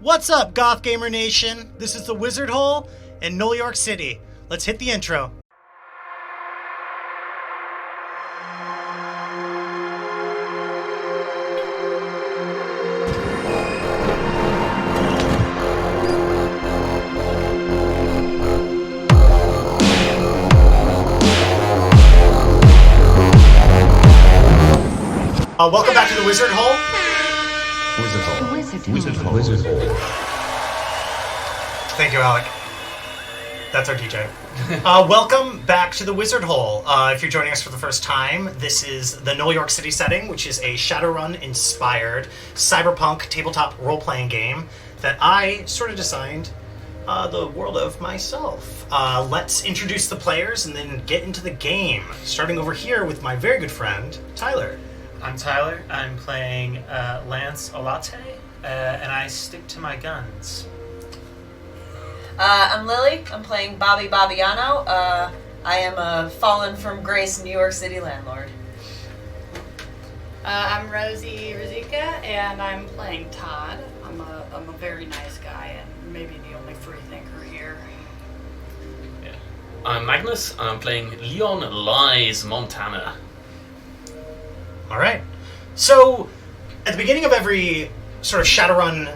What's up, Goth Gamer Nation? This is the Wizardhole in Null York City. Let's hit the intro. Welcome back to the Wizardhole. Wizardhole. Thank you, Alec. That's our DJ. Welcome back to the Wizardhole. If you're joining us for the first time, this is the Null York City setting, which is a Shadowrun-inspired cyberpunk tabletop role-playing game that I sort of designed the world of myself. Let's introduce the players and then get into the game. Starting over here with my very good friend, Tyler. I'm Tyler. I'm playing Lancelot, and I stick to my guns. I'm Lily. I'm playing Bobbi Bobbiano. I am a fallen from grace New York City landlord. I'm Rosie Rizika, and I'm playing Todd. I'm a very nice guy, and maybe the only free thinker here. Yeah. I'm Magnus, and I'm playing Leon Lies Montana. All right. So, at the beginning of every sort of Shadowrun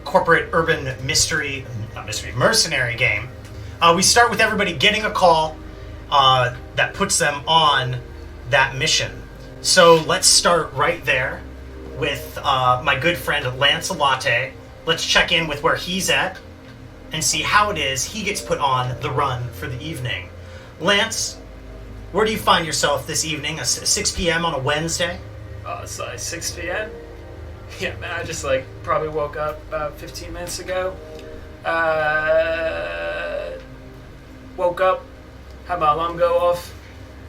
corporate urban mercenary game, we start with everybody getting a call that puts them on that mission. So let's start right there with my good friend Lancelot. Let's check in with where he's at and see how it is he gets put on the run for the evening. Lance, where do you find yourself this evening? 6 p.m. on a Wednesday? It's like 6 p.m. Yeah, man, I just probably woke up about 15 minutes ago. Woke up, had my alarm go off,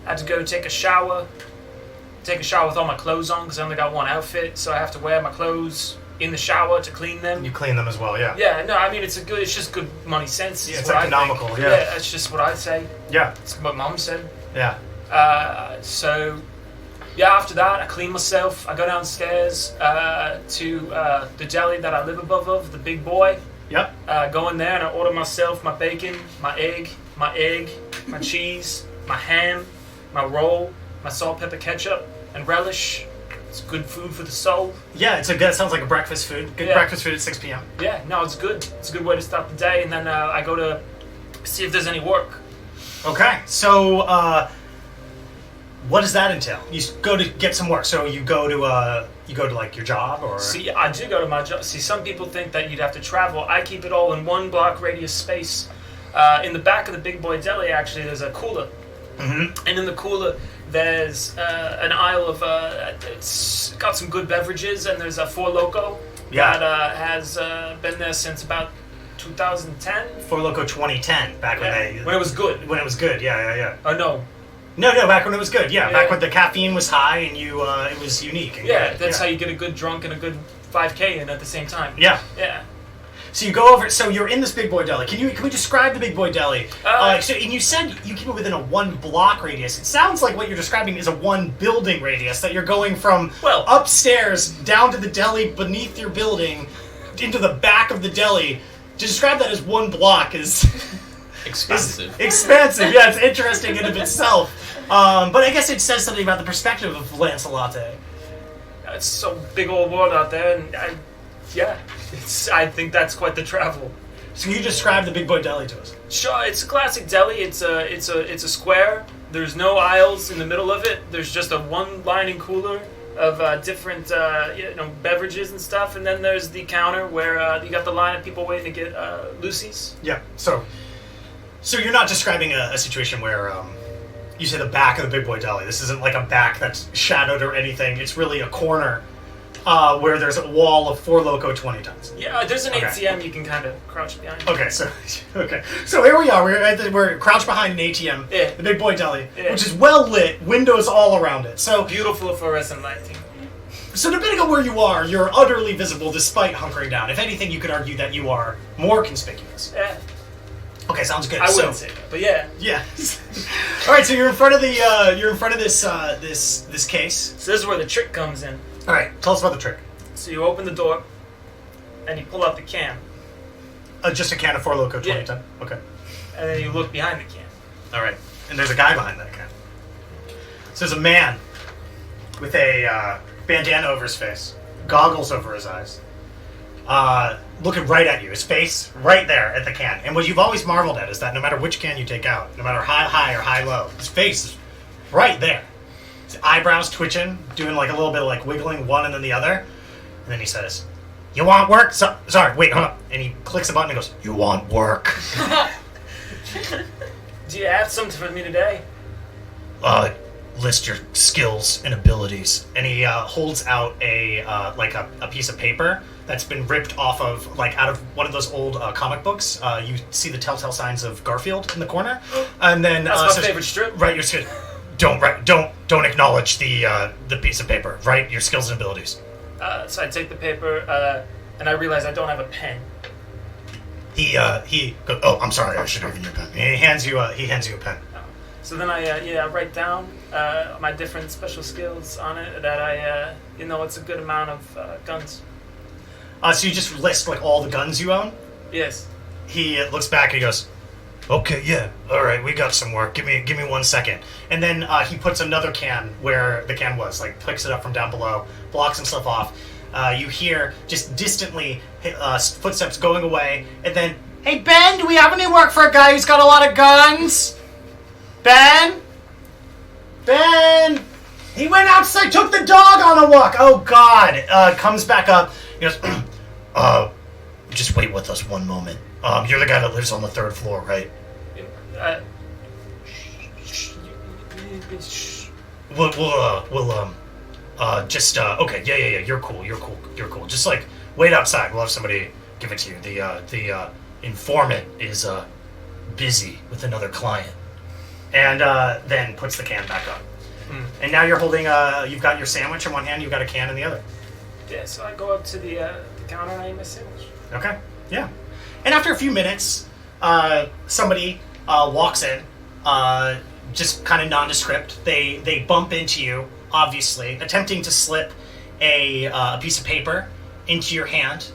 had to go take a shower with all my clothes on because I only got one outfit, so I have to wear my clothes in the shower to clean them. You clean them as well, yeah. Yeah, no, I mean it's just good money sense. Yeah, it's economical, yeah. Yeah, that's just what I say. Yeah. It's what Mom said. Yeah. So after that, I clean myself. I go downstairs to the deli that I live above of, the Big Boy. Yep. Go in there and I order myself my bacon, my egg, my cheese, my ham, my roll, my salt, pepper, ketchup, and relish. It's good food for the soul. Yeah, it sounds like a breakfast food. Good breakfast food at 6 p.m. Yeah, no, it's good. It's a good way to start the day, and then I go to see if there's any work. Okay, so what does that entail? You go to get some work. So you go to like your job, or? See, I do go to my job. See, some people think that you'd have to travel. I keep it all in 1 block radius space. In the back of the Big Boy Deli, actually, there's a cooler. Mm-hmm. And in the cooler, there's an aisle of it's got some good beverages, and there's a Four Loko that has been there since about 2010. Four Loko 2010, back when it was good. When it was good, yeah. Oh no. No, back when it was good, yeah. Back when the caffeine was high and it was unique. And yeah, good. That's how you get a good drunk and a good 5K in at the same time. Yeah. Yeah. So you go over. So you're in this Big Boy Deli. Can we describe the Big Boy Deli? And you said you keep it within a 1 block radius. It sounds like what you're describing is a 1 building radius. That you're going from upstairs down to the deli beneath your building into the back of the deli. To describe that as 1 block is expansive. Expansive. Yeah, it's interesting in of itself. But I guess it says something about the perspective of Lancelot. It's so big old world out there, and I think that's quite the travel. So you describe the Big Boy Deli to us. Sure, it's a classic deli. It's a square. There's no aisles in the middle of it. There's just a 1-lining cooler of different beverages and stuff, and then there's the counter where you got the line of people waiting to get Lucy's. Yeah. So you're not describing a situation where you say the back of the Big Boy Deli. This isn't like a back that's shadowed or anything. It's really a corner where there's a wall of Four Loko 20 tons. Yeah, there's an ATM you can kind of crouch behind. Okay, so here we are. We're crouched behind an ATM, the Big Boy Deli, which is well lit, windows all around it. So beautiful fluorescent lighting. So depending on where you are, you're utterly visible despite hunkering down. If anything, you could argue that you are more conspicuous. Yeah. Okay, sounds good. I wouldn't say that, but yeah. Yeah. All right, so you're in front of this case. So this is where the trick comes in. All right, tell us about the trick. So you open the door, and you pull out the can, Just a can of Four Loko 2010? Okay. and then you look behind the can. All right. And there's a guy behind that can. So there's a man with a bandana over his face, goggles over his eyes, looking right at you, his face right there at the can. And what you've always marveled at is that no matter which can you take out, no matter high or high-low, his face is right there. His eyebrows twitching, doing like a little bit of like wiggling one and then the other. And then he says, "You want work?" Sorry, wait, hold on. And he clicks a button and goes, "You want work?" Do you have something for me today? List your skills and abilities. And he holds out a piece of paper that's been ripped off of, like, out of one of those old comic books. You see the telltale signs of Garfield in the corner. And then That's my favorite strip. Write your skills. Don't acknowledge the piece of paper. Write your skills and abilities. So I take the paper, and I realize I don't have a pen. He goes, "Oh, I'm sorry, I should have given you a pen." And he hands you a pen. So then I write down my different special skills on it that it's a good amount of guns. So you just list like all the guns you own. Yes. He looks back and he goes, "Okay, yeah, all right, we got some work. Give me 1 second." And then he puts another can where the can was, like picks it up from down below, blocks himself off. You hear just distantly footsteps going away, and then, "Hey Ben, do we have any work for a guy who's got a lot of guns? Ben? Ben? He went outside, took the dog on a walk. Oh God!" Comes back up. He goes, "Just wait with us 1 moment. You're the guy that lives on the 3rd floor, right?" Okay, yeah, you're cool. Just, like, wait outside. We'll have somebody give it to you. The informant is, busy with another client. And, then puts the can back up. And now you're holding, you've got your sandwich in one hand, you've got a can in the other. Yeah, so I go up to the counter and I eat my sandwich. Okay, yeah. And after a few minutes, somebody walks in, just kind of nondescript. They bump into you, obviously, attempting to slip a piece of paper into your hand,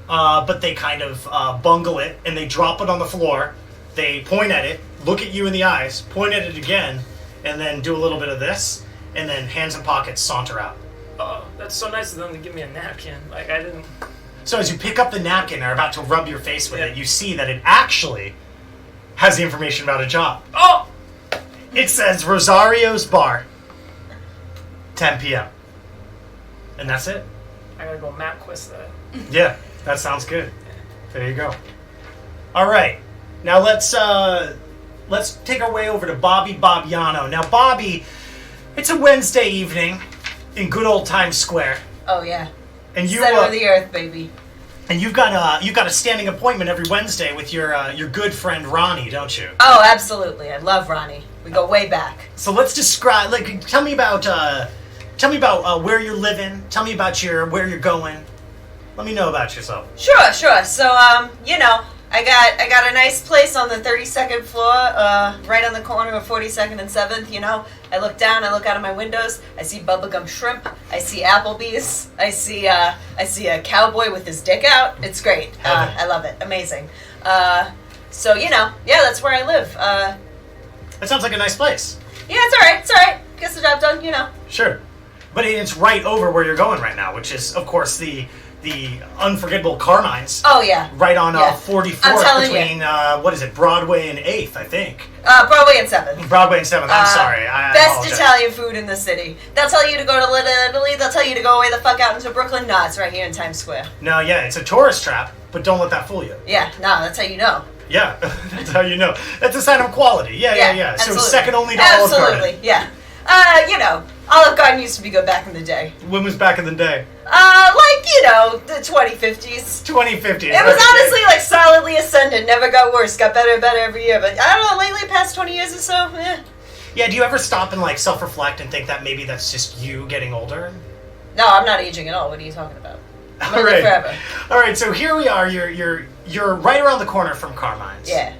but they kind of bungle it, and they drop it on the floor. They point at it, look at you in the eyes, point at it again, and then do a little bit of this, and then hands in pockets, saunter out. Oh, that's so nice of them to give me a napkin. Like, I didn't... So as you pick up the napkin and are about to rub your face with it, you see that it actually has the information about a job. Oh! It says Rosario's Bar, 10 p.m. And that's it. I gotta go map quest that. Yeah, that sounds good. There you go. All right, now let's take our way over to Bobbi Bobbiano. Now, Bobbi, it's a Wednesday evening in good old Times Square. Oh yeah. And you Center of the earth, baby. And you've got a standing appointment every Wednesday with your good friend Ronnie, don't you? Oh, absolutely. I love Ronnie. We go way back. So let's describe. Like, tell me about where you're living. Tell me about where you're going. Let me know about yourself. Sure. So, I got a nice place on the 32nd floor, right on the corner of 42nd and 7th, I look down, I look out of my windows, I see bubblegum shrimp, I see Applebee's, I see a cowboy with his dick out. It's great. I love it. Amazing. So, that's where I live. That sounds like a nice place. Yeah, it's alright. Gets the job done, Sure. But it's right over where you're going right now, which is, of course, the unforgettable Carmine's. Oh, yeah. Right on Yeah. 44th between, what is it, Broadway and 8th, I think. Broadway and 7th. Broadway and 7th, I'm sorry. I Best apologize. Italian food in the city. They'll tell you to go to Little Italy, they'll tell you to go away the fuck out into Brooklyn. No, it's right here in Times Square. No, yeah, it's a tourist trap, but don't let that fool you. Yeah, no, that's how you know. Yeah, that's how you know. That's a sign of quality. Yeah. So absolutely. second only to Olive Garden. Absolutely, yeah. Olive Garden used to be good back in the day. When was back in the day? The 2050s. 2050s. It was honestly, solidly ascendant. Never got worse. Got better and better every year. But I don't know, lately, past 20 years or so, Yeah, do you ever stop and, self-reflect and think that maybe that's just you getting older? No, I'm not aging at all. What are you talking about? I'm All gonna live forever. All right, so here we are. You're right around the corner from Carmine's. Yeah.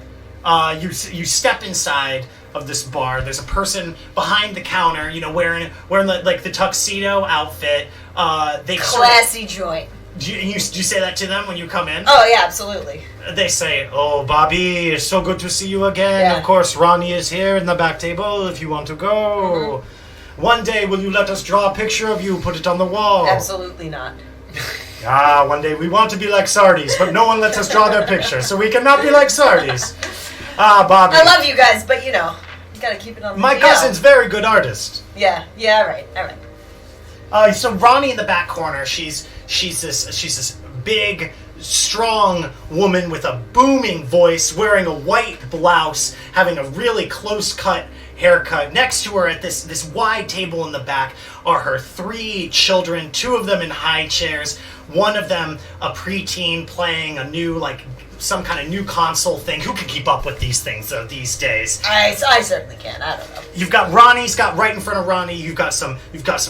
You step inside of this bar. There's a person behind the counter, wearing the tuxedo outfit. They Classy joint. Do you say that to them when you come in? Oh, yeah, absolutely. They say, "Oh, Bobby, it's so good to see you again. Yeah. Of course, Ronnie is here in the back table if you want to go. Mm-hmm. One day, will you let us draw a picture of you, put it on the wall?" Absolutely not. One day we want to be like Sardis, but no one lets us draw their picture, so we cannot be like Sardis. Bobby. I love you guys, but you gotta keep it on the My DL. cousin's very good artist. Yeah, all right. So Ronnie in the back corner, she's this big, strong woman with a booming voice, wearing a white blouse, having a really close-cut haircut. Next to her at this wide table in the back are her 3 children, 2 of them in high chairs, one of them a preteen playing a new, some kind of new console thing. Who can keep up with these things, though, these days? I certainly can. I don't know. You've got Ronnie's got right in front of Ronnie. You've got some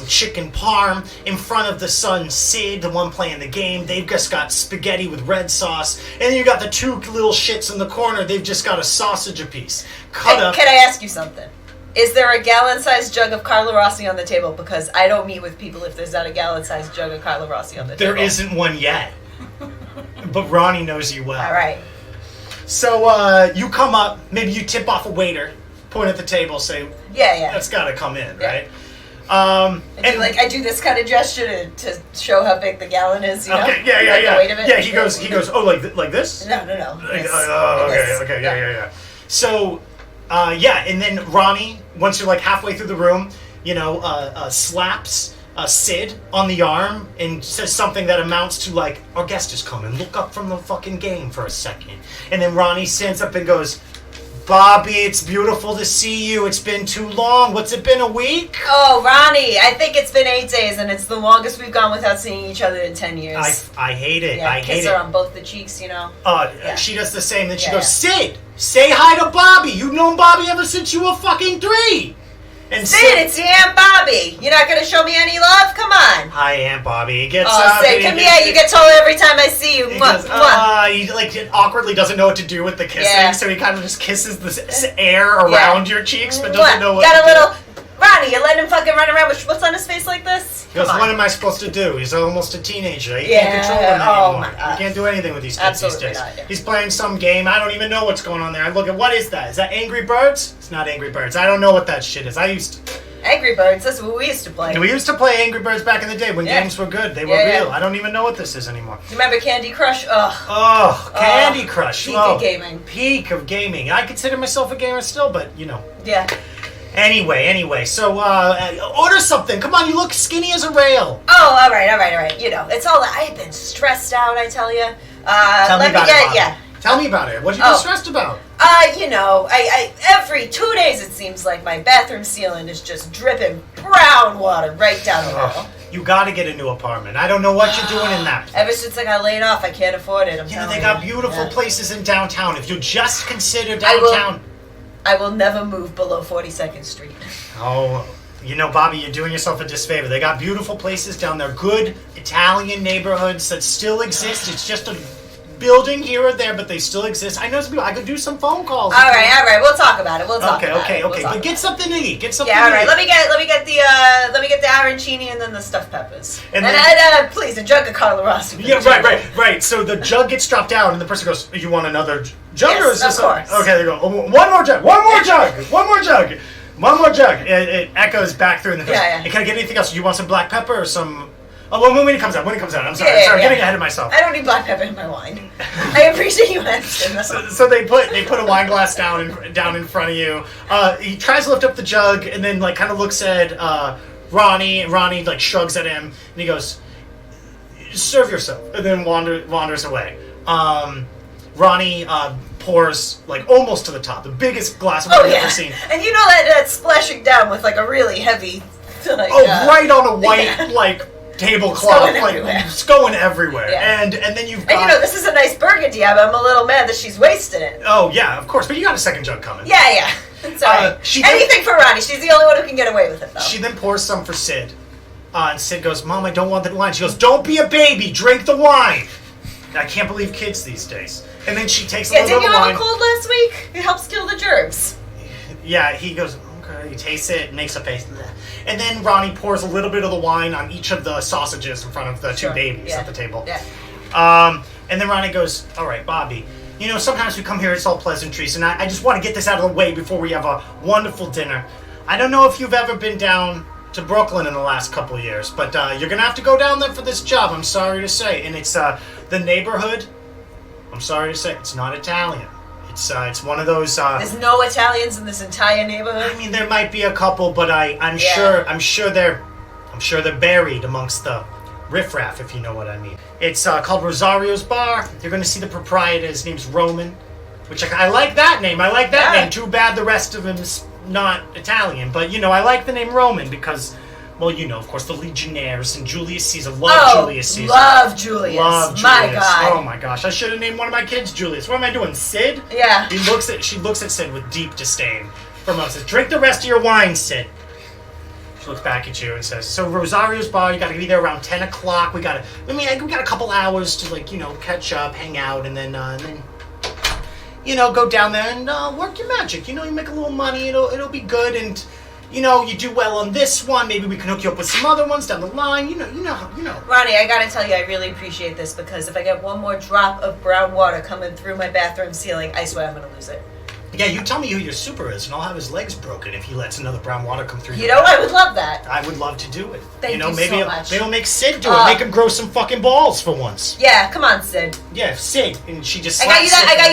chicken parm in front of the son Sid, the one playing the game. They've just got spaghetti with red sauce, and then you got the 2 little shits in the corner. They've just got a sausage apiece cut up. Can I ask you something? Is there a gallon-sized jug of Carlo Rossi on the table? Because I don't meet with people if there's not a gallon-sized jug of Carlo Rossi on the table. There isn't one yet, but Ronnie knows you well. All right. So you come up, maybe you tip off a waiter, point at the table, say, Yeah. "That's got to come in, Yeah. right?" I do this kind of gesture to show how big the gallon is. You know? Okay, yeah. The weight of it. Yeah, he goes. Oh, like this? No. Like, This. oh, This. okay, yeah. So, and then Ronnie, once you're halfway through the room, slaps Sid on the arm and says something that amounts to "Our guest is coming. Look up from the fucking game for a second." And then Ronnie stands up and goes, "Bobby, it's beautiful to see you. It's been too long. What's it been, a week?" Oh, Ronnie, I think it's been 8 days, and it's the longest we've gone without seeing each other in 10 years. I hate it. Yeah, I hate kiss it. her on both the cheeks, Yeah. She does the same. Then she Yeah, goes, "Sid, say hi to Bobby. You've known Bobby ever since you were fucking 3. And Sid, it's your Aunt Bobby. You're not gonna show me any love? Come on. "Hi, Aunt Bobby." He gets Oh, up. Sid, and come here. You get told every time I see you. He Mwah, goes, mwah. he awkwardly doesn't know what to do with the kissing, Yeah. so he kind of just kisses the air around your cheeks, but doesn't know what Got to a do. little... Ronnie, you letting him fucking run around with what's on his face like this? He goes, Come "What on. am I supposed to do? He's almost a teenager. You Yeah, can't control him oh anymore. my God. You can't do anything with these kids Absolutely these days. not, yeah. He's playing some game. I don't even know what's going on there. I look at, what is that? Is that Angry Birds? It's not Angry Birds. I don't know what that shit is. Angry Birds, that's what we used to play. We used to play Angry Birds back in the day when Yeah. games were good. They were Yeah, real. yeah. I don't even know what this is anymore. You remember Candy Crush? Ugh. Oh, Candy Crush. Peak Oh, of gaming. Peak of gaming. I consider myself a gamer still, but Yeah. Anyway, so order something. Come on, you look skinny as a rail. Oh, all right. It's all... I've been stressed out, I tell you. Tell me about it, Bob. Yeah. Tell me about it. What you been stressed about? I every 2 days it seems like my bathroom ceiling is just dripping brown water right down the middle. You gotta get a new apartment. I don't know what you're doing in that. Ever since I got laid off, I can't afford it. They got beautiful places in downtown. If you just consider I will- downtown. I will never move below 42nd Street. Oh, Bobby, you're doing yourself a disfavor. They got beautiful places down there. Good Italian neighborhoods that still exist. It's just a building here or there, but they still exist. I know some people. I could do some phone calls. All right. We'll talk about it. Okay. But get something to eat. Get something. Yeah, all to right. eat. Let me get the arancini and then the stuffed peppers. And And then- please, a jug of Carlo Rossi. Yeah, right. So the jug gets dropped down, and the person goes, "You want another jug, Yes, or is this of course. Okay, they go, "One more jug, one more jug." It echoes back through, and they go, Yeah. "Hey, can I get anything else? Do you want some black pepper or some?" Oh, well, when it comes out. I'm sorry. Yeah. Getting ahead of myself. I don't need black pepper in my wine. I appreciate you asking. So they put a wine glass down in front of you. He tries to lift up the jug, and then kind of looks at Ronnie. And Ronnie shrugs at him, and he goes, "Serve yourself," and then wanders away. Ronnie pours almost to the top, the biggest glass of wine I've ever seen. And you know that's splashing down with a really heavy. Right on a white tablecloth, it's going everywhere. Yeah. And then you've got. And this is a nice burgundy, but I'm a little mad that she's wasting it. Oh yeah, of course, but you got a second jug coming. Yeah. It's alright. Anything for Ronnie. She's the only one who can get away with it, though. She then pours some for Sid. And Sid goes, "Mom, I don't want the wine." She goes, "Don't be a baby. Drink the wine." I can't believe kids these days. And then she takes a little bit didn't of you wine. have a cold last week? It helps kill the germs. Yeah, he goes, "Okay." He tastes it, makes a face. And then Ronnie pours a little bit of the wine on each of the sausages in front of the two babies at the table. Yeah. And then Ronnie goes, all right, Bobby, you know, sometimes we come here, it's all pleasantries, and I just want to get this out of the way before we have a wonderful dinner. I don't know if you've ever been down to Brooklyn in the last couple of years, but you're going to have to go down there for this job, I'm sorry to say. And it's the neighborhood, I'm sorry to say, it's not Italian. It's one of those... There's no Italians in this entire neighborhood? I mean, there might be a couple, but I'm sure they're buried amongst the riffraff, if you know what I mean. It's called Rosario's Bar. You're going to see the proprietor. His name's Roman, which I like that name. I like that name. Too bad the rest of him's not Italian, but, you know, I like the name Roman because, well, you know, of course, the Legionnaires and Julius Caesar. Julius Caesar. Love Julius. My God. Oh, my gosh. I should have named one of my kids Julius. What am I doing, Sid? Yeah. She looks at Sid with deep disdain for a moment. Says, drink the rest of your wine, Sid. She looks back at you and says, so Rosario's Bar, you got to be there around 10 o'clock. We got a couple hours to, like, you know, catch up, hang out, and then you know, go down there and work your magic. You know, you make a little money, it'll be good, and, you know, you do well on this one, maybe we can hook you up with some other ones down the line, you know. Ronnie, I gotta tell you, I really appreciate this, because if I get one more drop of brown water coming through my bathroom ceiling, I swear I'm gonna lose it. Yeah, you tell me who your super is, and I'll have his legs broken if he lets another brown water come through. You know, I would love that. I would love to do it. Thank you maybe so much. Maybe we'll make Sid do it. Make him grow some fucking balls for once. Yeah, come on, Sid. Yeah, Sid. And she just I got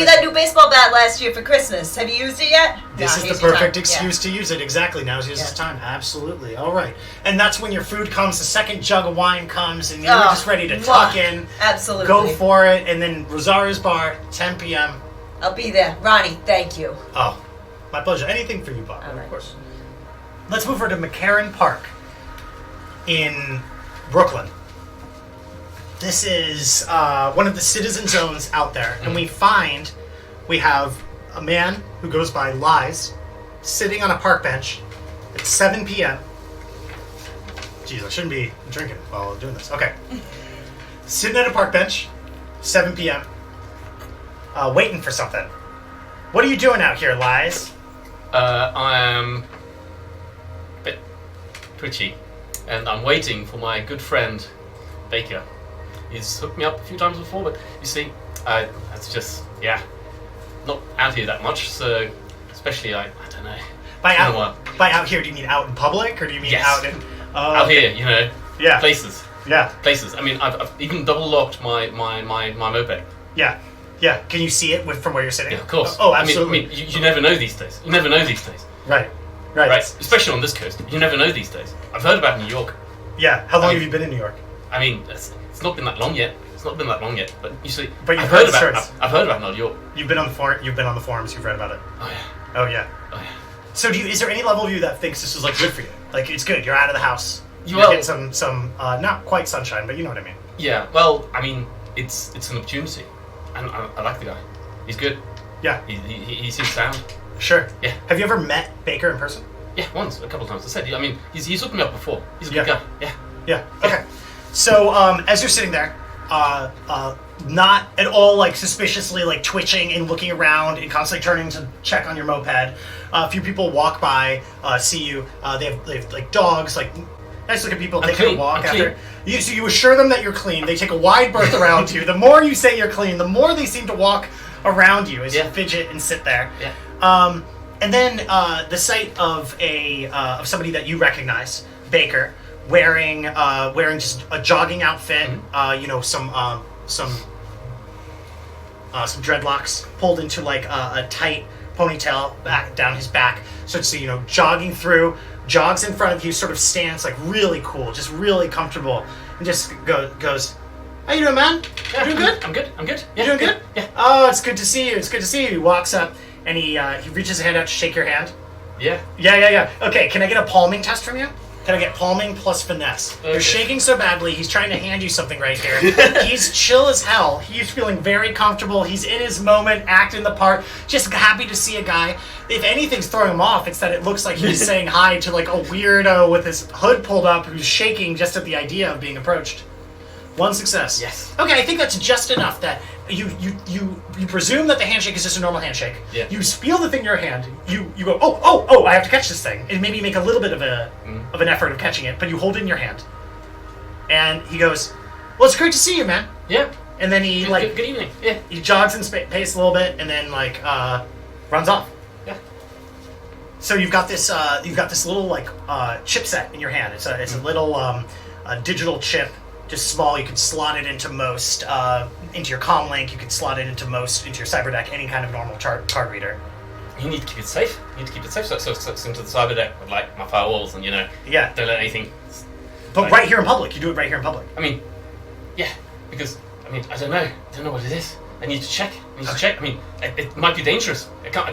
you that new baseball bat last year for Christmas. Have you used it yet? This is the perfect excuse to use it. Exactly. Now's his time. Absolutely. All right. And that's when your food comes, the second jug of wine comes, and you're just ready to tuck in. Absolutely. Go for it. And then Rosario's Bar, 10 p.m. I'll be there. Ronnie, thank you. Oh, my pleasure. Anything for you, Bob. All right. Of course. Let's move over to McCarran Park in Brooklyn. This is one of the citizen zones out there, and we have a man who goes by Lies sitting on a park bench at 7 p.m. Jeez, I shouldn't be drinking while I'm doing this. Okay. Sitting at a park bench, 7 p.m., waiting for something. What are you doing out here, Lies? I am a bit twitchy, and I'm waiting for my good friend, Baker. He's hooked me up a few times before, but you see, that's just, not out here that much, so especially, I don't know. By out here, do you mean out in public, or do you mean out in... out here, you know, places. Yeah. Places. I mean, I've even double-locked my moped. Yeah. Yeah, can you see it from where you're sitting? Yeah, of course. Oh, absolutely. I mean, you never know these days. Right. Especially on this coast. You never know these days. I've heard about New York. Yeah, how long have you been in New York? I mean, it's not been that long yet. But you see, but I've heard about Null York. You've been on the forums, you've read about it. Oh yeah. So is there any level of you that thinks this is like good for you? Like it's good, you're out of the house. You're getting some not quite sunshine, but you know what I mean. Yeah, well, I mean, it's an opportunity. And I like the guy. He's good. Yeah. He seems sound. Sure. Yeah. Have you ever met Baker in person? Yeah, once, a couple of times. I said, I mean, he's hooked me up before. He's a good guy. Yeah. Yeah. Okay. So as you're sitting there, not at all like suspiciously like twitching and looking around and constantly turning to check on your moped, a few people walk by, see you. They have like dogs, like nice looking people taking a walk after. So you assure them that you're clean. They take a wide berth around you. The more you say you're clean, the more they seem to walk around you as you fidget and sit there. Yeah. And then the sight of of somebody that you recognize, Baker, wearing just a jogging outfit, some dreadlocks pulled into like a tight ponytail back down his back. So it's jogging through, jogs in front of you, sort of stands like really cool, just really comfortable, and just goes, "How you doing, man? Yeah, you doing good? I'm good. You doing good? Yeah. Oh, it's good to see you. He walks up and he reaches a hand out to shake your hand. Yeah. Yeah. Okay, can I get a palming test from you? Can I get palming plus finesse? Okay. You're shaking so badly, he's trying to hand you something right here. He's chill as hell. He's feeling very comfortable. He's in his moment, acting the part, just happy to see a guy. If anything's throwing him off, it's that it looks like he's saying hi to like a weirdo with his hood pulled up who's shaking just at the idea of being approached. One success. Yes. Okay, I think that's just enough that you presume that the handshake is just a normal handshake. Yeah. You feel the thing in your hand. You go, oh, I have to catch this thing. And maybe you make a little bit of an effort of catching it, but you hold it in your hand. And he goes, well, it's great to see you, man. Yeah. And then he Good evening. Yeah. he jogs in pace a little bit, and then runs off. Yeah. So you've got this little chipset in your hand. It's a little a digital chip, just small. You could slot it into most into your comm link. You could slot it into your cyber deck, any kind of normal card reader. You need to keep it safe. So it's into the cyber deck with like my firewalls and Yeah. don't let anything. But right here in public, you do it right here in public. I mean, yeah, because I don't know what it is. I need to check. I mean, it might be dangerous. I can't.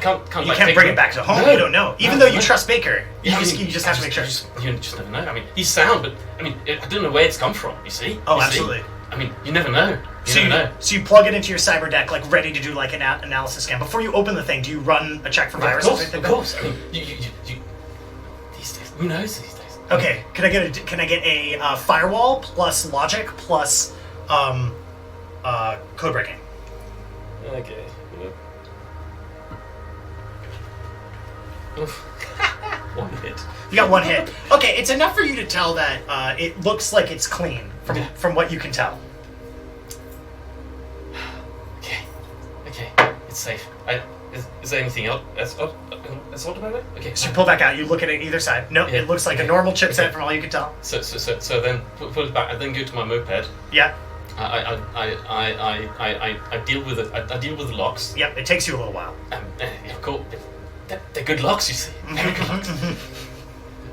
You can't bring it back to home. No. You don't know. Even though you trust Baker, you just have to make sure. You just never know. I mean, he's sound, but I mean, I don't know where it's come from. You see? Oh, You absolutely. See? I mean, you never know. So you plug it into your cyber deck, like ready to do like an analysis scan. Before you open the thing, do you run a check for viruses? Of course. I mean, you these days, who knows these days? Okay, can I get a firewall plus logic plus code breaking? Okay. One hit. You got one hit. Okay, it's enough for you to tell that it looks like it's clean from what you can tell. Okay, it's safe. Is there anything else? That's all about it. Okay. So you pull back out. You look at it either side. Nope, Yeah, it looks like okay. a normal chipset Okay. from all you can tell. So then pull it back. I then go to my moped. Yeah. I deal with it. I deal with the locks. Yep. It takes you a little while. Of course, they're good locks, you see. Very good locks.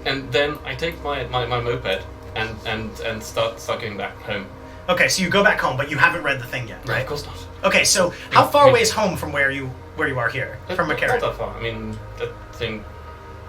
And then I take my moped and start going back home. Okay, so you go back home, but you haven't read the thing yet, No, right? of course not. Okay, so how far away is home from where you are here, from Not McCarran? that far. I mean, that thing.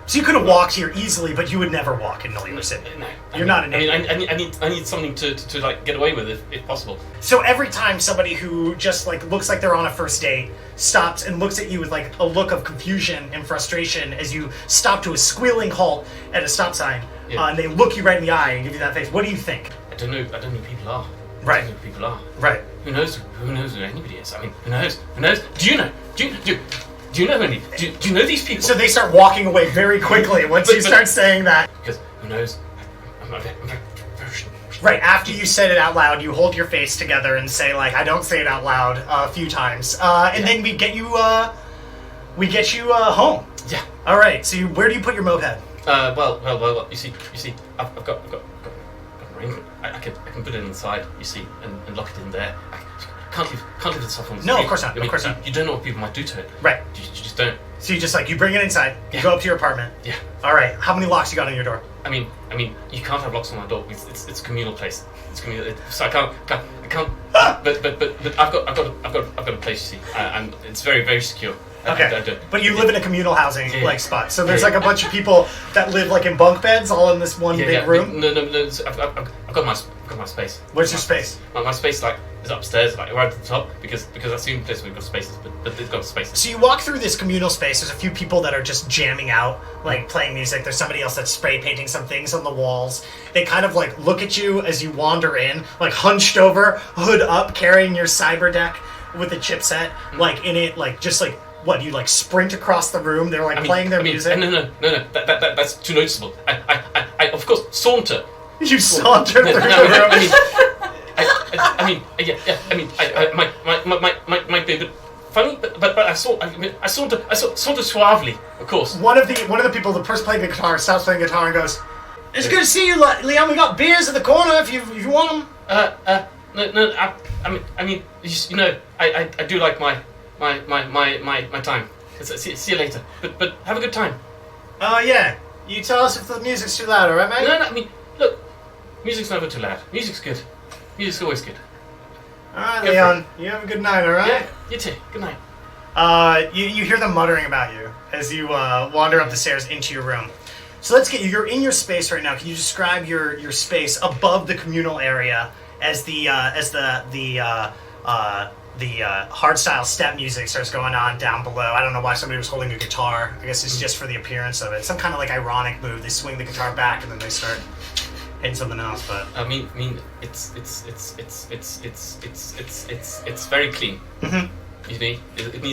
So you could have walked here easily, but you would never walk in Null York City. No, You're not an idiot. I need something to like get away with if possible. So every time somebody who just like looks like they're on a first date stops and looks at you with like a look of confusion and frustration as you stop to a squealing halt at a stop sign, Yeah. and they look you right in the eye and give you that face, what do you think? I don't know who people are. Right. I don't know who people are. Right. Who knows who anybody is? I mean, who knows? Do you know? Do you know any? Do you know these people? So they start walking away very quickly once you start saying that. Because who knows? I'm very Right, after you said it out loud, you hold your face together and say, like, I don't say it out loud a few times. And then we get you home. Yeah. All right, so where do you put your moped? Well. You see, I've got an arrangement. I can put it inside. You see, and lock it in there. I can't leave the stuff on the No, street. of course not. I mean, Of course not. You don't know what people might do to it. Right. You just don't. So you bring it inside. You Yeah. go up to your apartment. Yeah. All right. How many locks you got on your door? I mean, you can't have locks on my door. It's a communal place. It's communal. So I can't. But I've got a place. You see, and it's very, very secure. Okay. But you live in a communal housing Yeah. spot. So there's like a bunch of people that live like in bunk beds, all in this one big room. No. I've got my space. Where's your space? My space is upstairs, like right at the top, because that's the only place we've got spaces. But they've got spaces. So you walk through this communal space. There's a few people that are just jamming out, like playing music. There's somebody else that's spray painting some things on the walls. They kind of like look at you as you wander in, like hunched over, hood up, carrying your cyber deck with a chipset, like in it, like just like. What, you like sprint across the room? They're like playing their music? No. That's too noticeable. I of course saunter. You saunter through the room. Might be a bit funny, but I saunter suavely, of course. One of the people, the person playing the guitar, stops playing guitar and goes, "It's good to see you, Leon. We got beers in the corner if you want them." No. I mean, you know, I do like my time. See you later. But have a good time. Yeah. You tell us if the music's too loud, alright, mate? No. I mean, look, music's never too loud. Music's good. Music's always good. Alright, Go Leon. You have a good night, alright? Yeah. You too. Good night. You hear them muttering about you as you wander up the stairs into your room. So let's get you. You're in your space right now. Can you describe your space above the communal area as the hardstyle step music starts going on down below? I don't know why somebody was holding a guitar. I guess it's just for the appearance of it. Some kind of like ironic move. They swing the guitar back and then they start hitting something else, but I mean, it's very clean. Mm-hmm. You see, it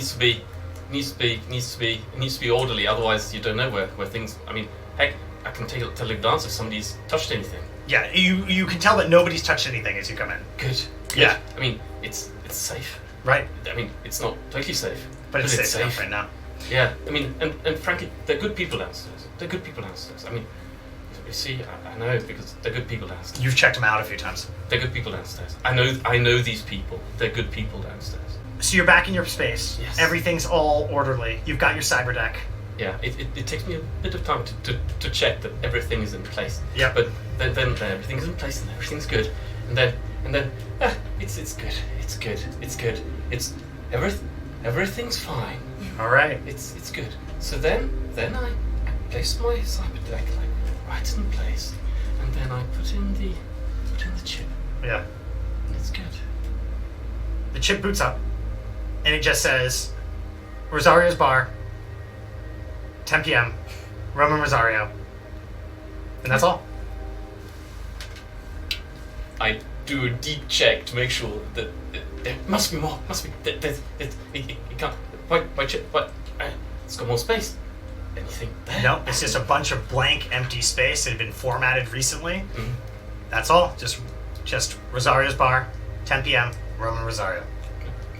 needs to be orderly. Otherwise, you don't know where things. I mean, heck, I can tell you in advance if somebody's touched anything. Yeah, you can tell that nobody's touched anything as you come in. Good. Yeah. I mean, it's safe. Right. I mean, it's not totally safe, But it's safe enough right now. Yeah. I mean, and frankly, they're good people downstairs. I mean, you see, I know because they're good people downstairs. You've checked them out a few times. They're good people downstairs. I know these people. They're good people downstairs. So you're back in your space. Yes. Everything's all orderly. You've got your cyber deck. Yeah, it takes me a bit of time to check that everything is in place. Yeah. But then everything's in place and everything's good. And then it's good. It's everything's fine. All right. It's good. So then I place my cyber deck right in place, and then I put in the chip. Yeah. And it's good. The chip boots up, and it just says, Rosario's Bar, 10 p.m., Roman Rosario. And that's all. I do a deep check to make sure that there must be more. It can't. Why chip? What? It's got more space. Anything there? No, it's just a bunch of blank, empty space that had been formatted recently. Mm-hmm. That's all. Just Rosario's Bar, 10 p.m., Roman Rosario.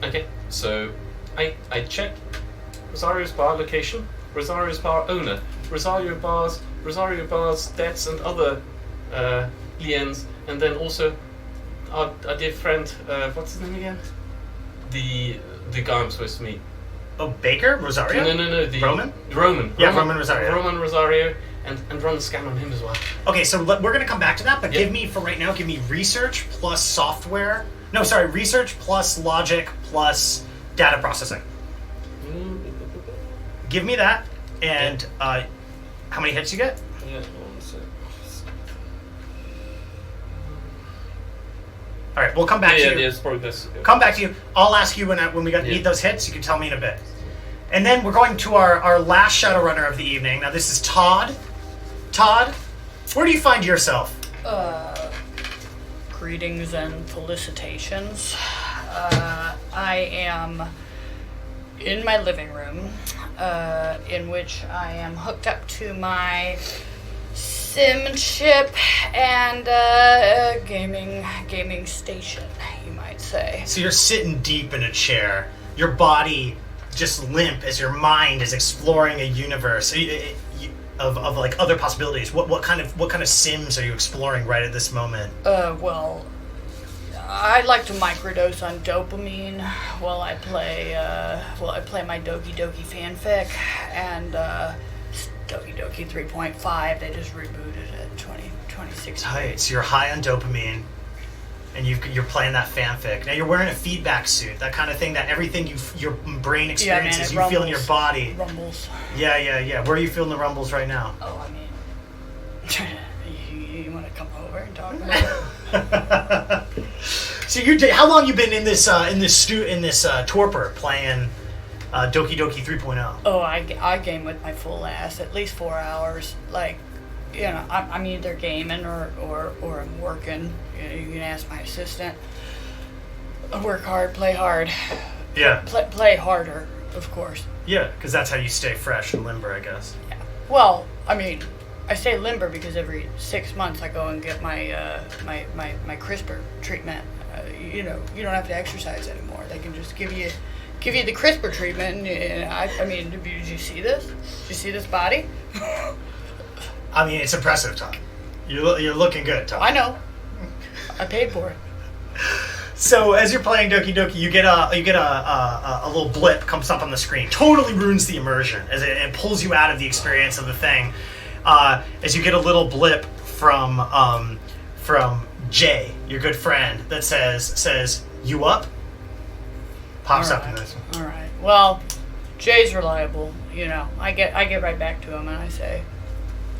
Okay, so I check Rosario's Bar location, Rosario's Bar owner, Rosario Bar's debts and other liens, and then also our dear friend, what's his name again? The guy I'm supposed to meet. Oh, Baker? Rosario? No. Roman? Roman. Yeah, Roman Rosario. Roman Rosario, and run the scan on him as well. Okay, so we're going to come back to that, but Yep. give me research plus software. No, sorry, research plus logic plus data processing. Give me that, and how many hits you get? Yeah, one sec. All right, we'll come back to you. Yeah, it's probably best. Come back to you. I'll ask you when we need those hits. You can tell me in a bit. And then we're going to our last Shadowrunner of the evening. Now this is Todd. Todd, where do you find yourself? Greetings and felicitations. I am in my living room, in which I am hooked up to my sim chip and gaming station, you might say. So you're sitting deep in a chair, your body just limp as your mind is exploring a universe of like other possibilities. What kind of sims are you exploring right at this moment? Well, I like to microdose on dopamine while I play my Doki Doki fanfic, and Doki Doki 3.5. They just rebooted it 2016. Tight. So you're high on dopamine, and you're playing that fanfic. Now you're wearing a feedback suit, that kind of thing. That everything your brain experiences, you feel in your body. Rumbles. Yeah. Where are you feeling the rumbles right now? Oh, I mean, you want to come over and talk about it? So how long you been in this torpor playing Doki Doki 3.0? Oh, I game with my full ass at least 4 hours. Like, you know, I'm either gaming or I'm working. You can ask my assistant. I work hard, play hard. Yeah. Play harder, of course. Yeah, because that's how you stay fresh and limber, I guess. Yeah. Well, I mean, I stay limber because every 6 months I go and get my my CRISPR treatment. You know, you don't have to exercise anymore. They can just give you the CRISPR treatment. And I mean, did you see this? Did you see this body? I mean, it's impressive, Todd. You're looking good, Todd. I know. I paid for it. So as you're playing Doki Doki, you get a little blip comes up on the screen. Totally ruins the immersion as it pulls you out of the experience of the thing. As you get a little blip from Jay, your good friend, that says you up. Pops up in this. All right. Well, Jay's reliable. You know, I get right back to him and I say,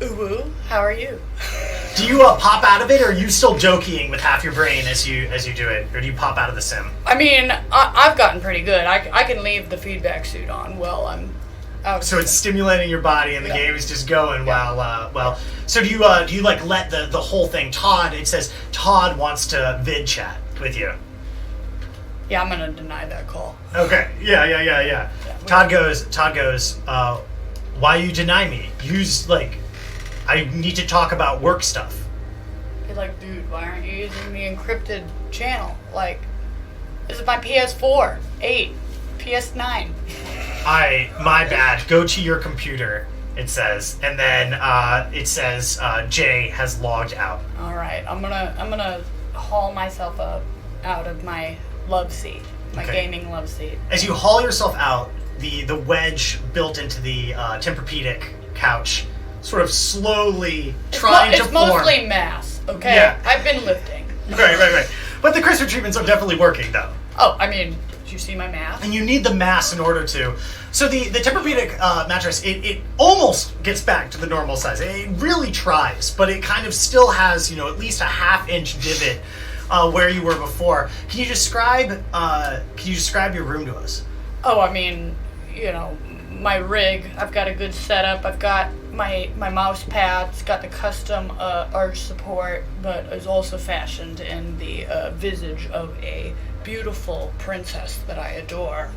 "Ooh, how are you?" Do you pop out of it, or are you still joking with half your brain as you do it, or do you pop out of the sim? I mean, I've gotten pretty good. I can leave the feedback suit on while I'm So it's stimulating your body, and the game is just going while. So do you like let the whole thing? Todd, it says Todd wants to vid chat with you. Yeah, I'm gonna deny that call. Okay. Yeah. Todd goes. Why you deny me? I need to talk about work stuff. You're like, dude, why aren't you using the encrypted channel? Like, this is my PS4, 8, PS9. My bad. Go to your computer, it says. And then it says Jay has logged out. Alright, I'm gonna haul myself up out of my love seat. My gaming love seat. As you haul yourself out, the wedge built into the Tempur-Pedic couch sort of slowly trying to form. It's mostly mass, okay? Yeah. I've been lifting. Right. But the CRISPR treatments are definitely working, though. Oh, I mean, did you see my mass? And you need the mass in order to. So the Tempur-Pedic mattress, it almost gets back to the normal size. It really tries, but it kind of still has, at least a half-inch divot where you were before. Can you describe your room to us? Oh, I mean, my rig. I've got a good setup. I've got my mouse pad. It's got the custom arch support, but is also fashioned in the visage of a beautiful princess that I adore,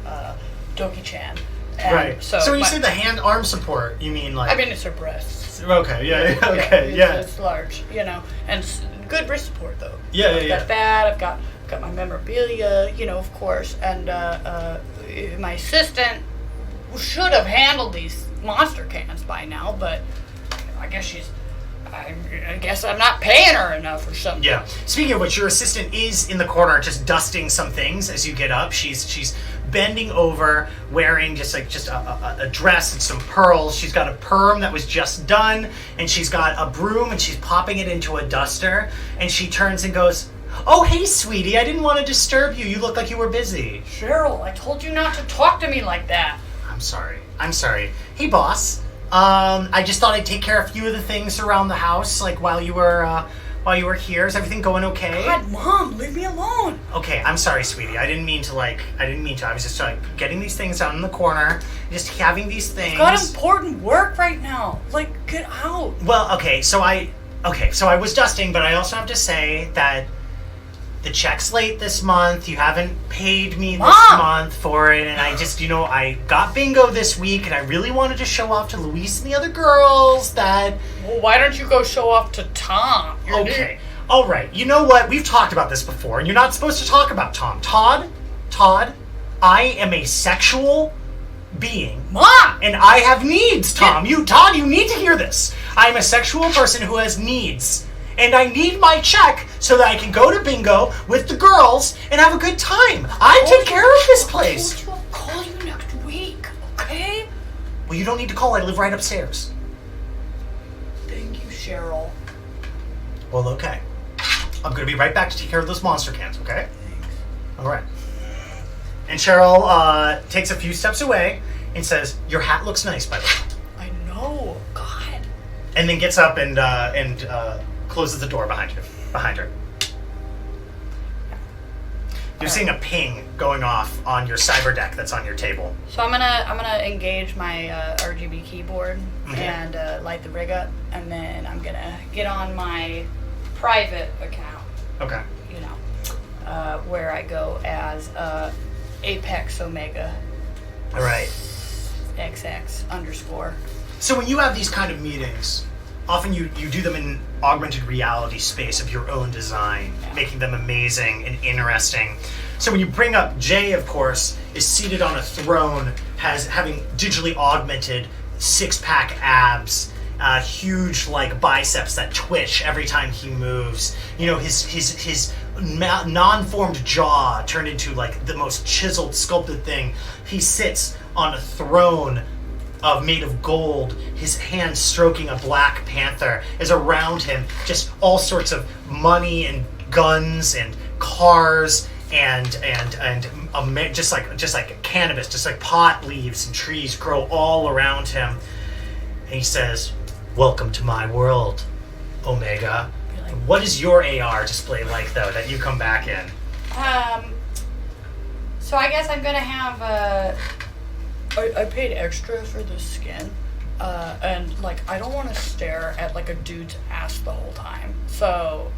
Doki-chan. And right. So when you say the hand-arm support, you mean like? I mean, it's her breasts. Okay. Yeah. It's large, and good wrist support though. Yeah. I've got that. I've got my memorabilia, of course, and my assistant should have handled these monster cans by now, but I guess I'm not paying her enough or something. Yeah. Speaking of which, your assistant is in the corner just dusting some things as you get up. She's bending over, wearing just a dress and some pearls. She's got a perm that was just done, and she's got a broom, and she's popping it into a duster, and she turns and goes, "Oh, hey, sweetie, I didn't want to disturb you. You look like you were busy." Cheryl, I told you not to talk to me like that. I'm sorry. Hey, boss. I just thought I'd take care of a few of the things around the house, like while you were here. Is everything going okay? God, Mom, leave me alone. Okay, I'm sorry, sweetie. I didn't mean to. I was just getting these things down in the corner, just having these things. I've got important work right now. Get out. Well, okay, so I was dusting, but I also have to say that the check's late this month. You haven't paid me this month for it, and I just, I got bingo this week, and I really wanted to show off to Luis and the other girls that... Well, why don't you go show off to Tom? Okay, all right. You know what? We've talked about this before, and you're not supposed to talk about Tom. Todd, I am a sexual being. Mom! And I have needs, Tom. You need to hear this. I'm a sexual person who has needs. And I need my check so that I can go to bingo with the girls and have a good time. I take care of this place. I'll call you next week, okay? Well, you don't need to call. I live right upstairs. Thank you, Cheryl. Well, okay. I'm going to be right back to take care of those monster cans, okay? Thanks. All right. And Cheryl takes a few steps away and says, "Your hat looks nice, by the way." I know. God. And then gets up and closes the door behind her. You're seeing a ping going off on your cyber deck that's on your table. So I'm gonna engage my RGB keyboard and light the rig up, and then I'm gonna get on my private account. Okay. Where I go as Apex Omega. All right. XX_. So when you have these kind of meetings, often you do them in augmented reality space of your own design, making them amazing and interesting. So when you bring up Jay, of course, is seated on a throne, having digitally augmented six-pack abs, huge biceps that twitch every time he moves. His non-formed jaw turned into the most chiseled, sculpted thing. He sits on a throne made of gold, his hand stroking a black panther, as around him just all sorts of money and guns and cars and just like cannabis, just like pot leaves and trees grow all around him. And he says, "Welcome to my world, Omega." What is your AR display like, though, that you come back in? So I guess I'm gonna have I paid extra for the skin, and like I don't want to stare at like a dude's ass the whole time. So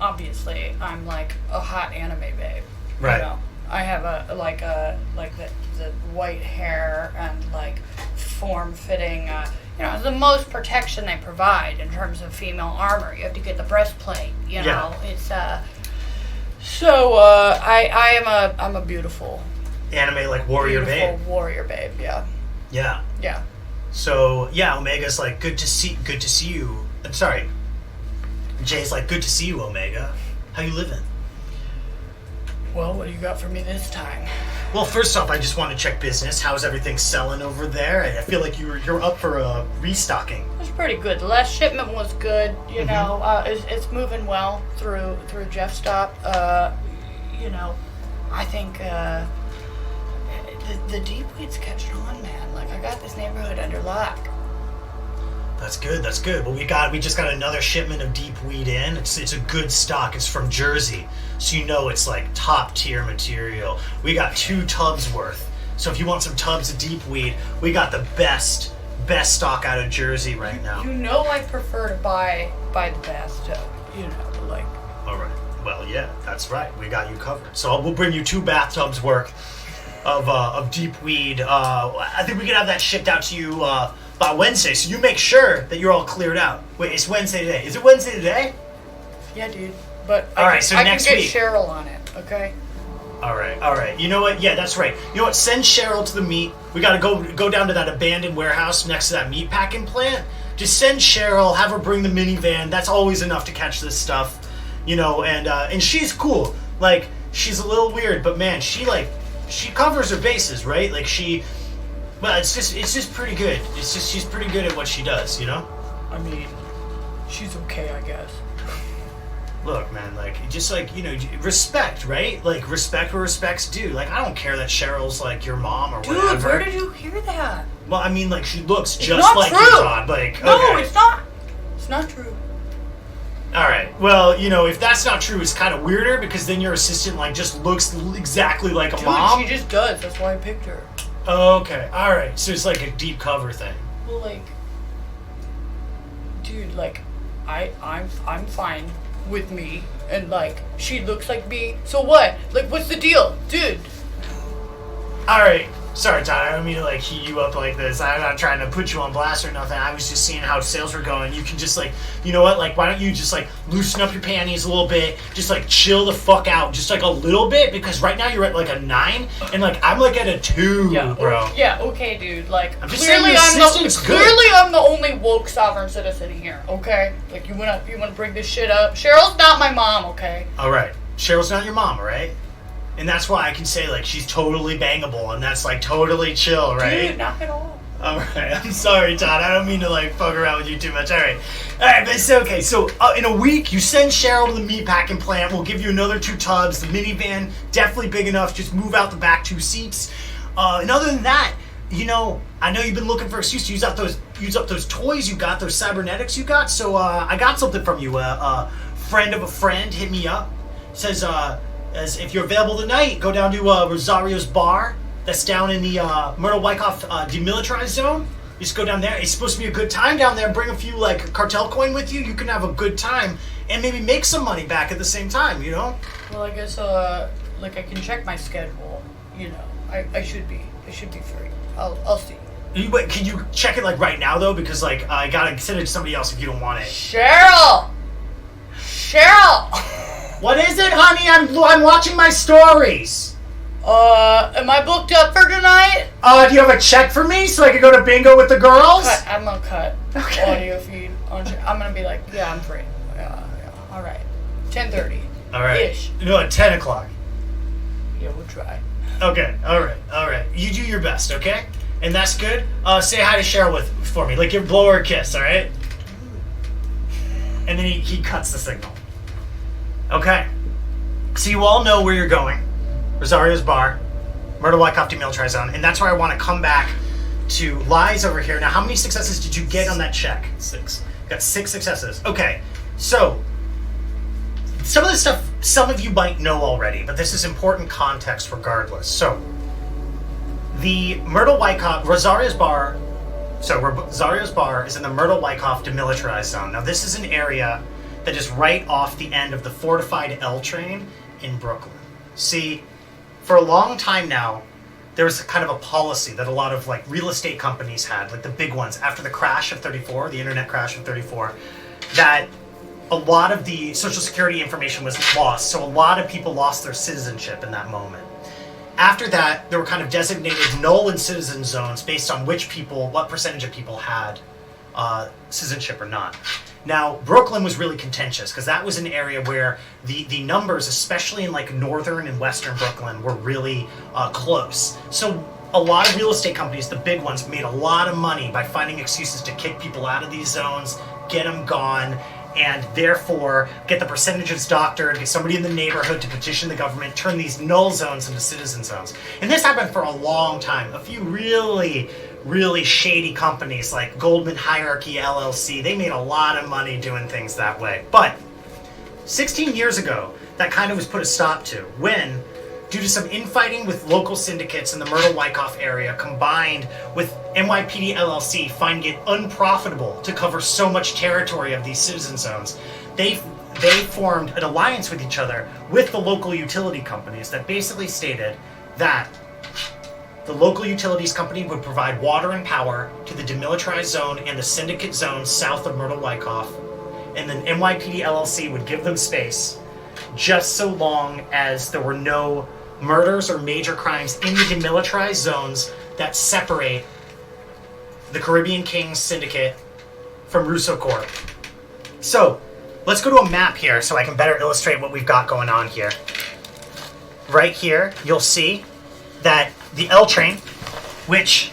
obviously I'm like a hot anime babe. Right. I have the white hair and like form-fitting. The most protection they provide in terms of female armor. You have to get the breastplate. It's So I'm a beautiful anime like warrior babe. Warrior babe. Yeah. Yeah. Yeah. So yeah, Omega's like good to see you. I'm sorry. Jay's like good to see you, Omega. How you living? Well, what do you got for me this time? Well, first off, I just want to check business. How's everything selling over there? I feel like you're up for a restocking. It's pretty good. The last shipment was good. It's moving well through Jeff's stop. I think the deep weed's catching on, man. Like I got this neighborhood under lock. That's good. Well, we just got another shipment of deep weed in. It's a good stock. It's from Jersey, so it's like top tier material. We got 2 tubs worth. So if you want some tubs of deep weed, we got the best stock out of Jersey right now. I prefer to buy the bathtub. All right. Well, yeah, that's right. We got you covered. So we'll bring you 2 bathtubs worth of deep weed. I think we can have that shipped out to you by Wednesday, so you make sure that you're all cleared out. Wait, it's Wednesday today. Is it Wednesday today? Yeah, dude. But I can get Cheryl on it, okay? All right. You know what? Yeah, that's right. You know what? Send Cheryl to the meat. We gotta go down to that abandoned warehouse next to that meat packing plant. Just send Cheryl, have her bring the minivan. That's always enough to catch this stuff, and she's cool. Like, she's a little weird, but man, she covers her bases, right? Like well, it's just pretty good. It's just she's pretty good at what she does, I mean, she's okay, I guess. Look, man, respect, right? Like, respect where respect's due. Like, I don't care that Cheryl's like your mom or whatever. Dude, where did you hear that? Well, I mean, like, she looks it's just like true. you, Todd. Like, no, okay. It's not. It's not true. All right. Well, if that's not true, it's kind of weirder because then your assistant just looks exactly like a mom. She just does. That's why I picked her. Okay, alright, so it's like a deep cover thing. Well, dude, I'm fine with me, and she looks like me, so what? What's the deal? Dude. Alright, sorry Todd, I don't mean to heat you up like this. I'm not trying to put you on blast or nothing. I was just seeing how sales were going. You can just you know what, why don't you just loosen up your panties a little bit, just chill the fuck out just a little bit, because right now you're at a 9 and I'm at a 2, bro. Yeah, okay, dude. I'm just saying your assistant's good. Clearly I'm the only woke sovereign citizen here, okay? You wanna bring this shit up? Cheryl's not my mom, okay? Alright. Cheryl's not your mom, alright? And that's why I can say she's totally bangable and that's totally chill, right? Dude, not at all. Alright, I'm sorry, Todd. I don't mean to fuck around with you too much. Alright, but it's okay. So in a week, you send Cheryl to the meatpacking plant. We'll give you another 2 tubs. The minivan, definitely big enough. Just move out the back 2 seats. And other than that, I know you've been looking for an excuse to use up those toys you got, those cybernetics you got. So I got something from you. A friend of a friend hit me up. Says as if you're available tonight, go down to Rosario's bar. That's down in the Myrtle-Wyckoff Demilitarized Zone. You just go down there. It's supposed to be a good time down there. Bring a few cartel coin with you. You can have a good time and maybe make some money back at the same time. Well, I guess I can check my schedule. I should be free. I'll see. Wait, can you check it right now though? Because I gotta send it to somebody else if you don't want it. Cheryl. What is it, honey? I'm watching my stories. Am I booked up for tonight? Do you have a check for me so I can go to bingo with the girls? I'm gonna cut audio feed. I'm gonna be yeah, I'm free. Yeah. All right. 10:30. All right. Ish. No, at 10 o'clock. Yeah, we'll try. Okay. All right. You do your best, okay? And that's good. Say hi to Cheryl for me. Give blow her a kiss, all right? And then he cuts the signal. Okay. So you all know where you're going. Rosario's bar, Myrtle-Wyckoff Demilitarized Zone, and that's where I want to come back to Lies over here. Now, how many successes did you get on that check? 6. Got 6 successes. Okay. So, some of this stuff, some of you might know already, but this is important context regardless. So, The Myrtle-Wyckoff, Rosario's bar is in the Myrtle-Wyckoff Demilitarized Zone. Now, this is an area that is right off the end of the fortified L train in Brooklyn. See, for a long time now, there was kind of a policy that a lot of like real estate companies had, like the big ones, after the crash of 34, the internet crash of 34, that a lot of the social security information was lost, so a lot of people lost their citizenship in that moment. After that, there were kind of designated null and citizen zones based on what percentage of people had citizenship or not. Now, Brooklyn was really contentious because that was an area where the numbers, especially in like northern and western Brooklyn, were really close. So a lot of real estate companies, the big ones, made a lot of money by finding excuses to kick people out of these zones, get them gone, and therefore get the percentages doctored, get somebody in the neighborhood to petition the government, turn these null zones into citizen zones. And this happened for a long time. A few really shady companies like Goldman Hierarchy LLC, they made a lot of money doing things that way. But 16 years ago, that kind of was put a stop to when, due to some infighting with local syndicates in the Myrtle-Wyckoff area, combined with NYPD LLC finding it unprofitable to cover so much territory of these citizen zones, they formed an alliance with each other with the local utility companies that basically stated that the local utilities company would provide water and power to the demilitarized zone and the syndicate zones south of Myrtle-Wyckoff, and then NYPD LLC would give them space just so long as there were no murders or major crimes in the demilitarized zones that separate the Caribbean Kings Syndicate from Russo Corp. So, let's go to a map here so I can better illustrate what we've got going on here. Right here, you'll see that the L train, which,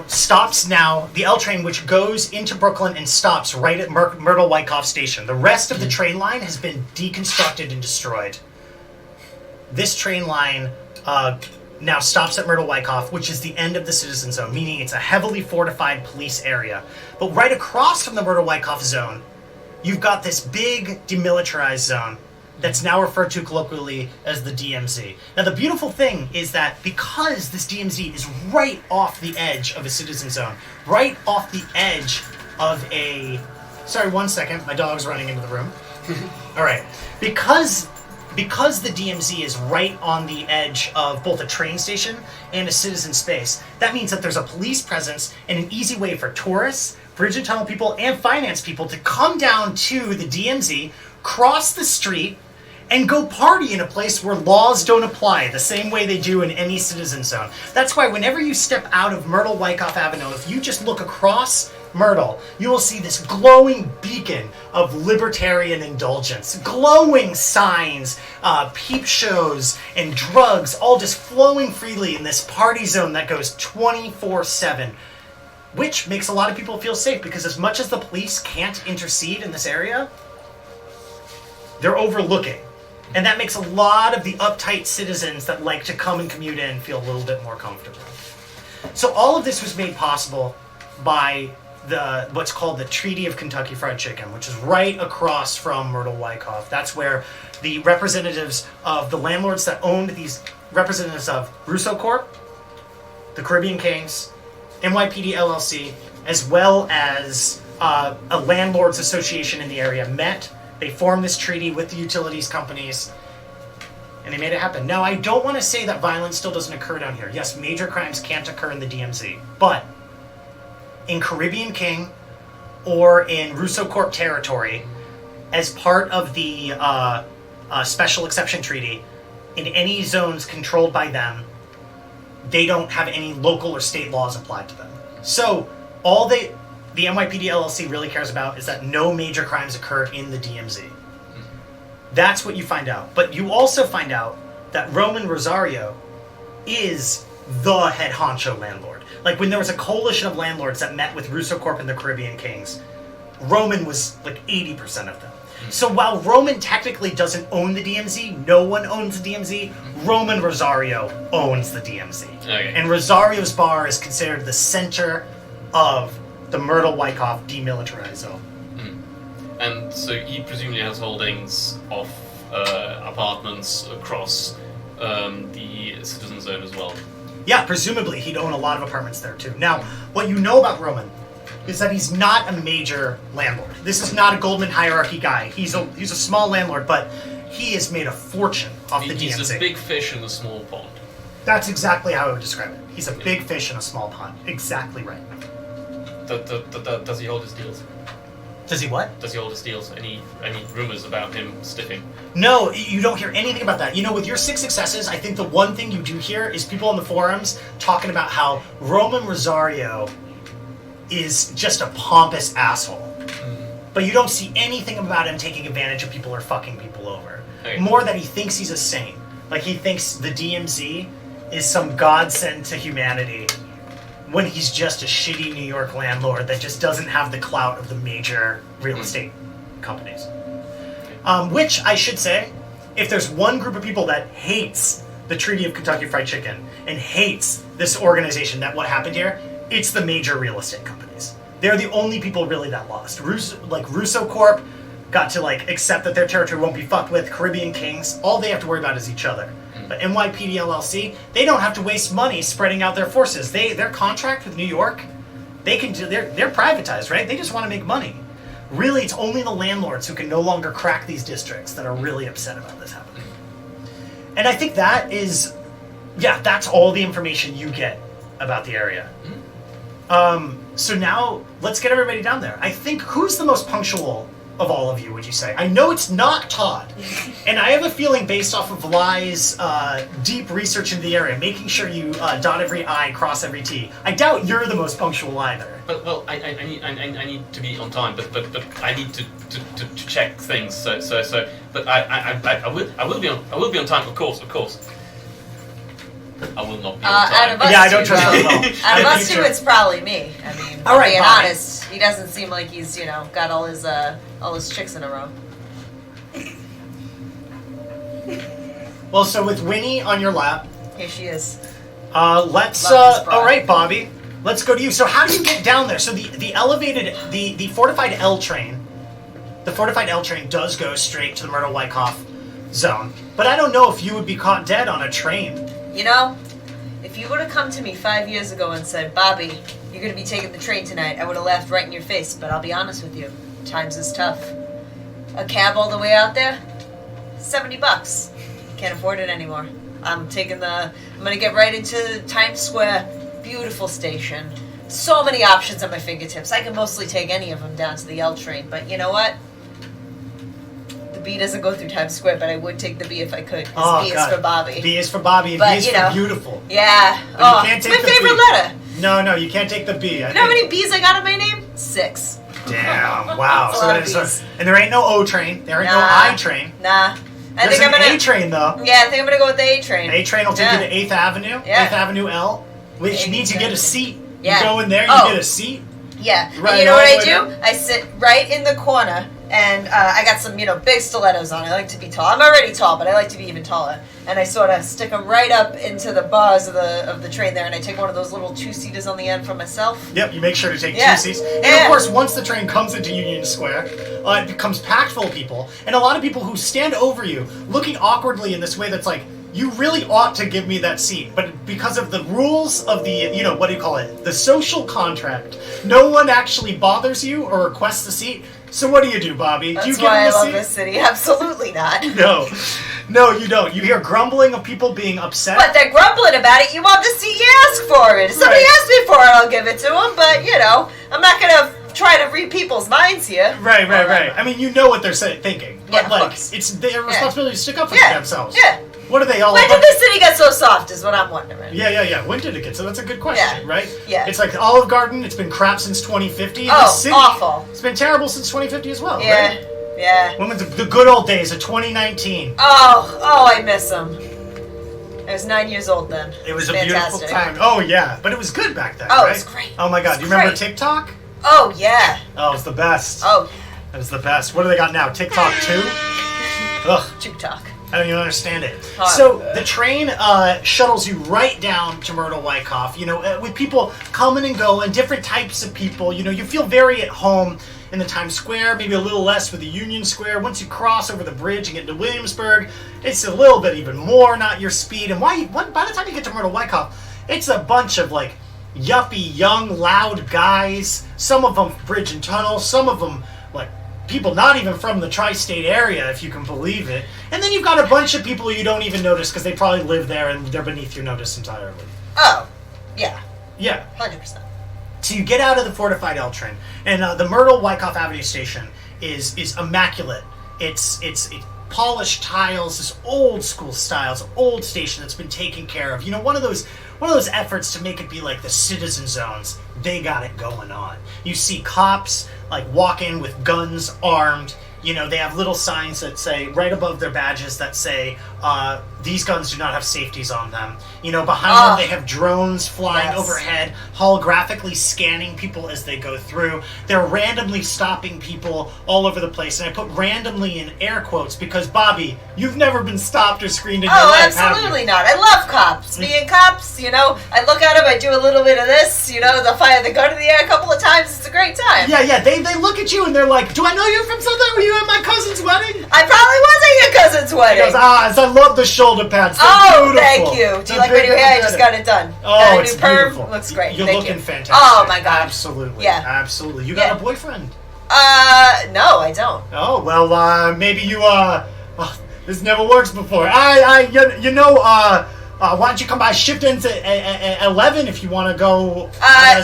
stops now, the L train which goes into Brooklyn and stops right at Myrtle-Wyckoff Station. The rest of the train line has been deconstructed and destroyed. This train line now stops at Myrtle-Wyckoff, which is the end of the citizen zone, meaning it's a heavily fortified police area. But right across from the Myrtle-Wyckoff zone, you've got this big demilitarized zone that's now referred to colloquially as the DMZ. Now, the beautiful thing is that because this DMZ is right off the edge of a citizen zone, right off the edge of a... Sorry, 1 second. My dog's running into the room. All right. Because the DMZ is right on the edge of both a train station and a citizen space, that means that there's a police presence and an easy way for tourists, bridge and tunnel people, and finance people to come down to the DMZ, cross the street, and go party in a place where laws don't apply the same way they do in any citizen zone. That's why whenever you step out of Myrtle-Wyckoff Avenue, if you just look across Myrtle, you will see this glowing beacon of libertarian indulgence. Glowing signs, peep shows, and drugs all just flowing freely in this party zone that goes 24/7. Which makes a lot of people feel safe because as much as the police can't intercede in this area, they're overlooking. And that makes a lot of the uptight citizens that like to come and commute in feel a little bit more comfortable. So all of this was made possible by what's called the Treaty of Kentucky Fried Chicken, which is right across from Myrtle-Wyckoff. That's where the representatives of the landlords that owned these, representatives of Russo Corp, the Caribbean Kings, NYPD LLC, as well as a landlords association in the area met. They formed this treaty with the utilities companies, and they made it happen. Now, I don't want to say that violence still doesn't occur down here. Yes, major crimes can't occur in the DMZ, but in Caribbean King or in Russo Corp territory, as part of the Special Exception Treaty, in any zones controlled by them, they don't have any local or state laws applied to them. So, all the NYPD LLC really cares about is that no major crimes occur in the DMZ. That's what you find out. But you also find out that Roman Rosario is the head honcho landlord. Like when there was a coalition of landlords that met with Russo Corp and the Caribbean Kings, Roman was like 80% of them. So while Roman technically doesn't own the DMZ, no one owns the DMZ, Roman Rosario owns the DMZ. Okay. And Rosario's bar is considered the center of the Myrtle-Wyckoff Demilitarized Zone. And so he presumably has holdings of apartments across the citizen zone as well. Yeah, presumably he'd own a lot of apartments there too. Now, what you know about Roman is that he's not a major landlord. This is not a Goldman hierarchy guy. He's a small landlord, but he has made a fortune off the DMZ. He's a big fish in a small pond. That's exactly how I would describe it. He's a big fish in a small pond. Exactly right. Does he hold his deals? Does he what? Does he hold his deals? Any rumors about him stiffing? No, you don't hear anything about that. You know, with your 6 successes, I think the one thing you do hear is people on the forums talking about how Roman Rosario is just a pompous asshole. But you don't see anything about him taking advantage of people or fucking people over. Okay. More that he thinks he's a saint. Like, he thinks the DMZ is some godsend to humanity when he's just a shitty New York landlord that just doesn't have the clout of the major real estate companies. Which, I should say, if there's one group of people that hates the Treaty of Kentucky Fried Chicken and hates this organization, that what happened here, it's the major real estate companies. They're the only people really that lost. Russo Corp got to accept that their territory won't be fucked with. Caribbean Kings, all they have to worry about is each other. But NYPD LLC, they don't have to waste money spreading out their forces. Their contract with New York, they're privatized, right? They just want to make money. Really, it's only the landlords who can no longer crack these districts that are really upset about this happening. And I think that is, that's all the information you get about the area. So now, let's get everybody down there. I think, who's the most punctual of all of you, would you say? I know it's not Todd. And I have a feeling, based off of Lai's deep research into the area, making sure you dot every I, cross every T. I doubt you're the most punctual either. Well, I need to be on time, but I need to check things. So but I will be on time, of course. I will not be on time. Out of us I don't trust him at all. Out of us two, it's probably me. I mean, All right, being Bobbi. honest, he doesn't seem like he's got all his chicks in a row. Well, so with Winnie on your lap, Here she is. let's. Love this broad. All right, Bobbi, let's go to you. So how do you get down there? So the elevated, the fortified L train, does go straight to the Myrtle-Wyckoff zone. But I don't know if you would be caught dead on a train. If you would have come to me 5 years ago and said, Bobbi, you're going to be taking the train tonight, I would have laughed right in your face. But I'll be honest with you, times is tough. A cab all the way out there, $70. Can't afford it anymore. I'm going to get right into Times Square. Beautiful station. So many options at my fingertips. I can mostly take any of them down to the L train. But you know what? The B doesn't go through Times Square, but I would take the B if I could. Because B is for Bobbi. B is for Bobbi, and But, B is for beautiful. Yeah. But you can't take it's my the favorite B. letter. No, you can't take the B. You know how many B's I got in my name? 6. Damn, wow. That's a lot of Bs. And there ain't no O train. There ain't no Nah. I train. Nah. I There's think I'm an gonna. A train, though. Yeah, I think I'm gonna go with the A train. A train will take you to 8th Avenue. Yeah. 8th Avenue L, which means you get a seat. Yeah. You go in there, you Oh. get a seat. Yeah. Right, And you know what all I the do? way down. I sit right in the corner, and I got some, big stilettos on. I like to be tall. I'm already tall, but I like to be even taller. And I sort of stick them right up into the bars of the train there, and I take one of those little 2-seaters on the end for myself. Yep, you make sure to take Yeah. 2 seats. And Yeah. of course, once the train comes into Union Square, it becomes packed full of people, and a lot of people who stand over you, looking awkwardly in this way that's like, you really ought to give me that seat. But because of the rules of the, what do you call it? The social contract, no one actually bothers you or requests a seat. So what do you do, Bobbi? That's do you give why them I a love seat? this city. Absolutely not. No, you don't. You hear grumbling of people being upset. But they're grumbling about it. You want the seat, you ask for it. If somebody Right. asks me for it, I'll give it to them. But, I'm not going to try to read people's minds here. Right. I mean, you know what they're thinking. Yeah, But, of course. it's their responsibility to stick up for Yeah. themselves. Yeah. What are they all When about? did this city get so soft is what I'm wondering. Yeah. When did it get? So that's a good question, Yeah. right? Yeah. It's like Olive Garden. It's been crap since 2050. Oh, This city, awful. It's been terrible since 2050 as well. Yeah. Right? Yeah. When was the good old days of 2019? Oh, I miss them. I was 9 years old then. It was a fantastic. beautiful time. Oh yeah, but it was good back then. Oh, right? it was great. Oh my God, It do you was remember great. TikTok? Oh, yeah. Oh, it's the best. Oh, It was the best. What do they got now? TikTok 2? Ugh. TikTok. I don't even understand it. Huh. So the train shuttles you right down to Myrtle-Wyckoff. With people coming and going, different types of people. You feel very at home in the Times Square. Maybe a little less with the Union Square. Once you cross over the bridge and get into Williamsburg, it's a little bit even more not your speed. And by the time you get to Myrtle-Wyckoff, It's a bunch of, like, yuppie, young, loud guys. Some of them bridge and tunnel. Some of them, like, people not even from the tri-state area, if you can believe it. And then you've got a bunch of people you don't even notice because they probably live there and they're beneath your notice entirely. Oh, yeah. Yeah. 100%. So you get out of the fortified L train, and the Myrtle-Wyckoff Avenue station is immaculate. It's polished tiles, this old school style. It's an old station that's been taken care of. You know, one of those efforts to make it be like the citizen zones. They got it going on. You see cops like walk in with guns, armed. You know, they have little signs that say, right above their badges, that say, these guns do not have safeties on them. You know, behind them they have drones flying overhead, holographically scanning people as they go through. They're randomly stopping people all over the place. And I put randomly in air quotes because, Bobbi, you've never been stopped or screened in your life, have you? Absolutely not. I love cops. Being cops, you know, I look at them, I do a little bit of this, you know, they'll fire the gun in the air a couple of times. It's a great time. Yeah, they look at you and they're like, do I know you from something? Were you at my cousin's wedding? I probably was at your cousin's wedding. He goes, I love the shoulder pads. They're beautiful. Thank you. Do you like my new hair? I just got it done. Oh, it's beautiful. Looks great. You're looking fantastic. Oh my god. Absolutely. Yeah. Absolutely. You got a boyfriend? No, I don't. Oh, well, maybe you, this never works before. Why don't you come by, shift into 11 if you want to go.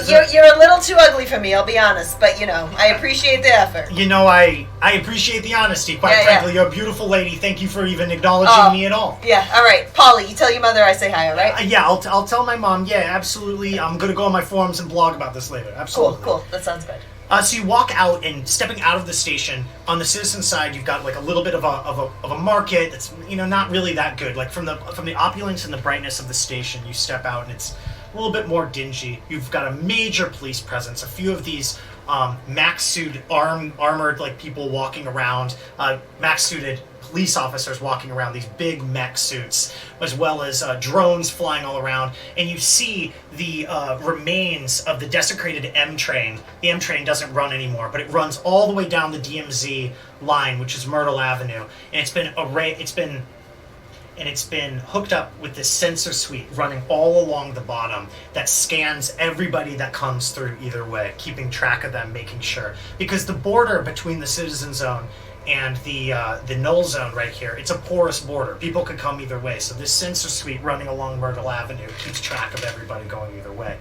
You're a little too ugly for me, I'll be honest, but, you know, I appreciate the effort. You know, I appreciate the honesty, quite frankly. You're a beautiful lady. Thank you for even acknowledging me at all. Yeah, all right. Polly, you tell your mother I say hi, all right? Yeah, I'll tell my mom. Yeah, absolutely. I'm going to go on my forums and blog about this later. Absolutely. Cool. That sounds good. So you walk out, and stepping out of the station, on the citizen side, you've got like a little bit of a market that's, you know, not really that good. Like from the opulence and the brightness of the station, you step out, and it's a little bit more dingy. You've got a major police presence. A few of these max suit armored like people walking around, max suited police officers walking around, these big mech suits, as well as drones flying all around, and you see the remains of the desecrated M train. The M train doesn't run anymore, but it runs all the way down the DMZ line, which is Myrtle Avenue, and it's been hooked up with this sensor suite running all along the bottom that scans everybody that comes through either way, keeping track of them, making sure. Because the border between the Citizen Zone and the Null Zone right here, it's a porous border. People could come either way. So this sensor suite running along Myrtle Avenue keeps track of everybody going either way.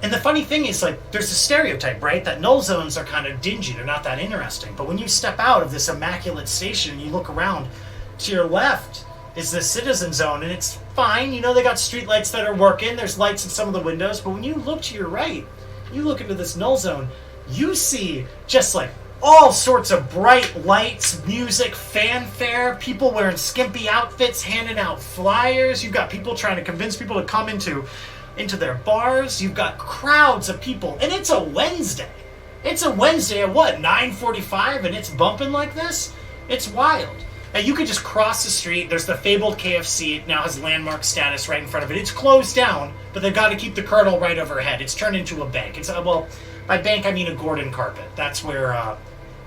And the funny thing is, like, there's a stereotype, right? That Null Zones are kind of dingy. They're not that interesting. But when you step out of this immaculate station and you look around, to your left is the Citizen Zone, and it's fine. You know, they got street lights that are working. There's lights in some of the windows. But when you look to your right, you look into this Null Zone, you see just, like, all sorts of bright lights, music, fanfare, people wearing skimpy outfits, handing out flyers. You've got people trying to convince people to come into their bars. You've got crowds of people, and it's a Wednesday. It's a Wednesday at what, 9:45, and it's bumping like this? It's wild. And you could just cross the street. There's the fabled KFC. It now has landmark status right in front of it. It's closed down, but they've got to keep the Colonel right overhead. It's turned into a bank. It's well, by bank I mean a Gordon carpet. That's where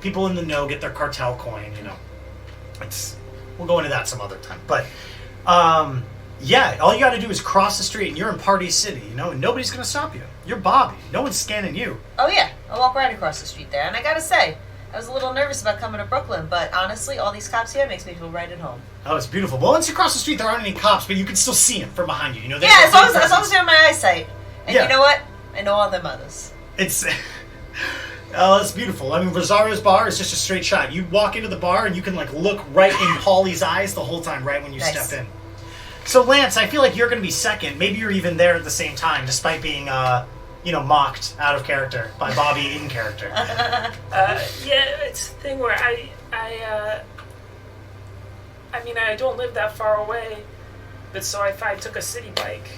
people in the know get their cartel coin. You know, we'll go into that some other time. But yeah, all you got to do is cross the street, and you're in Party City. You know, and nobody's gonna stop you. You're Bobbi. No one's scanning you. Oh yeah, I'll walk right across the street there. And I gotta say, I was a little nervous about coming to Brooklyn, but honestly, all these cops here makes me feel right at home. Oh, it's beautiful. Well, once you cross the street, there aren't any cops, but you can still see them from behind you. You know, yeah, as long as they're in my eyesight. And you know what? I know all their mothers. It's beautiful. I mean, Rosario's bar is just a straight shot. You walk into the bar, and you can like look right in Paulie's eyes the whole time, right when you step in. So, Lance, I feel like you're going to be second. Maybe you're even there at the same time, despite being mocked out of character by Bobbi in character. Yeah, it's a thing where I don't live that far away, but so if I took a city bike.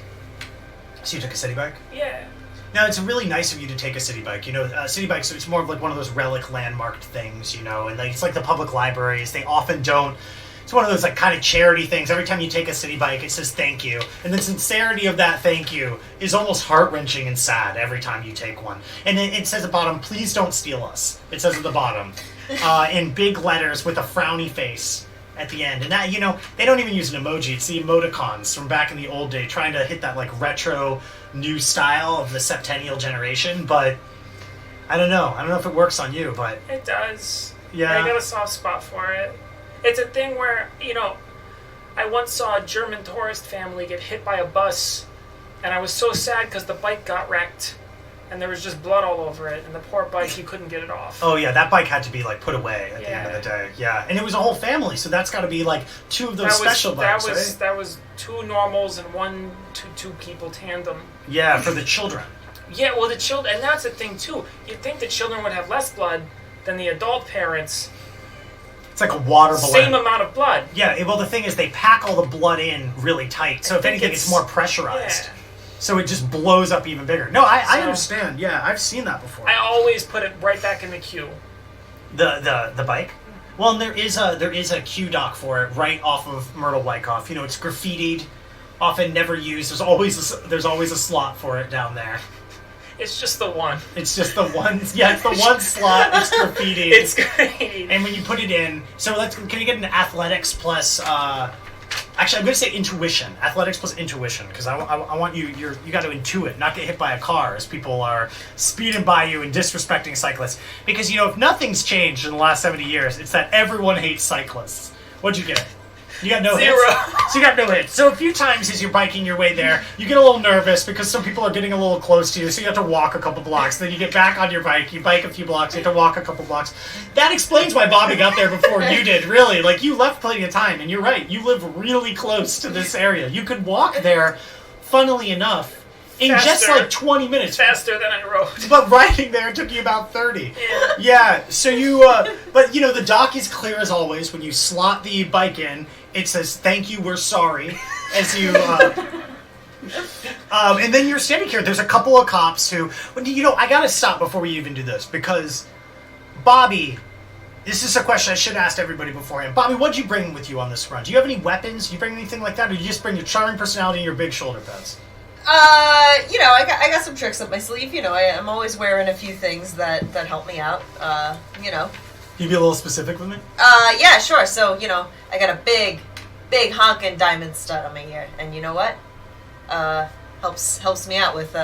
So you took a city bike? Yeah. Now, it's really nice of you to take a city bike. You know, city bikes, it's more of like one of those relic landmarked things, you know, and like, it's like the public libraries. They often don't. It's one of those like kind of charity things. Every time you take a city bike, it says thank you. And the sincerity of that thank you is almost heart-wrenching and sad every time you take one. And it says at the bottom, please don't steal us. It says at the bottom, in big letters with a frowny face. at the end. And that, they don't even use an emoji. It's the emoticons from back in the old day, trying to hit that like retro new style of the septennial generation. But I don't know. I don't know if it works on you, but it does. Yeah. I got a soft spot for it. It's a thing where, I once saw a German tourist family get hit by a bus, and I was so sad because the bike got wrecked, and there was just blood all over it, and the poor bike, you couldn't get it off. Oh yeah, that bike had to be like put away at the end of the day. Yeah, and it was a whole family, so that's got to be like two of those special bikes, right? That was two normals and one two people tandem. Yeah, for the children. Yeah, well, the children, and that's the thing too. You'd think the children would have less blood than the adult parents. It's like a water balloon. Same amount of blood. Yeah, well, the thing is they pack all the blood in really tight, so if anything, it's more pressurized. Yeah. So it just blows up even bigger. No, I understand. Yeah, I've seen that before. I always put it right back in the queue. The bike? Well, and there is a queue dock for it right off of Myrtle-Wyckoff. It's graffitied, often never used. There's always a slot for it down there. It's just the one. It's just the one. Yeah, it's the one slot. It's graffiti. It's great. And when you put it in, so can you get an athletics plus? Actually, I'm going to say intuition. Athletics plus intuition, because I want you got to intuit, not get hit by a car as people are speeding by you and disrespecting cyclists. Because if nothing's changed in the last 70 years, it's that everyone hates cyclists. What'd you get? You got no Zero. hits. So you got no hits. So a few times as you're biking your way there, you get a little nervous because some people are getting a little close to you, so you have to walk a couple blocks. Then you get back on your bike, you bike a few blocks, you have to walk a couple blocks. That explains why Bobbi got there before you did, really. Like, you left plenty of time, and you're right, you live really close to this area. You could walk there, funnily enough, in just like 20 minutes. Faster than I rode. But riding there took you about 30. Yeah, so you, but the dock is clear as always. When you slot the bike in, it says, "Thank you, we're sorry," as you, and then you're standing here. There's a couple of cops who, I gotta stop before we even do this, because Bobbi, this is a question I should have asked everybody beforehand. Bobbi, what'd you bring with you on this run? Do you have any weapons? Do you bring anything like that? Or do you just bring your charming personality and your big shoulder pads? I got some tricks up my sleeve. I'm always wearing a few things that help me out. Can you be a little specific with me? Yeah, sure. So, I got a big honkin' diamond stud on my ear, and you know what? Helps me out with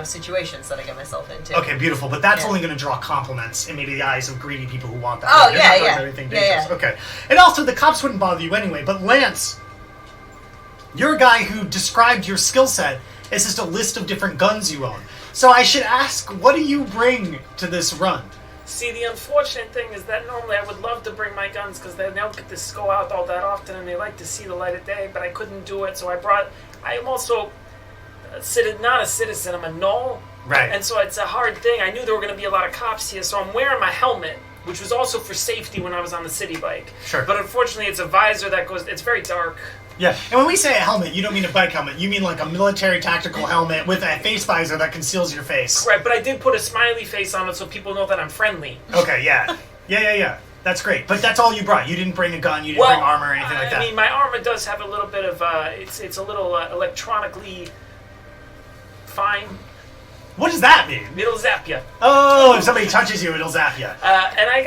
situations that I get myself into. Okay, beautiful. But that's only going to draw compliments in maybe the eyes of greedy people who want that. Oh, You're not doing anything dangerous. Yeah. Okay. And also, the cops wouldn't bother you anyway. But Lance, you're a guy who described your skill set as just a list of different guns you own. So I should ask, what do you bring to this run? See, the unfortunate thing is that normally I would love to bring my guns because they don't get to go out all that often and they like to see the light of day, but I couldn't do it, so I am also not a citizen, I'm a null. Right. And so it's a hard thing. I knew there were going to be a lot of cops here, so I'm wearing my helmet, which was also for safety when I was on the city bike. Sure. But unfortunately, it's a visor it's very dark. Yeah, and when we say a helmet, you don't mean a bike helmet. You mean like a military tactical helmet with a face visor that conceals your face. Right, but I did put a smiley face on it so people know that I'm friendly. Okay, yeah. Yeah. That's great. But that's all you brought. You didn't bring a gun, you didn't bring armor or anything like that. I mean, my armor does have a little bit of, it's a little electronically fine. What does that mean? It'll zap you. Oh, if somebody touches you, it'll zap you. And I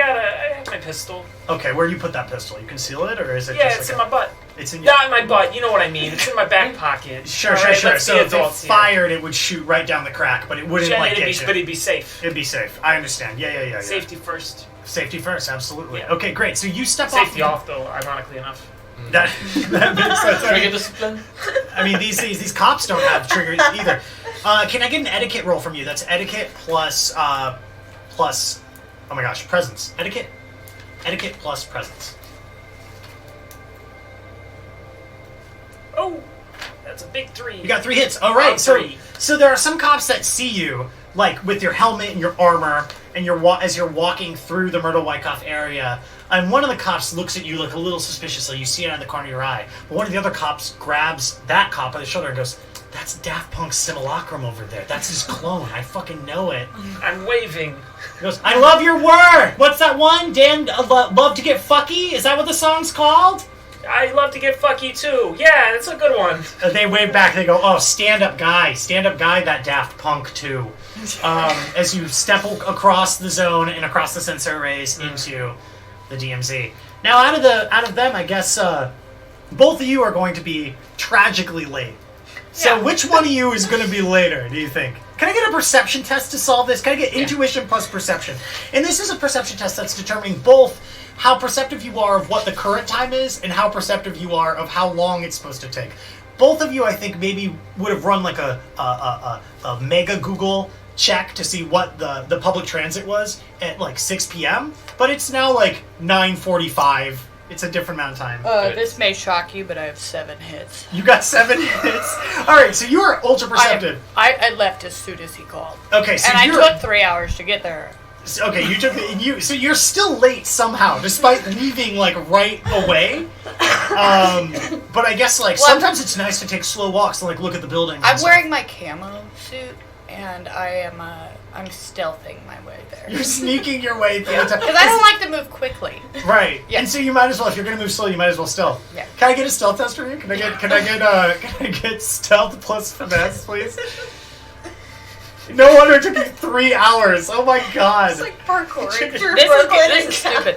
have my pistol. Okay, where do you put that pistol? You conceal it, or is it just it's in my butt. It's in your... Not in my butt, you know what I mean. It's in my back pocket. Sure. Right, so if it fired, it would shoot right down the crack, but it wouldn't get you. But it'd be safe. It'd be safe. I understand. Yeah. Safety first. Safety first, absolutely. Yeah. Okay, great. So you step Safety off, though, ironically enough. That makes sense. Trigger discipline? I mean, these cops don't have triggers either. Can I get an etiquette roll from you? That's etiquette plus, oh my gosh, presence. Etiquette plus presence. Oh, that's a big 3. You got 3 hits. All right. So there are some cops that see you, like with your helmet and your armor, and as you're walking through the Myrtle-Wyckoff area. And one of the cops looks at you like a little suspiciously. You see it out of the corner of your eye. But one of the other cops grabs that cop by the shoulder and goes, "That's Daft Punk's Simulacrum over there. That's his clone. I fucking know it." I'm waving. He goes, "I love your word. What's that one? Dan, love to get fucky? Is that what the song's called?" I love to get fucky too. Yeah, that's a good one. They wave back. They go, "Oh, stand up guy, that Daft Punk too." As you step across the zone and across the sensor arrays into the DMZ. Now, out of them, I guess both of you are going to be tragically late. So, which one of you is going to be later? Do you think? Can I get a perception test to solve this? Can I get intuition plus perception? And this is a perception test that's determining both how perceptive you are of what the current time is and how perceptive you are of how long it's supposed to take. Both of you, I think, maybe would have run like a mega Google check to see what the public transit was at like 6 p.m., but it's now like 9:45. It's a different amount of time. This may shock you, but I have 7 hits. You got 7 hits? All right, so you are ultra perceptive. I left as soon as he called. Okay, so and I took 3 hours to get there. Okay, so you're still late somehow, despite leaving like right away. But I guess like sometimes it's nice to take slow walks and like look at the building. I'm wearing my camo suit, and I'm stealthing my way there. You're sneaking your way through the town. Because I don't like to move quickly. Right. Yeah. And so you might as well, if you're gonna move slow, you might as well stealth. Yeah. Can I get a stealth test from you? Can I get stealth plus finesse, please? No wonder it took you 3 hours. Oh my god. It's like parkour. This is stupid.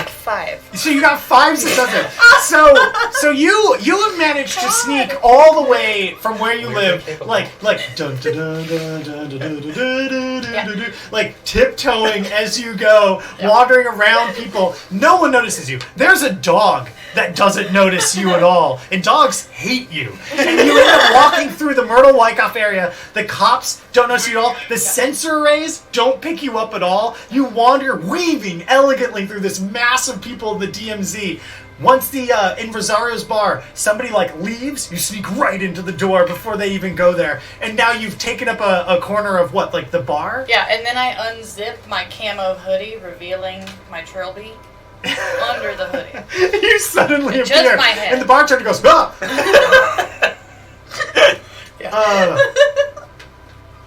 5. So you got 5 successes. So you have managed to sneak all the way from where you live, like dun dun dun dun dun dun dun dun dun dun, like tiptoeing as you go, wandering around people. No one notices you. There's a dog that doesn't notice you at all, and dogs hate you. And you end up walking through the Myrtle-Wyckoff area. The cops don't notice you at all. The sensor rays don't pick you up at all. You wander weaving elegantly through this mass of people in the DMZ. Once in Rosario's bar, somebody like leaves, you sneak right into the door before they even go there. And now you've taken up a corner of what, like the bar? Yeah, and then I unzip my camo hoodie, revealing my trilby under the hoodie. You suddenly Just appear, my head. and the bartender goes, ah!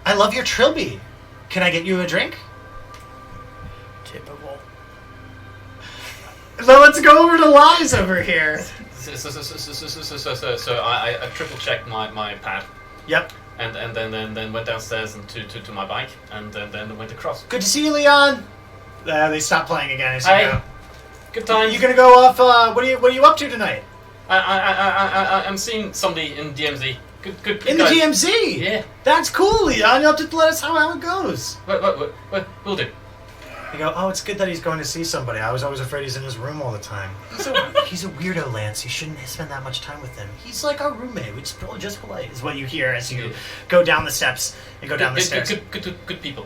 I love your trilby. Can I get you a drink? Typical. Now let's go over to Lies over here. So I triple checked my pad. Yep. And then went downstairs and to my bike and then went across. Good to see you, Leon. They stopped playing again as you go. Good time. You gonna go off? What are you up to tonight? I'm seeing somebody in DMZ. Good In guys. the DMZ. Yeah. That's cool, Leon. You'll have to let us know how it goes. What? Will do. You go, oh, it's good that he's going to see somebody. I was always afraid he's in his room all the time. He's a weirdo, Lance. You shouldn't spend that much time with him. He's like our roommate. We just polite, is what you hear as you go down the steps and go down the stairs. Good people.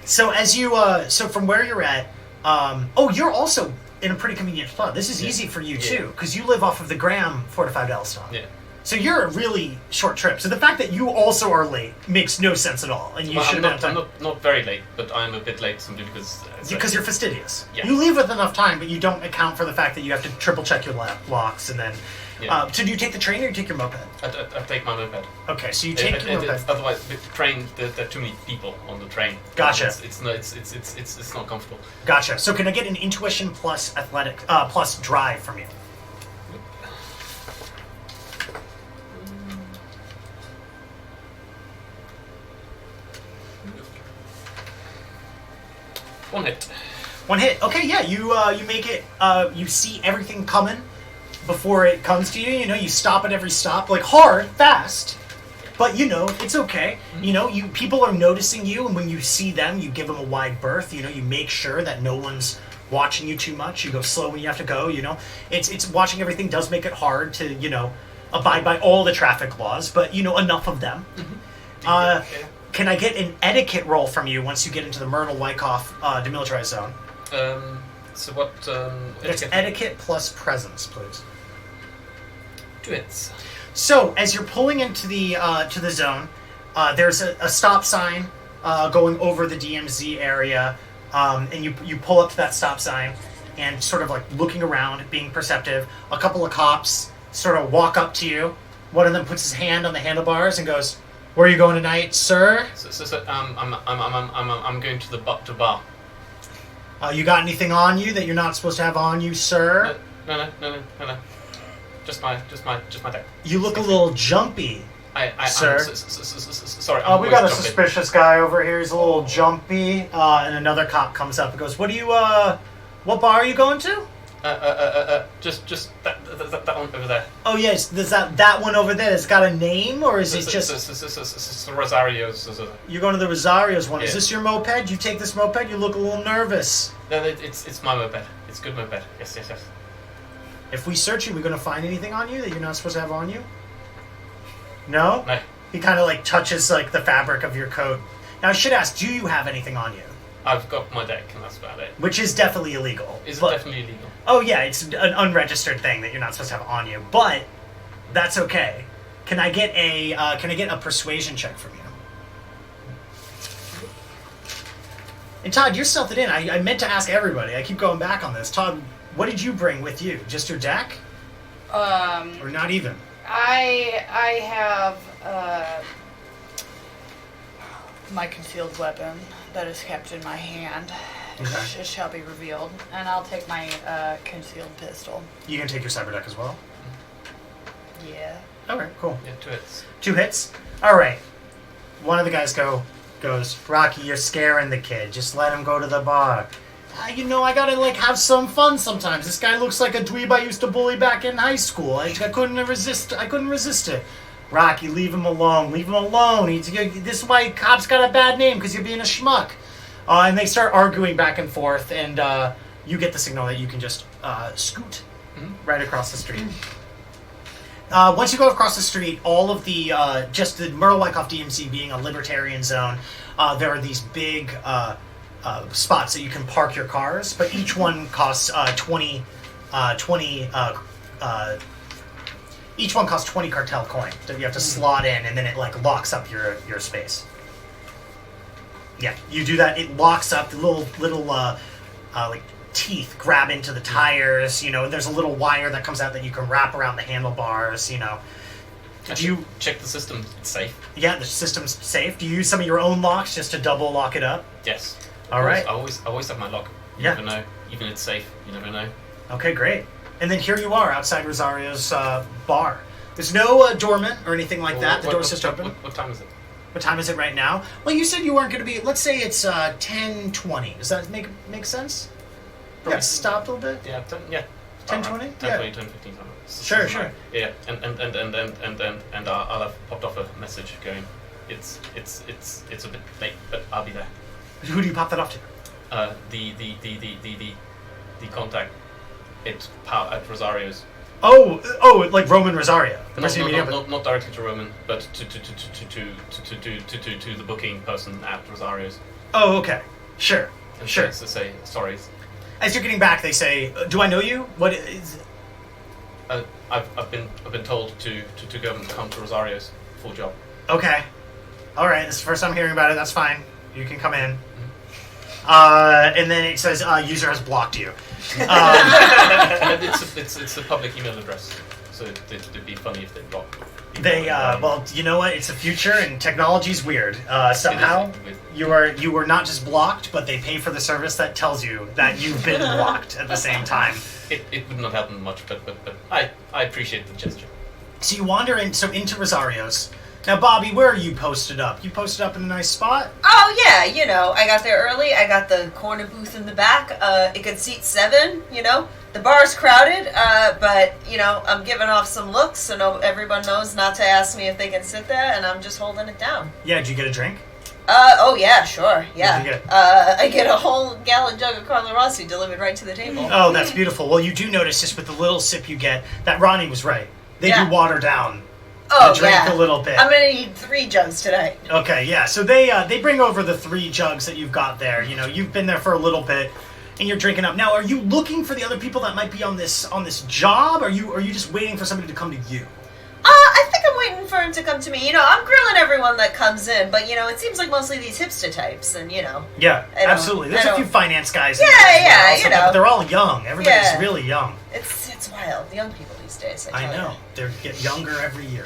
So as you, so from where you're at, you're also in a pretty convenient spot. This is easy for you too, because you live off of the Graham fortified L stop. Yeah. So you're a really short trip. So the fact that you also are late makes no sense at all, and you should have time. I'm not very late, but I'm a bit late simply because you're fastidious. Yeah. You leave with enough time, but you don't account for the fact that you have to triple check your locks and then. Yeah. So do you take the train or you take your moped? I take my moped. Okay, so you take your moped. Otherwise, the train there are too many people on the train. Gotcha. It's not comfortable. Gotcha. So can I get an intuition plus athletic plus drive from you? One hit. One hit. Okay, yeah. You make it. You see everything coming before it comes to you. You know, you stop at every stop, like hard, fast. But you know, it's okay. Mm-hmm. You know, people are noticing you, and when you see them, you give them a wide berth. You know, you make sure that no one's watching you too much. You go slow when you have to go. You know, it's watching everything does make it hard to abide by all the traffic laws, but enough of them. Mm-hmm. Can I get an etiquette roll from you once you get into the Myrtle-Wyckoff Demilitarized Zone? So what? It's etiquette plus presence, please. 2 hits. So as you're pulling into the zone, there's a stop sign going over the DMZ area, and you pull up to that stop sign, and sort of like looking around, being perceptive. A couple of cops sort of walk up to you. One of them puts his hand on the handlebars and goes, "Where are you going tonight, sir?" I'm going to the bar. You got anything on you that you're not supposed to have on you, sir? No. Just my deck. You look a little jumpy, sir. Sorry. We got a suspicious guy over here. He's a little jumpy. And another cop comes up and goes, "What bar are you going to?" Just that one over there. Oh yes, there's that one over there. It's got a name, or is it just? It's the Rosario's. You're going to the Rosario's one. Yeah. Is this your moped? You take this moped? You look a little nervous. No, it's my moped. It's good moped. Yes. If we search you, we gonna find anything on you that you're not supposed to have on you? No. No. He kind of like touches like the fabric of your coat. Now I should ask, do you have anything on you? I've got my deck, and that's about it. Which is definitely illegal. Is it but- definitely illegal? Oh yeah, it's an unregistered thing that you're not supposed to have on you, but that's okay. Can I get a persuasion check from you? And Todd, you're stealthed in. I meant to ask everybody. I keep going back on this. Todd, what did you bring with you? Just your deck, or not even? I have my concealed weapon that is kept in my hand. Okay. It shall be revealed, and I'll take my concealed pistol. You can take your cyber deck as well. Yeah. Okay, cool. Yeah, 2 hits. 2 hits. All right. One of the guys goes, Rocky, you're scaring the kid. Just let him go to the bar. I gotta have some fun sometimes. This guy looks like a dweeb I used to bully back in high school. I couldn't resist it. Rocky, leave him alone. Leave him alone. This is why cops got a bad name, because you're being a schmuck. And they start arguing back and forth, and you get the signal that you can just scoot right across the street. Once you go across the street, all of the just the Myrtle-Wyckoff DMZ being a libertarian zone, there are these big spots that you can park your cars, but each one costs 20 each one costs 20 cartel coin that you have to slot in, and then it locks up your space. Yeah, you do that. It locks up. The little teeth grab into the tires. And there's a little wire that comes out that you can wrap around the handlebars. Do you check the system? It's safe. Yeah, the system's safe. Do you use some of your own locks just to double lock it up? Yes. All right. I always have my lock. You never know. Even it's safe. You never know. Okay, great. And then here you are outside Rosario's bar. There's no doorman or anything like that. The door's just open. What time is it? What time is it right now? Well, you said you weren't going to be... Let's say it's 10:20. Does that make sense? Yeah, stopped a little bit? Yeah, 10:20? 10:20, Yeah. 10:15. Sure. Yeah, and I'll have popped off a message going, it's a bit late, but I'll be there. Who do you pop that off to? The contact at Rosario's. Oh, like Roman Rosario. Not directly to Roman, but to the booking person at Rosario's. Oh, okay. Sure. And Sure. To say sorry. As you're getting back, they say, "Do I know you? What is?" I've been told to go and come to Rosario's full job. Okay. All right. This is the first time hearing about it. That's fine. You can come in. And then it says, "User has blocked you." It's a public email address, so it'd be funny if they blocked. Well, you know what? It's the future, and technology's weird. Somehow, you were not just blocked, but they pay for the service that tells you that you've been blocked at the same time. It would not happen much, but I appreciate the gesture. So you wander into Rosario's. Now, Bobby, where are you posted up? You posted up in a nice spot? Oh, yeah, I got there early. I got the corner booth in the back. It could seat 7, The bar's crowded, but, I'm giving off some looks, so everyone knows not to ask me if they can sit there, and I'm just holding it down. Yeah, did you get a drink? Oh, yeah, sure, yeah. What did you get? I get a whole gallon jug of Carlo Rossi delivered right to the table. Oh, that's beautiful. Well, you do notice just with the little sip you get, that Ronnie was right. They do water down. Oh, drink a little bit. I'm gonna need 3 jugs today. Okay, yeah. So they bring over the 3 jugs that you've got there. You've been there for a little bit, and you're drinking up. Now, are you looking for the other people that might be on this job? Or are you just waiting for somebody to come to you? I think I'm waiting for him to come to me. I'm grilling everyone that comes in, but it seems like mostly these hipster types, and Yeah, absolutely. There's a few finance guys. Yeah, but they're all young. Everybody's really young. It's wild. The young people these days. I know. They get younger every year.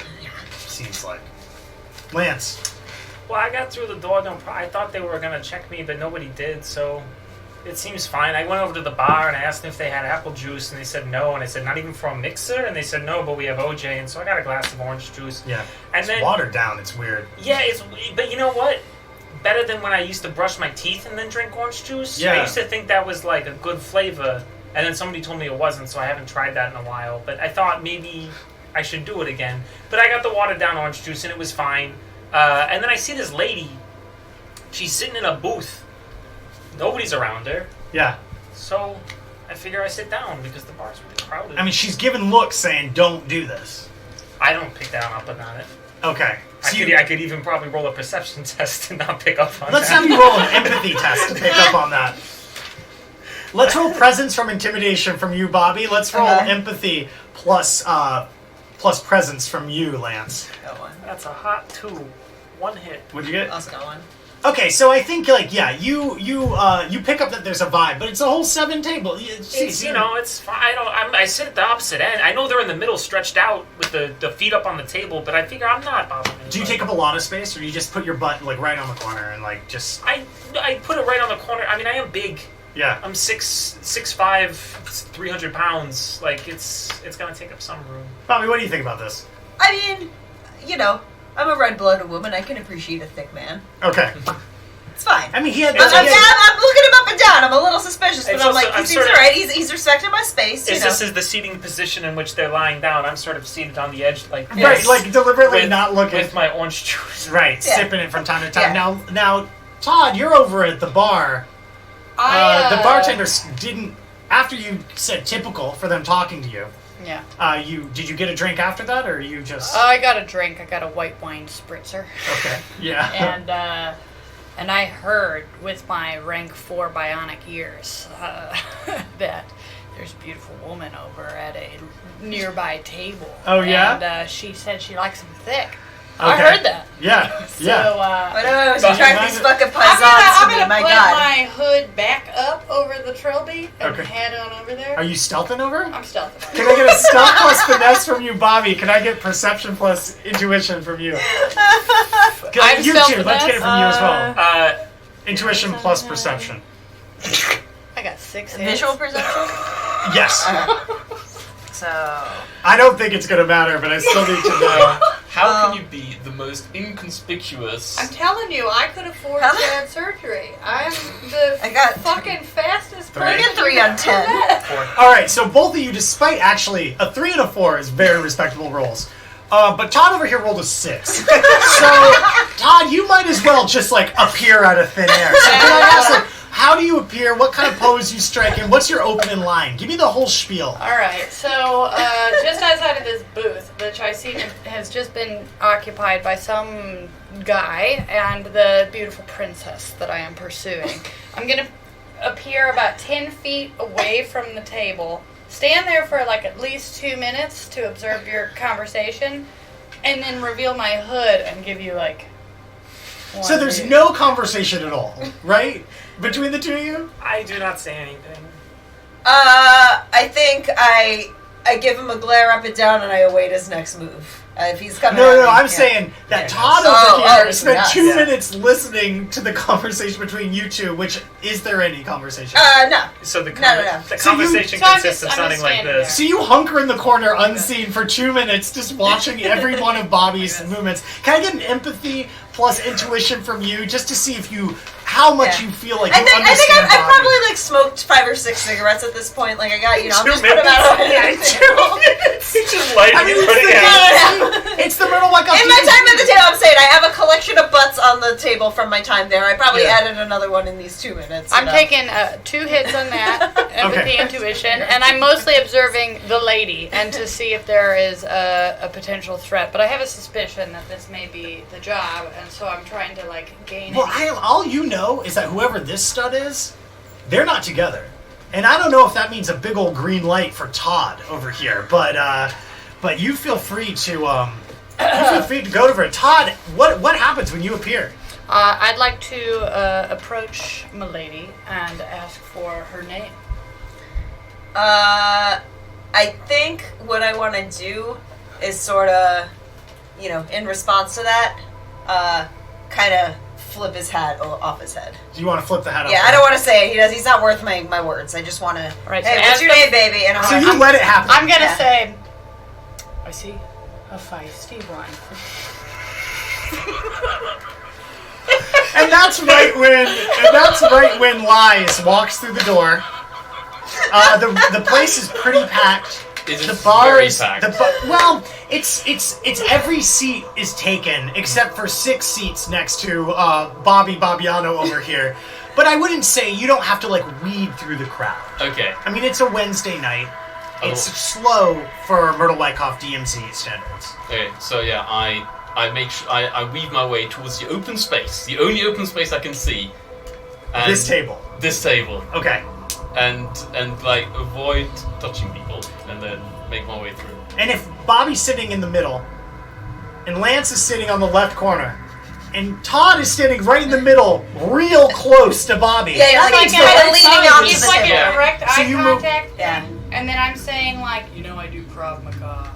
Seems like. Lance. Well, I got through the door. I thought they were going to check me, but nobody did, so it seems fine. I went over to the bar and I asked them if they had apple juice, and they said no. And I said, not even for a mixer? And they said, no, but we have OJ. And so I got a glass of orange juice. Yeah. And it's then, watered down. It's weird. Yeah, but you know what? Better than when I used to brush my teeth and then drink orange juice. Yeah. I used to think that was like a good flavor. And then somebody told me it wasn't, so I haven't tried that in a while. But I thought maybe I should do it again. But I got the watered down orange juice and it was fine. And then I see this lady. She's sitting in a booth. Nobody's around her. Yeah. So I figure I sit down because the bar's really crowded. I mean, she's giving looks saying, don't do this. I don't pick that up on it. Okay. So I could even probably roll a perception test to not pick up on let's that. have you roll an empathy test to pick up on that. Let's roll presence from intimidation from you, Bobby. Let's roll empathy plus presence from you, Lance. Got one. That's a hot 2. 1 hit. What'd you get? Also got one. Okay, so I think you pick up that there's a vibe, but it's a whole 7 table. It's it's fine. I sit at the opposite end. I know they're in the middle, stretched out with the feet up on the table, but I figure I'm not bothering anybody. Do you take up a lot of space, or do you just put your butt like right on the corner and like just? I put it right on the corner. I mean, I am big. Yeah. I'm 6'5", 300 pounds. Like it's gonna take up some room. Bobby, what do you think about this? I mean, I'm a red-blooded woman. I can appreciate a thick man. Okay. It's fine. I mean, I'm looking him up and down. I'm a little suspicious, but It's I'm also- like, I'm he seems sort of- alright. He's respecting my space. This is the seating position in which they're lying down. I'm sort of seated on the edge, like this, right, like deliberately with, not looking. with my orange juice. Right, Yeah. sipping it from time to time. Yeah. Now, Todd, you're over at the bar. The bartender didn't. After you said typical for them talking to you. Yeah. Did you get a drink after that, or you just? I got a drink. I got a white wine spritzer. Okay. Yeah. And I heard with my rank 4 bionic ears that there's a beautiful woman over at a nearby table. Oh, yeah? And she said she likes them thick. Okay. I heard that. Yeah. So, yeah. But I was attract these fucking I'm paisans to me, gonna my put god. my hood back up over the trilby and Okay. head on over there. Are you stealthing over? I'm stealthing. Can I get a stealth plus finesse from you, Bobby? Can I get perception plus intuition from you? I'm You stealth too. Let's get it from you as well. Intuition plus uh, perception. I got 6 hits. Visual perception? Yes. So... I don't think it's gonna matter, but I still need to know. How can you be the most inconspicuous? I'm telling you, I could afford Huh? that surgery. I'm the I got fucking fastest Three. I get 3 on 10. All right, so both of you, despite actually a 3 and a 4 is very respectable rolls. But Todd over here rolled a 6. So, Todd, you might as well just like appear out of thin air. So can I ask, like, how do you appear? What kind of pose you strike in? What's your opening line? Give me the whole spiel. Alright, so just outside of this booth, which I see has just been occupied by some guy and the beautiful princess that I am pursuing, I'm going to appear about 10 feet away from the table, stand there for like at least 2 minutes to observe your conversation, and then reveal my hood and give you like... So there's no conversation at all, right? Between the two of you? I do not say anything. I think I give him a glare up and down and I await his next move. If he's coming at No, me, I'm yeah. saying that Yeah. Todd Oh, over here he's spent nuts. 2 Yeah. minutes listening to the conversation between you two, which, is there any conversation? No. So the No. the So you- conversation So I'm consists of just sounding like standing this. So you hunker in the corner unseen for 2 minutes, just watching every one of Bobby's movements. Can I get an empathy plus intuition from you, just to see if how much Yeah. you feel like I you think understand I've Bobby? probably like smoked 5 or 6 cigarettes at this point. Like I got, I'm 2 just putting them minutes? out on Yeah, 2 minutes. Just lighting I mean, and putting it's out. the, it's the Myrtle-Wyckoff In my Demilitarized time at the table, I'm saying I have a collection of butts on the table from my time there. I probably added another one in these 2 minutes. I'm taking 2 hits on that, empathy, intuition, and I'm mostly observing the lady and to see if there is a potential threat. But I have a suspicion that this may be the job, and so I'm trying to like gain. Well, all you know is that whoever this stud is, they're not together. And I don't know if that means a big old green light for Todd over here, but you feel free to go over it. Todd, what happens when you appear? I'd like to approach Milady and ask for her name. I think what I want to do is sort of, in response to that, kind of flip his hat off his head. Do you want to flip the hat off? Yeah, I don't want to say it. He's not worth my words. I just want to. Right, Hey, so what's as your the- name, baby? And So you let it happen. I'm gonna Yeah. say, I see a feisty one. And that's right when Lies walks through the door. The place is pretty packed. Is The it bar very is packed? well. It's every seat is taken except for 6 seats next to Bobbi Bobbiano over here. But I wouldn't say you don't have to like weed through the crowd. Okay. I mean, it's a Wednesday night. It's slow for Myrtle-Wyckoff DMZ standards. Okay. So yeah, I make sure I weave my way towards the open space, the only open space I can see. And This table. This table. Okay. And like avoid touching people, and then make my way through. And if Bobby's sitting in the middle, and Lance is sitting on the left corner, and Todd is standing right in the middle, real close to Bobby. Yeah, That's like like he's kind of leaning onto It's the like table. a direct So eye you move- contact Yeah. thing, and then I'm saying like, I do Krav Maga.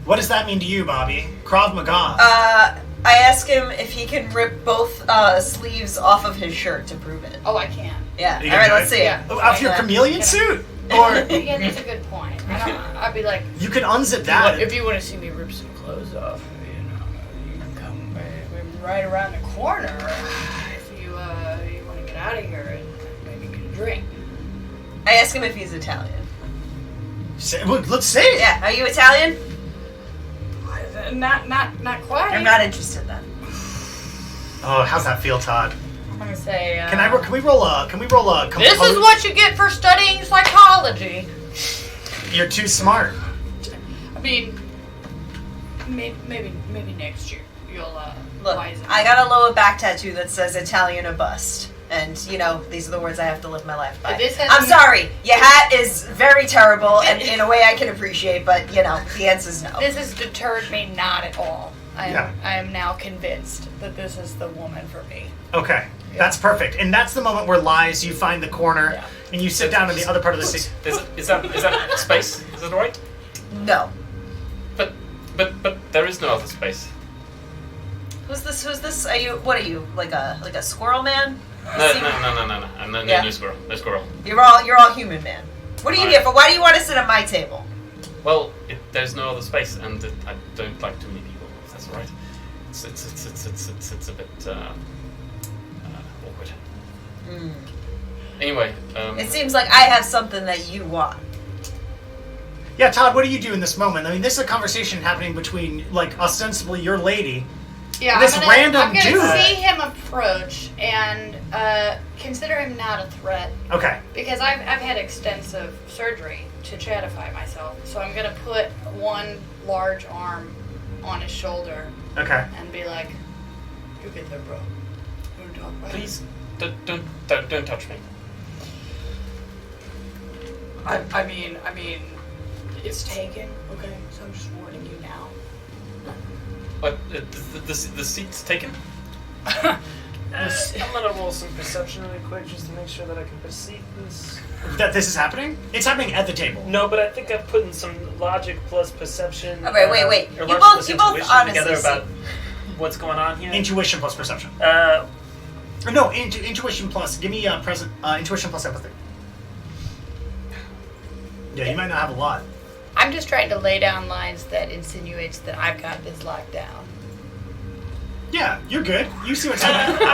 What does that mean to you, Bobby? Krav Maga. I ask him if he can rip both sleeves off of his shirt to prove it. Oh, I can. Yeah. You All can right, do let's it? see Yeah. it. Off your Yeah. chameleon suit? Or Yeah, that's a good point. I'd be like, you can unzip that. if you want to see me rip some clothes off, you can come right around the corner. If you want to get out of here and maybe get a drink. I ask him if he's Italian. Well, let's say it. Yeah. Are you Italian? Not quite. I'm not interested then. Oh, how's that feel, Todd? I'm gonna say. Can we roll a? This is what you get for studying psychology. You're too smart. I mean, maybe next year you'll Look, wisen I up. got a lower back tattoo that says Italian or bust. And, these are the words I have to live my life by. But this has I'm me- sorry. Your hat is very terrible, and in a way I can appreciate, but, the answer's no. This has deterred me not at all. Yeah. I am now convinced that this is the woman for me. Okay, that's perfect. And that's the moment where Lies, you find the corner, Yeah. and you sit down in the other part of the seat. Is that space? Is that right? No. But there is no other space. Who's this? What are you, like a squirrel man? No. I'm no Yeah. squirrel. No squirrel. You're all human, man. What are you here for? Why do you want to sit at my table? Well, there's no other space, and I don't like too many people. If that's all right. It's a bit awkward. Anyway, It seems like I have something that you want. Yeah, Todd, what do you do in this moment? I mean, this is a conversation happening between, like, ostensibly your lady. Yeah, This random I'm gonna dude. see him approach and consider him not a threat Okay. because I've had extensive surgery to chatify myself. So I'm gonna put one large arm on his shoulder Okay. and be like, "You get there, bro. You wanna talk about it?" please don't touch me. I mean, it's taken. Okay, so I'm just warning you now. But the seat's taken. I'm gonna roll some perception really quick just to make sure that I can perceive this. That this is happening? It's happening at the table. No, but I think I've put in some logic plus perception. All right, wait. or You logic both- plus you both intuition honestly together see- about what's going on here. Intuition plus perception. No, intuition plus. Give me intuition plus empathy. Yeah, you might not have a lot. I'm just trying to lay down lines that insinuates that I've got this locked down. Yeah, you're good. You see what's happening.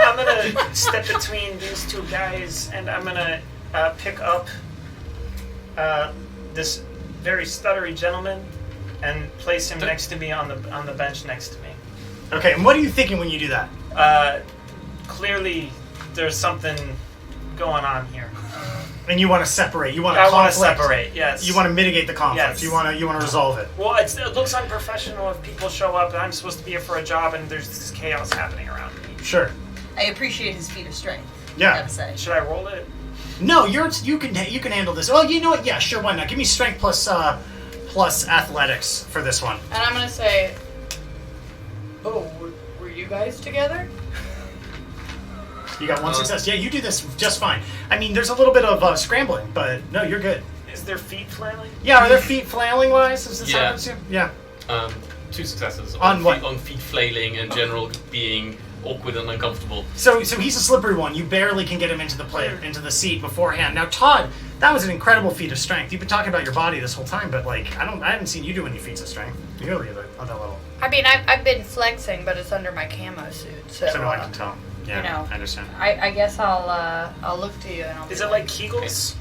I'm gonna step between these two guys, and I'm gonna pick up this very stuttery gentleman and place him next to me on the bench next to me. Okay, and what are you thinking when you do that? Clearly, there's something going on here. And you want to separate. You want to I want conflict. to separate. Yes. You want to mitigate the conflict. Yes. You want to resolve it. Well, it looks unprofessional if people show up and I'm supposed to be here for a job and there's this chaos happening around me. Sure. I appreciate his feat of strength. Yeah. I gotta say. Should I roll it? No, you can handle this. Oh, you know what? Yeah, sure. Why not? Give me strength plus athletics for this one. And I'm gonna say, "Oh, were you guys together?" You got one success. Yeah, you do this just fine. I mean, there's a little bit of scrambling, but no, you're good. Is their feet flailing? Yeah, are their feet flailing wise? Is this Yeah. happens to you? Yeah. 2 successes On what? On feet flailing and general being awkward and uncomfortable. So he's a slippery one. You barely can get him into the seat beforehand. Now, Todd, that was an incredible feat of strength. You've been talking about your body this whole time, but I haven't seen you do any feats of strength. You're really on that level. I mean, I've been flexing, but it's under my camo suit, so. So no, I can tell. Yeah, you know, I understand. I guess I'll look to you and I'll. Is it like Kegels?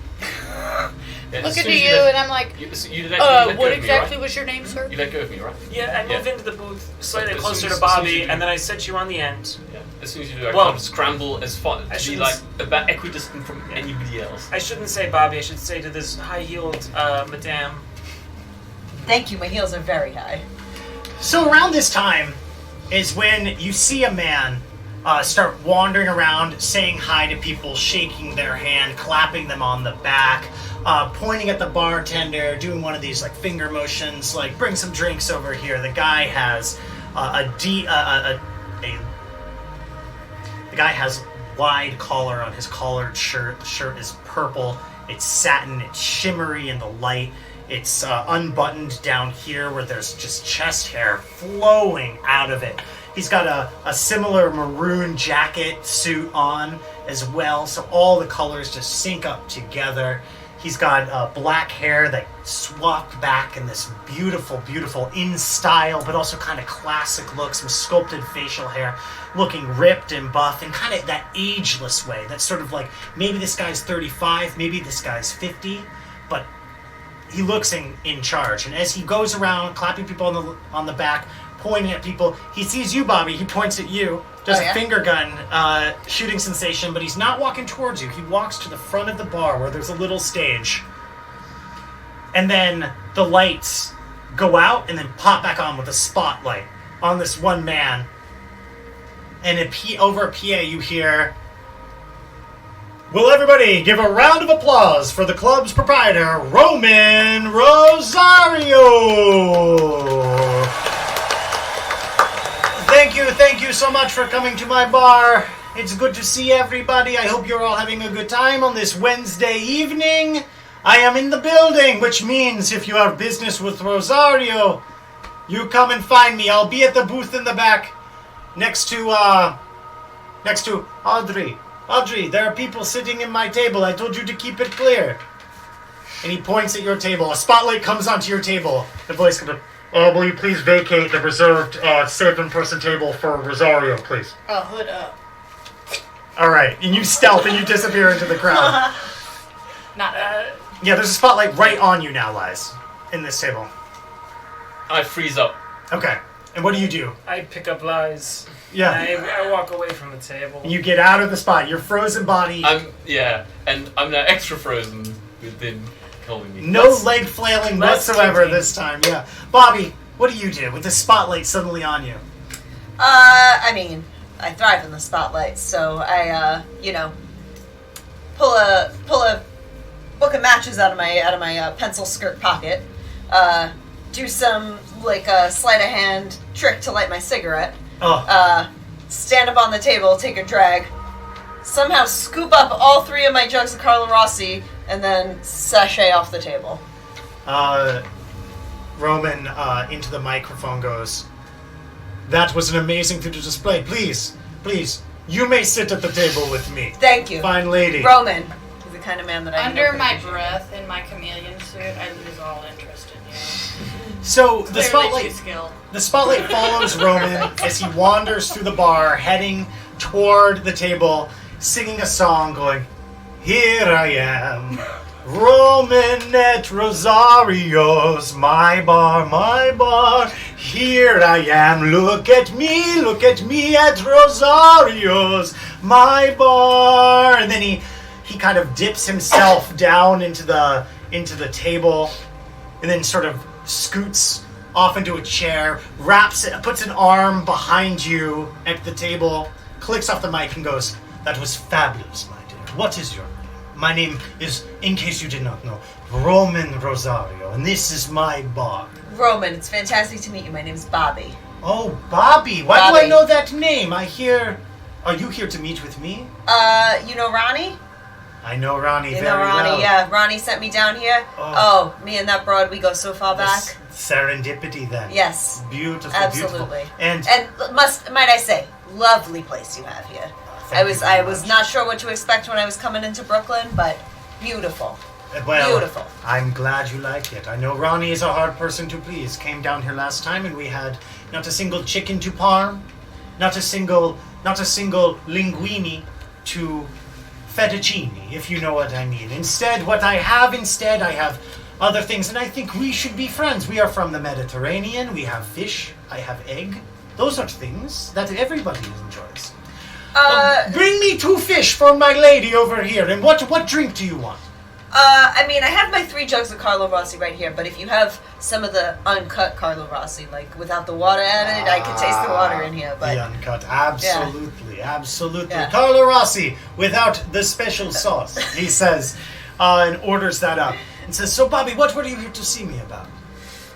Yeah, as looking soon to as you, let- and I'm like, you let go what of me, exactly right? was your name, sir? You let go of me, right? Yeah, I move Yeah. into the booth slightly As closer soon to as- as soon as Bobby, you do- and then I set you on the end. Yeah. As soon as you do, I Well, kind of scramble as far to be shouldn't like s- about equidistant from anybody else. I shouldn't say Bobby, I should say to this high-heeled madame. Thank you, my heels are very high. So around this time is when you see a man start wandering around, saying hi to people, shaking their hand, clapping them on the back, pointing at the bartender, doing one of these like finger motions, like bring some drinks over here. The guy has the guy has wide collar on his collared shirt. The shirt is purple. It's satin. It's shimmery in the light. It's unbuttoned down here where there's just chest hair flowing out of it. He's got a similar maroon jacket suit on as well, so all the colors just sync up together. He's got black hair that swapped back in this beautiful, beautiful in style, but also kind of classic look, some sculpted facial hair, looking ripped and buff in kind of that ageless way. That's sort of like, maybe this guy's 35, maybe this guy's 50, but he looks in charge. And as he goes around clapping people on the back, pointing at people, he sees you, Bobby. He points at you, does a finger gun shooting sensation, but he's not walking towards you. He walks to the front of the bar where there's a little stage. And then the lights go out and then pop back on with a spotlight on this one man. And over a PA you hear, "Will everybody give a round of applause for the club's proprietor, Roman Rosario." Thank you so much for coming to my bar. It's good to see everybody. I hope you're all having a good time on this Wednesday evening. I am in the building, which means if you have business with Rosario, you come and find me. I'll be at the booth in the back next to Audrey. Audrey, there are people sitting in my table. I told you to keep it clear. And he points at your table. A spotlight comes onto your table. The voice comes up. Will you please vacate the reserved 7-person table for Rosario, please? Hood up. All right. And you stealth and you disappear into the crowd. Not Yeah, there's a spotlight right on you now, Lies, in this table. I freeze up. Okay. And what do you do? I pick up lies. Yeah. I walk away from the table. And you get out of the spot. Your frozen body. And I'm now extra frozen within holding me. No leg flailing Less whatsoever kicking. this time. Yeah. Bobby, what do you do with the spotlight suddenly on you? I mean, I thrive in the spotlight, so I, pull a book of matches out of my pencil skirt pocket, do some sleight of hand trick to light my cigarette, stand up on the table, take a drag, somehow scoop up all 3 of my jugs of Carlo Rossi, and then sashay off the table. Roman, into the microphone goes, "That was an amazing thing to display. Please, you may sit at the table with me. Thank you. Fine lady." Roman is the kind of man that I Under know my appreciate. breath in my chameleon suit, I lose all interest in you. So the Clearly too spotlight, skilled. the spotlight follows Roman as he wanders through the bar, heading toward the table, singing a song, going, "Here I am, Roman at Rosario's, my bar. Here I am, look at me at Rosario's, my bar." And then he kind of dips himself down into the table, and then sort of scoots off into a chair, puts an arm behind you at the table, clicks off the mic and goes, "That was fabulous, my dear. What is your name?" "My name is, in case you did not know, Roman Rosario, and this is my bar." Roman, it's fantastic to meet you. My name's Bobby. "Oh, Bobby. Why do I Bobby. know that name? Are you here to meet with me?" You know Ronnie? "I know Ronnie You very know Ronnie, well." yeah. Ronnie sent me down here. Oh. Me and that broad, we go so far back. This serendipity then. Yes, Beautiful, absolutely. beautiful. And might I say, lovely place you have here. thank you very I was much. not sure what to expect when I was coming into Brooklyn, but beautiful. Well, Beautiful. I'm glad you like it. I know Ronnie is a hard person to please. Came down here last time and we had not a single chicken to parm, not a single linguine to fettuccine, if you know what I mean. Instead, I have other things, and I think we should be friends. We are from the Mediterranean. We have fish. I have egg. Those are things that everybody enjoys. Bring me 2 fish for my lady over here. And what drink do you want? I mean, I have my 3 jugs of Carlo Rossi right here, but if you have some of the uncut Carlo Rossi, like without the water added, I can taste the water in here. But the uncut, absolutely. Yeah. Carlo Rossi without the special sauce, he says, and orders that up. And says, so Bobby, what were you here to see me about?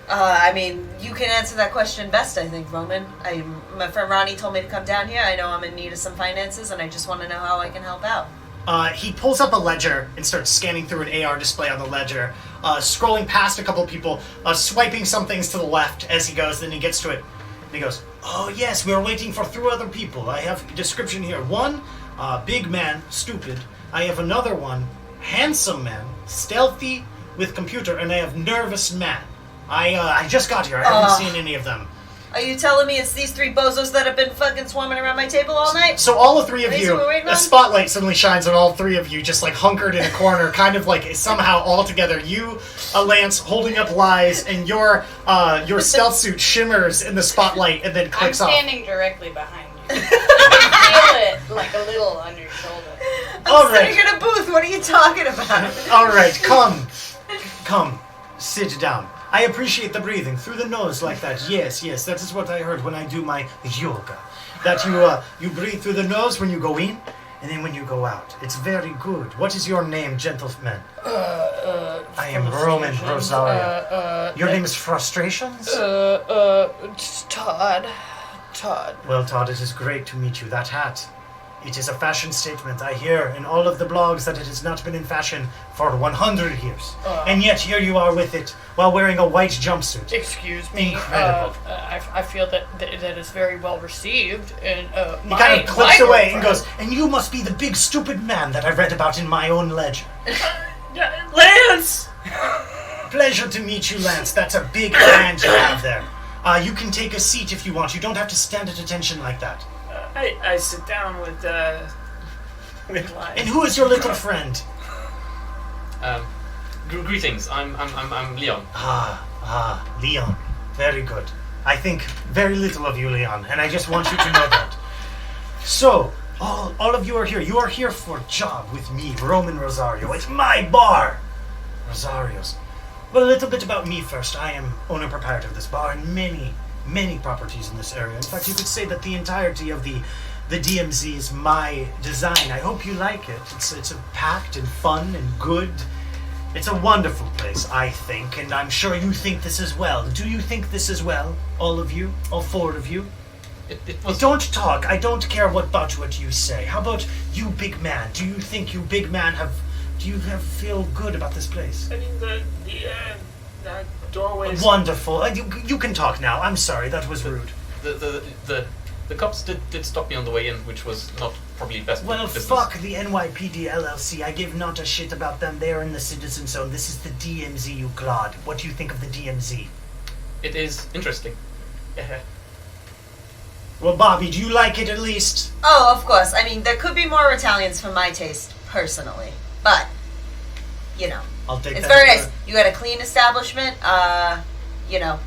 I mean, you can answer that question best, I think, Roman. My friend Ronnie told me to come down here. I know I'm in need of some finances, and I just want to know how I can help out. He pulls up a ledger and starts scanning through an AR display on the ledger, scrolling past a couple people, swiping some things to the left as he goes, then he gets to it, and he goes, oh yes, we are waiting for 3 other people. I have a description here. 1, big man, stupid. I have another one, handsome man, stealthy, with computer, and I have nervous man. I just got here. I haven't seen any of them. Are you telling me it's these 3 bozos that have been fucking swarming around my table all night? So all the 3 of These you, what we're waiting a on? spotlight suddenly shines on all 3 of you, just like hunkered in a corner, kind of like somehow all together. You, Lance, holding up lies, and your stealth suit shimmers in the spotlight and then clicks I'm off. standing directly behind you. You feel it like a little on your shoulder. All I'm right. sitting in a booth. What are you talking about? All right, come, sit down. I appreciate the breathing through the nose like that. Yes, that is what I heard when I do my yoga. That you breathe through the nose when you go in, and then when you go out. It's very good. What is your name, gentleman? I am Roman Rosario. Your name is Frustrations? It's Todd. Well, Todd, it is great to meet you. That hat, it is a fashion statement. I hear in all of the blogs that it has not been in fashion for 100 years. And yet here you are with it while wearing a white jumpsuit. Excuse me. Incredible. I feel that is very well received. And He kind of clicks away and goes, and you must be the big stupid man that I read about in my own ledger. Lance! Pleasure to meet you, Lance. That's a big hand you have there. You can take a seat if you want. You don't have to stand at attention like that. I sit down with Lion. And who is your little friend? Greetings. I'm Leon. Leon. Very good. I think very little of you, Leon, and I just want you to know that. So, all of you are here. You are here for a job with me, Roman Rosario. It's my bar. Rosario's. Well, a little bit about me first. I am owner-proprietor of this bar and many properties in this area. In fact, you could say that the entirety of the DMZ is my design. I hope you like it. It's packed and fun and good. It's a wonderful place, I think, and I'm sure you think this as well. Do you think this as well? All of you? All 4 of you? It was. Don't talk. I don't care about what you say. How about you, big man? Do you think you, big man, feel good about this place? I mean, the doorways. Wonderful. You can talk now. I'm sorry, that was rude. The cops did stop me on the way in, which was not probably best. Well, business. fuck the NYPD LLC. I give not a shit about them. They are in the citizen zone. This is the DMZ, you clod. What do you think of the DMZ? It is interesting. Well, Bobby, do you like it at least? Oh, of course. I mean, there could be more Italians for my taste, personally. But, you know, I'll take it's that. very nice. You got a clean establishment. You know,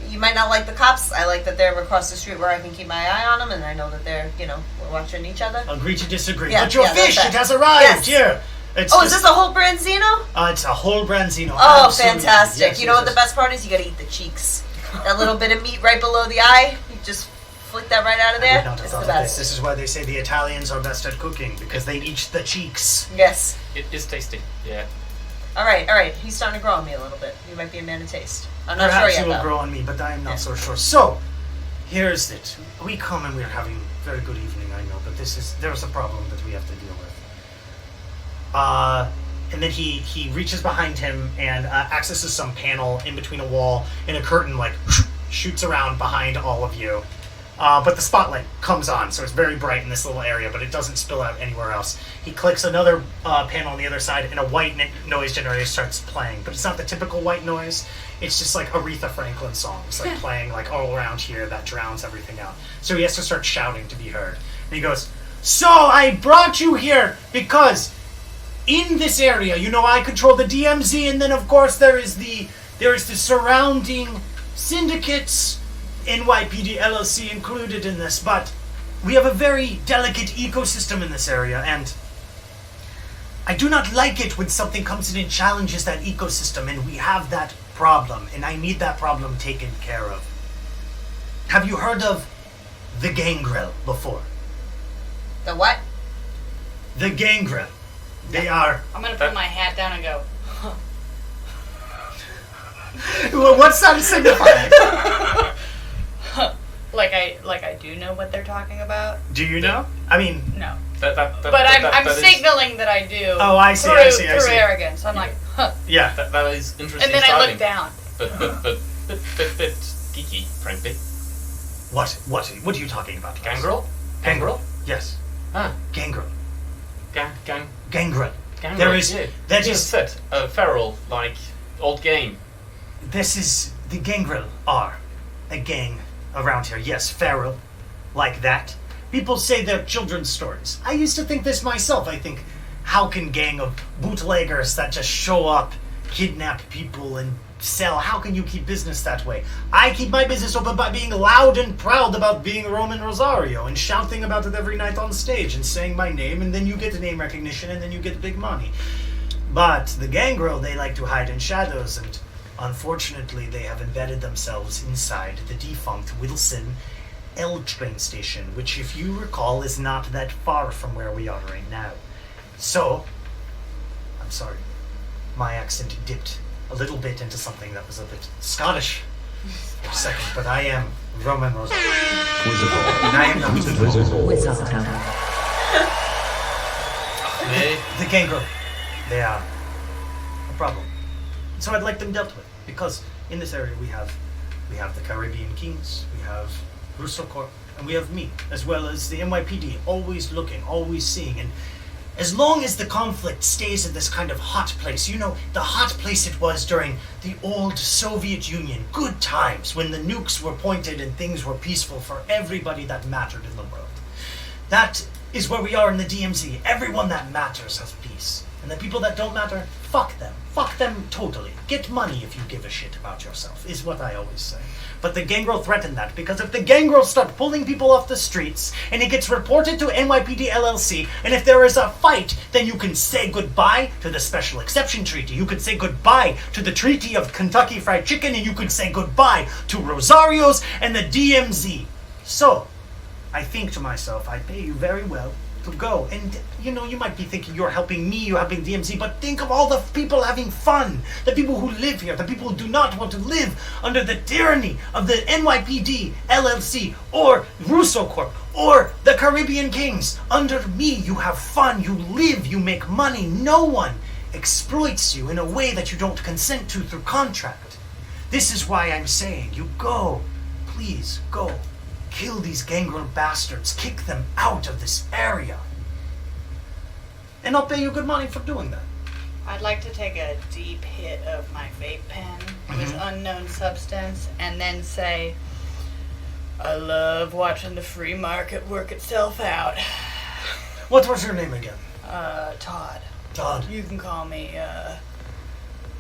you might not like the cops. I like that they're across the street where I can keep my eye on them, and I know that they're, you know, we're watching each other. Agree to disagree. Yeah, But your yeah, that's fish, that. it has arrived. Yes. Here. It's Oh, is this a whole branzino? It's a whole branzino. Oh, Absolutely. fantastic. Yes, You know yes, what the yes. best part is? You gotta eat the cheeks. That little bit of meat right below the eye, you just flick that right out of I there. would not have It's the thought of this. best. This is why they say the Italians are best at cooking, because they eat the cheeks. Yes. It is tasty. Yeah. All right. He's starting to grow on me a little bit. You might be a man of taste. I'm not Perhaps sure it yet, will though. grow on me, but I am not Yeah. so sure. So, here's it. We come and we're having a very good evening, I know, but there's a problem that we have to deal with. And then he reaches behind him and accesses some panel in between a wall, and a curtain like shoots around behind all of you. But the spotlight comes on, so it's very bright in this little area, but it doesn't spill out anywhere else. He clicks another panel on the other side, and a white noise generator starts playing. But it's not the typical white noise. It's just like Aretha Franklin songs, like playing like all around here that drowns everything out. So he has to start shouting to be heard. And he goes, "So I brought you here because in this area, I control the DMZ, and then of course there is the surrounding syndicates, NYPD LLC included in this, but we have a very delicate ecosystem in this area, and I do not like it when something comes in and challenges that ecosystem, and we have that problem, and I need that problem taken care of. Have you heard of the Gangrel before? The what? The Gangrel. They are... I'm gonna put my hat down and go, Well, what's that signifying? like I do know what they're talking about. Do you know? I mean... No. But I'm signaling that I do. Oh, I see, through, I see, I through see. arrogance. I'm like, huh. Yeah. That is interesting. And then I starting. look down. But bit geeky, frankly. What are you talking about? Gangrel? Gangrel? Yes. Ah, Gangrel. Gangrel. Gangrel. Gangrel. There is... Yeah. That Just is... fit. Feral, like old game. This is... The Gangrel are a gang around here. Yes, feral. Like that. People say they're children's stories. I used to think this myself. I think, how can gang of bootleggers that just show up, kidnap people, and sell, how can you keep business that way? I keep my business open by being loud and proud about being Roman Rosario and shouting about it every night on stage and saying my name, and then you get name recognition and then you get big money. But the Gangrel, they like to hide in shadows, and unfortunately they have embedded themselves inside the defunct Wilson L train station, which, if you recall, is not that far from where we are right now. So, I'm sorry, my accent dipped a little bit into something that was a bit Scottish for a second, but I am Roman Rosario. Wizardhole. And I am not Wizardhole. the Gangrel. They are a problem. So I'd like them dealt with, because in this area we have the Caribbean Kings, we have Russo Corp, and we have me, as well as the NYPD, always looking, always seeing, and as long as the conflict stays in this kind of hot place, the hot place it was during the old Soviet Union, good times, when the nukes were pointed and things were peaceful for everybody that mattered in the world. That is where we are in the DMZ. Everyone that matters has peace. And the people that don't matter, fuck them. Fuck them totally. Get money if you give a shit about yourself, is what I always say. But the Gangrel threaten that, because if the Gangrel start pulling people off the streets, and it gets reported to NYPD LLC, and if there is a fight, then you can say goodbye to the Special Exception Treaty. You could say goodbye to the Treaty of Kentucky Fried Chicken, and you could say goodbye to Rosario's and the DMZ. So, I think to myself, I pay you very well to go. And, you might be thinking you're helping me, you're helping DMZ, but think of all the people having fun. The people who live here, the people who do not want to live under the tyranny of the NYPD, LLC, or Russo Corp, or the Caribbean Kings. Under me, you have fun, you live, you make money. No one exploits you in a way that you don't consent to through contract. This is why I'm saying, you go. Please, go. Kill these Gangrel bastards. Kick them out of this area. And I'll pay you good money for doing that. I'd like to take a deep hit of my vape pen with unknown substance and then say, I love watching the free market work itself out. What was your name again? Todd. Todd. You can call me,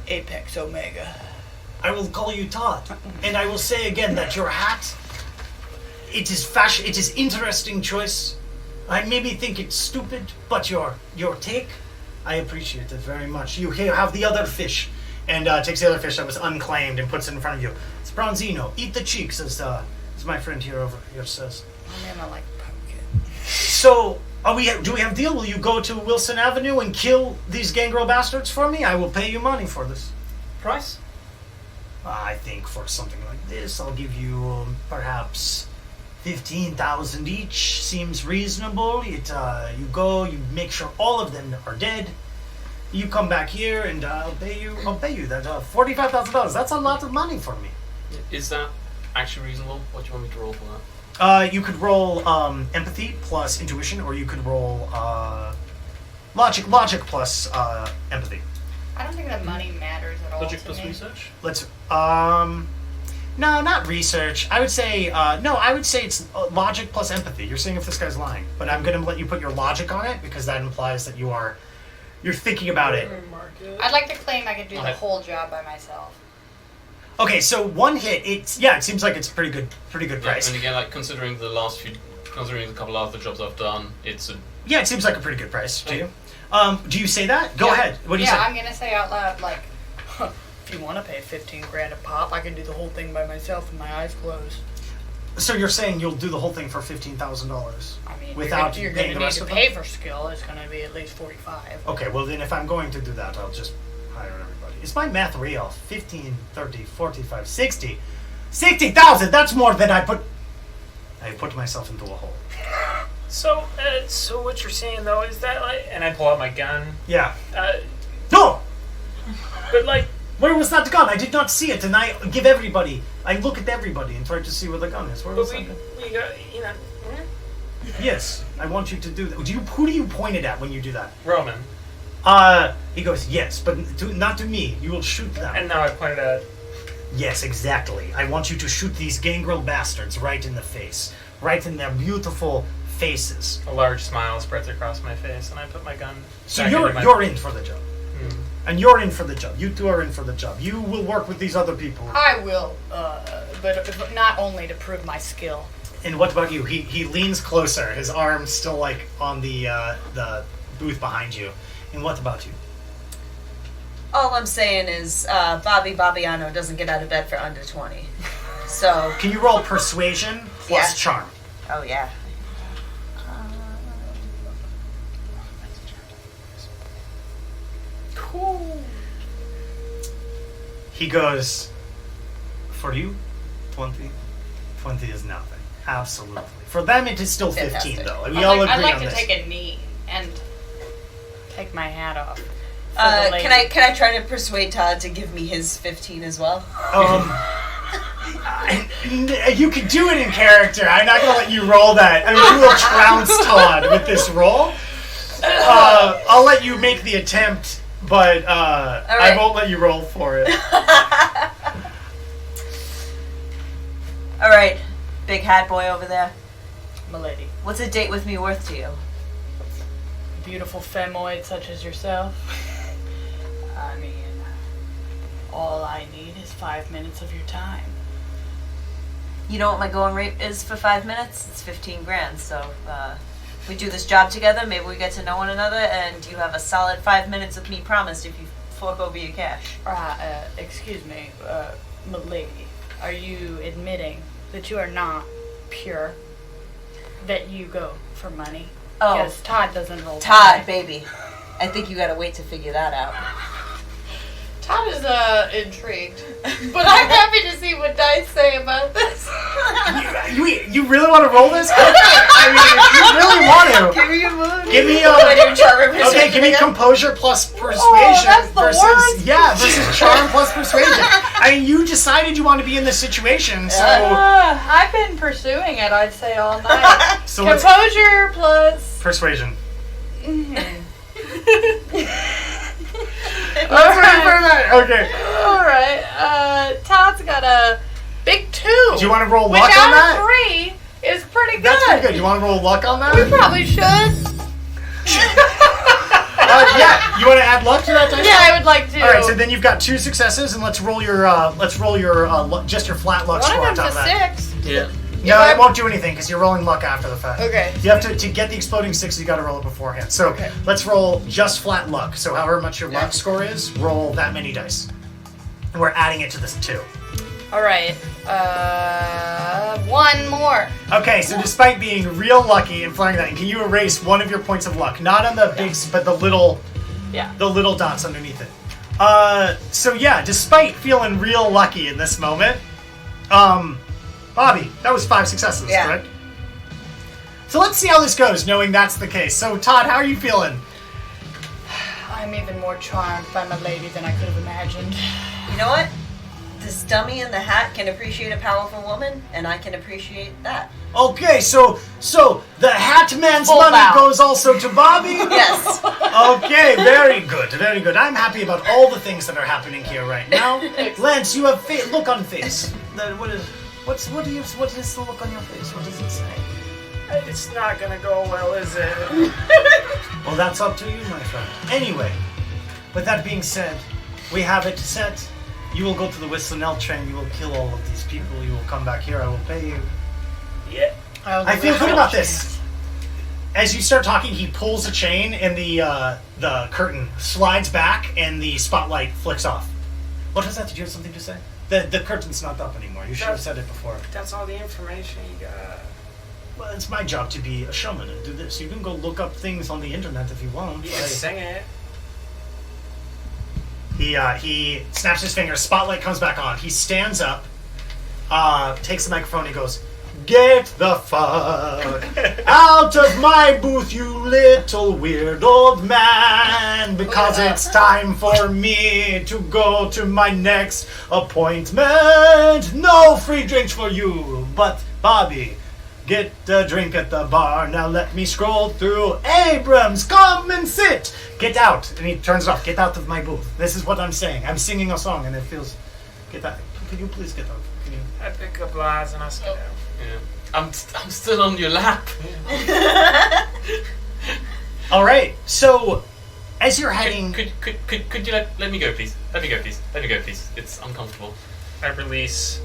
Apex Omega. I will call you Todd. And I will say again that your hat, it is interesting choice. I maybe think it's stupid, but your take, I appreciate it very much. You here have the other fish, and takes the other fish that was unclaimed and puts it in front of you. It's Bronzino. Eat the cheeks, as my friend here over here says. My name I like pumpkin. So, do we have a deal? Will you go to Wilson Avenue and kill these Gangrel bastards for me? I will pay you money for this. Price? I think for something like this, I'll give you perhaps 15,000 each. Seems reasonable. You go, you make sure all of them are dead. You come back here, and I'll pay you that $45,000. That's a lot of money for me. Is that actually reasonable? What do you want me to roll for that? You could roll empathy plus intuition, or you could roll logic plus empathy. I don't think that money matters at all. Logic to plus me. research? Let's no, not research. I would say it's logic plus empathy. You're seeing if this guy's lying, but I'm gonna let you put your logic on it because that implies that you are You're thinking about it. I'd like to claim I could do the Okay. whole job by myself. Okay, so one hit. It seems like it's a pretty good price. And again, like considering the couple of other jobs I've done, it's a Yeah, it seems like a pretty good price to you. Do you say that? Go ahead. What do you say? I'm gonna say out loud, like, if you want to pay 15 grand a pop, I can do the whole thing by myself with my eyes closed. So you're saying you'll do the whole thing for $15,000? I mean, Without you're paying gonna the need rest to of pay for skill. It's gonna be at least 45. Okay, well then if I'm going to do that, I'll just hire everybody. Is my math real? 15, 30, 45, 60. 60,000! That's more than I put myself into a hole. So what you're saying though is that like, and I pull out my gun. Yeah. Uh, No! but like, Where was that gun? I did not see it, and I look at everybody and try to see where the gun is. Where but was that gun? we got, you know, Yes, I want you to do that. Who do you point it at when you do that? Roman. He goes, yes, but not to me. You will shoot them. And now I pointed at. Yes, exactly. I want you to shoot these gangrel bastards right in the face. Right in their beautiful faces. A large smile spreads across my face, and I put my gun. So back into my- you're in for the job. Hmm. And you're in for the job. You two are in for the job. You will work with these other people. I will, but not only to prove my skill. And what about you? He leans closer, his arms still like on the booth behind you. And what about you? All I'm saying is Bobbi Bobbiano doesn't get out of bed for under 20. So, Can you roll persuasion plus Yeah. charm? oh yeah. Cool. He goes, for you, 20? 20 is nothing. Absolutely. For them, it is still 15, Fantastic. though. We all agree I'd like on to this. take a knee and take my hat off. for the Can I try to persuade Todd to give me his 15 as well? You can do it in character. I'm not going to let you roll that. I mean, you will trounce Todd with this roll. I'll let you make the attempt, but I right. won't let you roll for it. All right, big hat boy over there. Milady. What's a date with me worth to you? Beautiful femoid such as yourself. I mean, all I need is 5 minutes of your time. You know what my going rate is for 5 minutes? It's 15 grand. So we do this job together. Maybe we get to know one another, and you have a solid 5 minutes with me promised if you fork over your cash. Excuse me, milady. Are you admitting that you are not pure? That you go for money? Oh. Because Todd doesn't roll. Todd, money. baby. I think you gotta wait to figure that out. Todd is intrigued, but I'm happy to see what dice say about this. You really want to roll this? I mean, if you really want to. Give me your mood. Give me Okay, give me composure plus persuasion that's the versus worst. versus charm plus persuasion. I mean, you decided you want to be in this situation, so I've been pursuing it, I'd say, all night. so let's Composure plus. persuasion. Okay. Alright, Todd's got a big 2. Do you want to roll which luck on out that? of 3 is pretty good. That's pretty good. You want to roll luck on that? We probably should. Yeah. You want to add luck to that dice? Yeah, I would like to. All right. So then you've got 2 successes, and let's roll your just your flat luck One score on of top them's of a that. 6. yeah. No, If it won't do anything because you're rolling luck after the fact. Okay. You have to get the exploding 6. You got to roll it beforehand. So Okay. let's roll just flat luck. So however much your luck score is, roll that many dice, and we're adding it to this 2. Alright. 1 more. Okay. So despite being real lucky and flying that, can you erase one of your points of luck? Not on the big, but the little dots underneath it. So yeah, despite feeling real lucky in this moment, Bobbi, that was 5 successes, Yeah. correct? So let's see how this goes, knowing that's the case. So Todd, how are you feeling? I'm even more charmed by my lady than I could have imagined. You know what? This dummy in the hat can appreciate a powerful woman, and I can appreciate that. Okay, so the hat man's Full money bow. goes also to Bobbi? Yes. Okay, very good, very good. I'm happy about all the things that are happening here right now. Lance, you have look on face. What is the look on your face? What does it say? It's not gonna go well, is it? Well, Well, that's up to you, my friend. Anyway, with that being said, we have it set. You will go to the Whistling Elk train. You will kill all of these people. You will come back here. I will pay you. Yeah. I feel good about this. As you start talking, he pulls a chain, and the curtain slides back, and the spotlight flicks off. What was that? Did you have something to say? The curtain's not up anymore. You should have said it before. That's all the information you got. Well, it's my job to be a showman and do this. You can go look up things on the internet if you want. You can sing it. He snaps his fingers. Spotlight comes back on. He stands up, takes the microphone, and goes, "Get the fuck out of my booth, you little weird old man, because it's time for me to go to my next appointment. No free drinks for you, but Bobby, get a drink at the bar. Now let me scroll through. Abrams, come and sit. Get out." And he turns it off. "Get out of my booth. This is what I'm saying. I'm singing a song, and it feels... Get out. Can you please get out? Can you... I pick up lies and I sit down. Yeah. I'm still on your lap. All right. So, as you're heading... Could you let me go, please? Let me go, please. Let me go, please. It's uncomfortable. I release.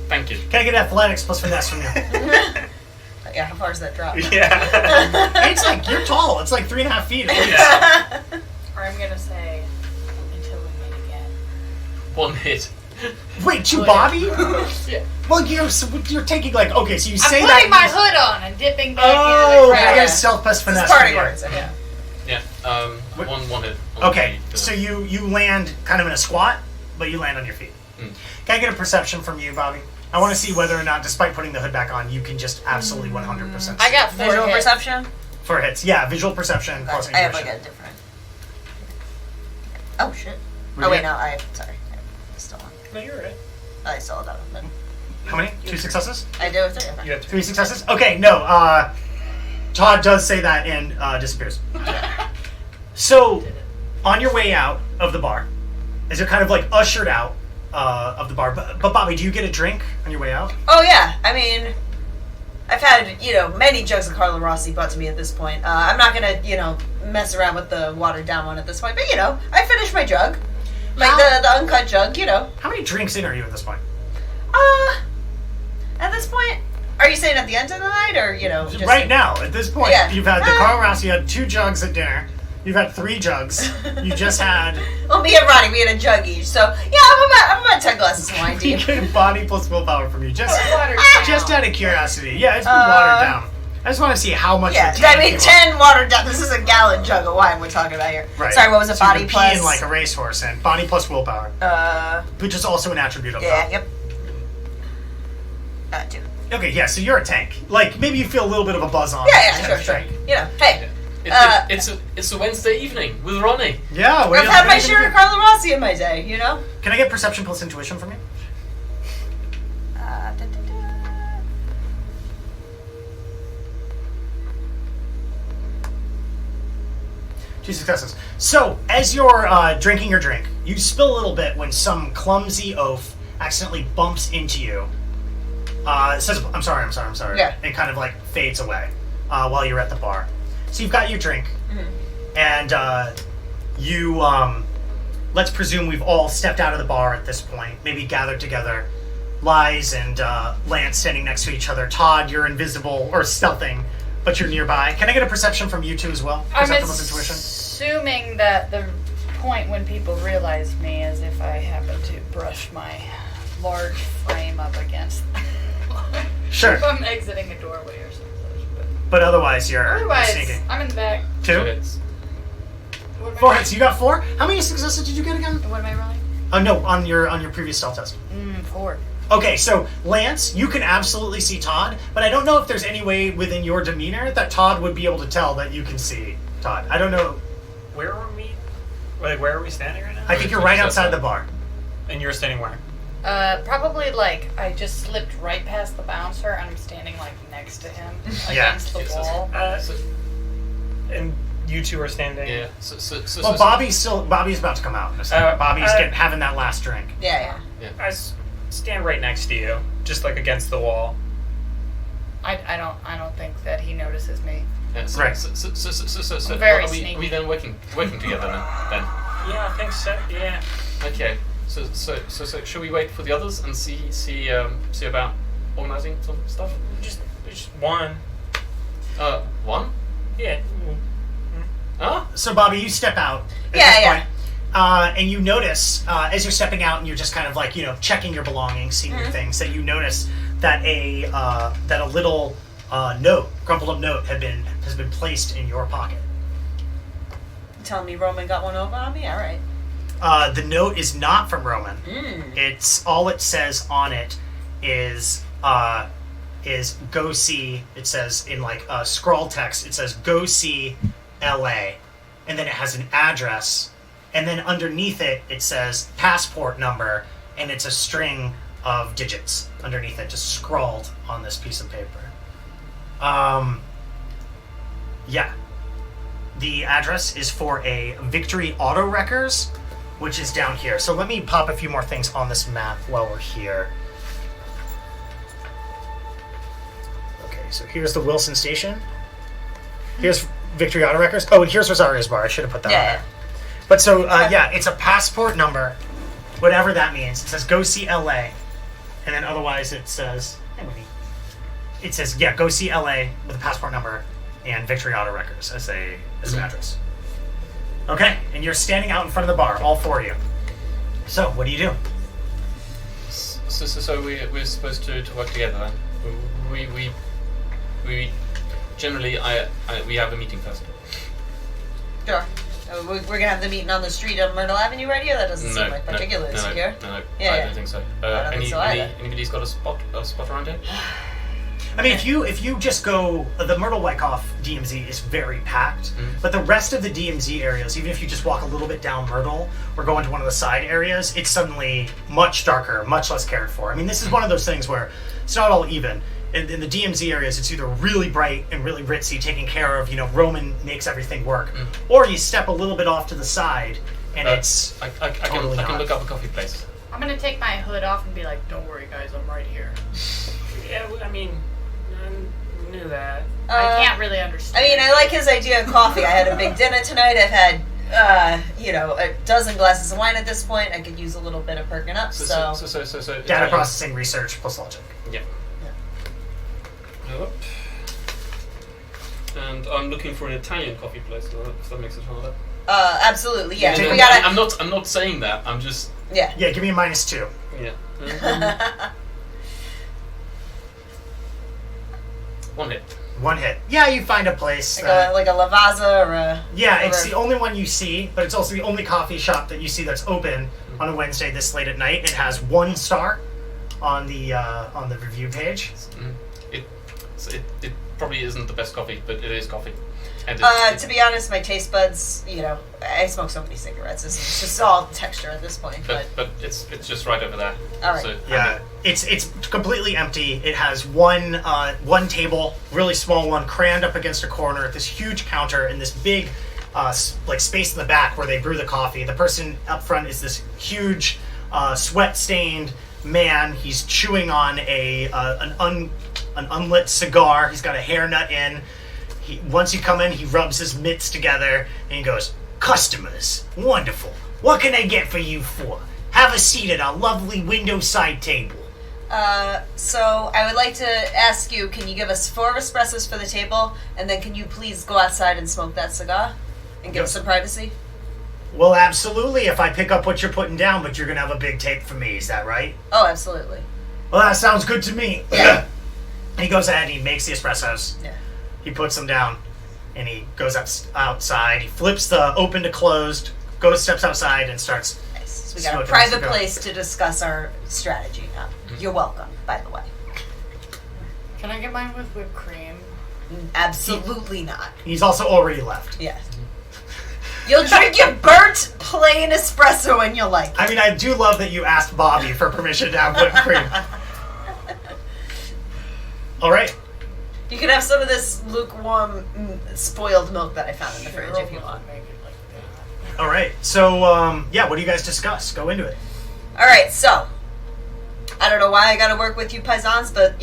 Thank you. Can I get athletics plus finesse from you? Yeah, how far does that drop? Yeah. It's like, you're tall. It's like 3.5 feet. Yeah. Or I'm gonna say, until we meet again. One hit. Wait, to Oh, Bobby? Yeah. Well, you're taking like, okay, so you say I'm that... putting my hood on and dipping back Oh, into the can I crowd. get a stealth plus finesse It's party from you? words. Okay. Yeah. One hit. Okay, so you land kind of in a squat, but you land on your feet. Can I get a perception from you, Bobby? I want to see whether or not, despite putting the hood back on, you can just absolutely 100%. I got 4 Visual hits. perception? For hits. Yeah, visual perception plus I have intuition. like a different... Oh, shit. Were Oh, you wait, at- no, I'm still on. No, you're right. I still have that one. How many? 2 successes? I do it too. Okay. You had 3 successes? Okay, no, Todd does say that and disappears. So, on your way out of the bar, as you're kind of like ushered out of the bar, but Bobby, do you get a drink on your way out? Oh, yeah. I mean, I've had, many jugs of Carlo Rossi brought to me at this point. I'm not going to, mess around with the watered down one at this point. But, I finished my jug. Like the uncut jug, How many drinks in are you at this point? At this point, are you saying at the end of the night or, just... Right now, at this point, Yeah. you've had the Carl Rossi, you had 2 jugs at dinner. You've had 3 jugs. You just had... Well, me and Ronnie, we had a jug each. So, yeah, I'm about 10 glasses of wine You deep. get body plus willpower from you. Just out of curiosity. Yeah, it's been Uh, watered down. I just want to see how much Yeah, of a tank I mean, you 10 watered down. This is a gallon jug of wine we're talking about here. Right. Sorry, what was it? So you Body can plus... pee in like a racehorse, and body plus willpower, which is also an attribute of Yeah, that. yep. 2. Okay, yeah, so you're a tank. Like, maybe you feel a little bit of a buzz on. Yeah, sure. Hey, It's a Wednesday evening with Ronnie. Yeah, I've had my share of Carlo Rossi in my day, Can I get perception plus intuition from you? Da, da, da. 2 successes. So, as you're drinking your drink, you spill a little bit when some clumsy oaf accidentally bumps into you. It says, I'm sorry. Yeah. And kind of like fades away while you're at the bar. So you've got your drink, and you, let's presume we've all stepped out of the bar at this point, maybe gathered together. Lies and Lance standing next to each other. Todd, you're invisible or stealthing, but you're nearby. Can I get a perception from you two as well? I'm Perception plus intuition. assuming that the point when people realize me is if I happen to brush my large frame up against. Sure. If I'm exiting a doorway or something. But otherwise, you're Otherwise, sneaking. I'm in the back. 2? Hits. What am I 4 rolling? hits. You got 4? How many successes did you get again? What am I rolling? No, on your previous stealth test. 4. Okay, so Lance, you can absolutely see Todd, but I don't know if there's any way within your demeanor that Todd would be able to tell that you can see Todd. I don't know. Where are we? Like, where are we standing right now? I think you're right outside the bar. And you're standing where? Probably like I just slipped right past the bouncer and I'm standing like next to him Yeah. against the Yes, wall. So, And you two are standing. yeah. Well, Bobby's about to come out in a second. Bobby's having that last drink. Yeah. I stand right next to you, just like against the wall. I don't think that he notices me. Yeah, so, Right. So Very are we sneaky. then working together then? Yeah, I think so. Yeah. Okay. So should we wait for the others and see about organizing some stuff? Just one. One? Yeah. Huh? So, Bobby, you step out at Yeah, this yeah. point, and you notice as you're stepping out and you're just kind of like checking your belongings, seeing your things, that you notice that a little note, crumpled up note, has been placed in your pocket. Telling me Roman got one over on me? All right. The note is not from Roman. It's all it says on it is go see. It says in like scroll text. It says go see L.A. and then it has an address, and then underneath it says passport number, and it's a string of digits underneath it, just scrawled on this piece of paper. Yeah. The address is for a Victory Auto Wreckers, which is down here. So let me pop a few more things on this map while we're here. Okay, so here's the Wilson Station. Here's Victory Auto Wreckers. Oh, and here's Rosario's Bar. I should have put that on there. But so, yeah, it's a passport number, whatever that means. It says go see LA. And then otherwise it says, it says, yeah, go see LA with a passport number and Victory Auto Wreckers as an address. Okay, and you're standing out in front of the bar, all four of you. So, what do you do? So we're supposed to work together then. We generally we have a meeting first. Sure. We're gonna have the meeting on the street on Myrtle Avenue right here? That doesn't seem like particularly secure. No, Yeah, I yeah. don't think so. I don't think so either. Anybody's got a spot around here? I mean, if you just go, the Myrtle-Wyckoff DMZ is very packed, but the rest of the DMZ areas, even if you just walk a little bit down Myrtle or go into one of the side areas, it's suddenly much darker, much less cared for. I mean, this is one of those things where it's not all even. In the DMZ areas, it's either really bright and really ritzy, taken care of, Roman makes everything work, or you step a little bit off to the side, and it's I totally can not. look up a coffee place. I'm gonna take my hood off and be like, "Don't worry, guys, I'm right here." Yeah, I mean, I knew that. I can't really understand. I mean, I like his idea of coffee. I had a big dinner tonight. I've had, a dozen glasses of wine at this point. I could use a little bit of perking up. So So Data processing, research, plus logic. Yeah. Yep. And I'm looking for an Italian coffee place. If that makes it harder. absolutely, yeah. Yeah, We gotta. I'm not saying that. I'm just. Yeah. Yeah, give me a -2. Yeah. One hit. One hit. Yeah, you find a place. Like a Lavazza or a. Yeah, it's or- the only one you see, but it's also the only coffee shop that you see that's open on a Wednesday this late at night. It has 1 star on the review page. It probably isn't the best coffee, but it is coffee. And to be honest, my taste buds, I smoke so many cigarettes. It's just all texture at this point. but it's just right over there. All right. So, Yeah, it's completely empty. It has one table, really small one, crammed up against a corner at this huge counter and this big space in the back where they brew the coffee. The person up front is this huge sweat-stained man. He's chewing on an unlit cigar. He's got a hairnet in. Once you come in, he rubs his mitts together and he goes, "Customers, wonderful. What can I get for you for? Have a seat at our lovely window side table." So I would like to ask you, can you give us 4 espressos for the table, and then can you please go outside and smoke that cigar and give us some privacy? Well, absolutely, if I pick up what you're putting down, but you're going to have a big tape for me, is that right? Oh, absolutely. Well, that sounds good to me. Yeah. He goes ahead and he makes the espressos. Yeah. He puts them down, and he goes outside. He flips the open to closed, steps outside, and starts. Nice. So we got a smoking private cigar. place to discuss our strategy now. You're welcome, by the way. Can I get mine with whipped cream? Absolutely not. He's also already left. Yeah. You'll drink your burnt plain espresso when you like it. I mean, I do love that you asked Bobby for permission to have whipped cream. All right. You can have some of this lukewarm, spoiled milk that I found in the fridge if you want. Make it like that. All right. So, what do you guys discuss? Go into it. All right, so I don't know why I got to work with you paisans, but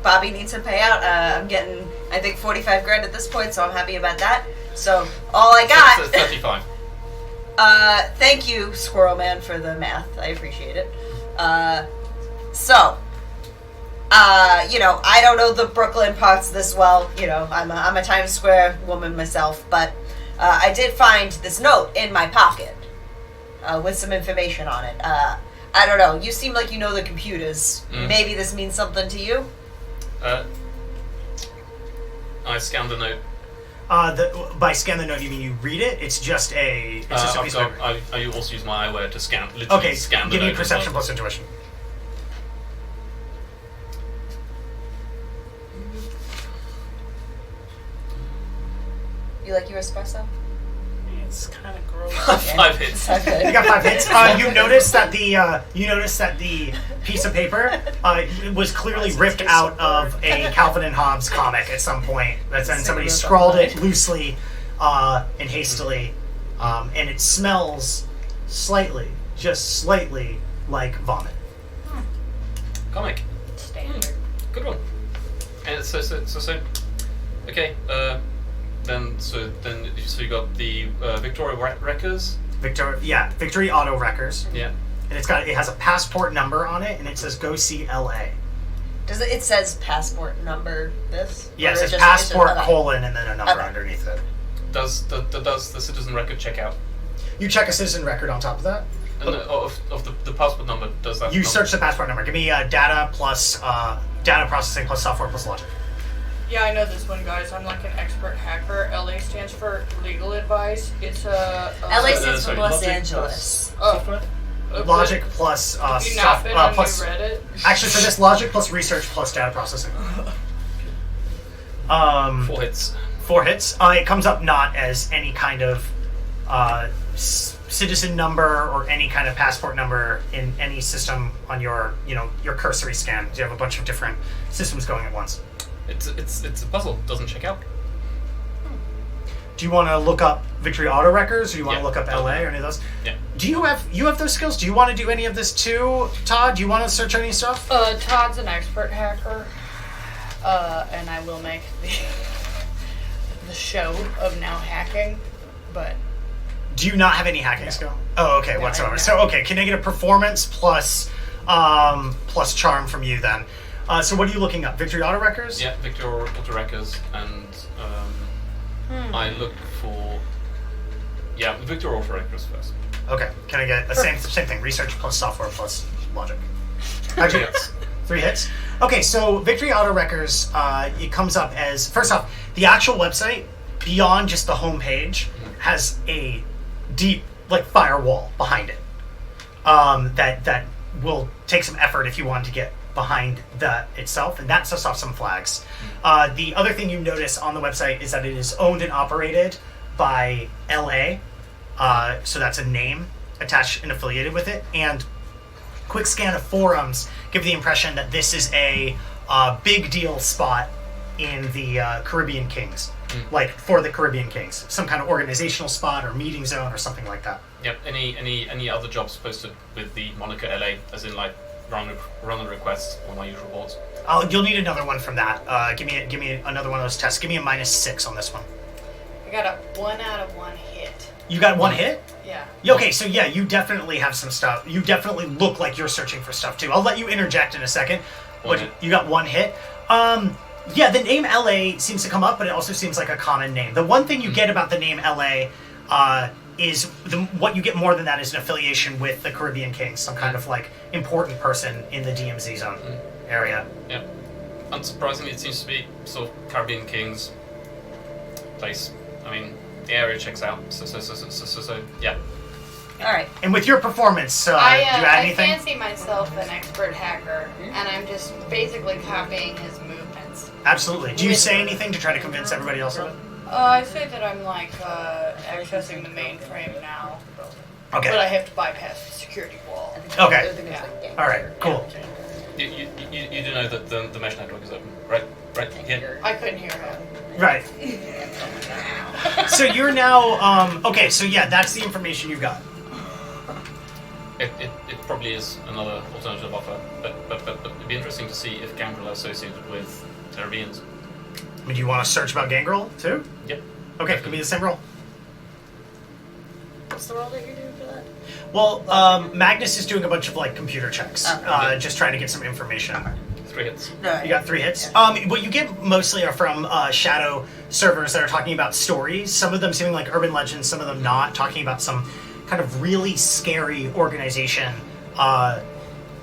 Bobby needs some payout. I'm getting I think 45 grand at this point, so I'm happy about that. So all I got. So 35. Thank you, Squirrel Man, for the math. I appreciate it. I don't know the Brooklyn parts this well. I'm a Times Square woman myself, but I did find this note in my pocket with some information on it. I don't know. You seem like you know the computers. Maybe this means something to you? I scanned the note. By scan the note, you mean you read it? It's just a. It's just a piece of paper. I also use my eyewear to scan. Literally scan the give note. me perception plus intuition. You like your espresso? It's kind of gross. 5 hits. You got 5 hits. You notice that the piece of paper was clearly ripped out of a Calvin and Hobbes comic at some point. And somebody scrawled it loosely and hastily, and it smells just slightly like vomit. Comic. Standard. Good one. And so okay. Then you got the Victoria Wreckers. Victory Auto Wreckers. Yeah. And it has a passport number on it, and it says go see LA. It says passport number this? Yeah, it Or says just- passport okay. colon and then a number Okay. underneath it. Does the citizen record check out? You check a citizen record on top of that. And of the passport number, does that? You number? search the passport number. Give me data plus data processing plus software plus logic. Yeah, I know this one, guys. I'm like an expert hacker. LA stands for legal advice. It's a. LA stands for sorry, Los logic Angeles. Software? Logic plus Have you not been on plus. New Reddit? Actually, for this, logic plus research plus data processing. 4 hits. 4 hits. It comes up not as any kind of citizen number or any kind of passport number in any system on your cursory scan. You have a bunch of different systems going at once. It's a puzzle. Doesn't check out. Do you want to look up Victory Auto Wreckers, or do you want Yeah, to look up LA or any of those? Yeah. Do you have those skills? Do you want to do any of this too, Todd? Do you want to search any stuff? Todd's an expert hacker, and I will make the show of now hacking, but. Do you not have any hacking skill? Oh, okay, No, whatsoever. I So, okay, can I get a performance plus charm from you then? So what are you looking up? Victory Auto Wreckers? Yeah, Victor Auto Wreckers, and I look for Victor Auto Wreckers first. Okay, can I get the same thing? Research plus software plus logic. Actually, Yes. 3 hits. Okay, so Victory Auto Wreckers, it comes up as, first off, the actual website, beyond just the homepage, has a deep, firewall behind it. That will take some effort if you want to get behind that itself, and that sets off some flags. The other thing you notice on the website is that it is owned and operated by LA, so that's a name attached and affiliated with it, and quick scan of forums give the impression that this is a big deal spot in the Caribbean Kings, for the Caribbean Kings, some kind of organizational spot or meeting zone or something like that. Yep. Any other jobs posted with the moniker LA, as in run the requests on my usual boards? You'll need another one from that. Give me another one of those tests. Give me a -6 on this one. I got a 1 out of 1 hit. You got 1 hit? Yeah. Okay, so yeah, you definitely have some stuff. You definitely look like you're searching for stuff too. I'll let you interject in a second. One hit. You got 1 hit. Yeah, the name LA seems to come up, but it also seems like a common name. The one thing you get about the name LA is what you get more than that is an affiliation with the Caribbean Kings, some kind of important person in the DMZ zone area. Yeah. Unsurprisingly, it seems to be sort of Caribbean Kings place. I mean, the area checks out. So yeah. All right. And with your performance, do you add I anything? fancy myself an expert hacker, and I'm just basically copying his movements. Absolutely. Do you say anything to try to convince everybody else of it? I say that I'm accessing the mainframe now, Okay. but I have to bypass the security wall. Okay. Yeah. All right. Cool. You do know that the mesh network is open, right? Right. Yeah. I couldn't hear him. Right. So you're now okay. So yeah, that's the information you got. It probably is another alternative offer, but it'd be interesting to see if Gambrel are associated with Caribbeans. I mean, do you want to search about Gangrel too? Yep. Okay, give me the same roll. What's the roll that you're doing for that? Well, Magnus is doing a bunch of like computer checks, Okay. just trying to get some information. 3 hits. No, You got 3 hits. Yeah. What you get mostly are from shadow servers that are talking about stories. Some of them seeming like urban legends, some of them not. Talking about some kind of really scary organization. A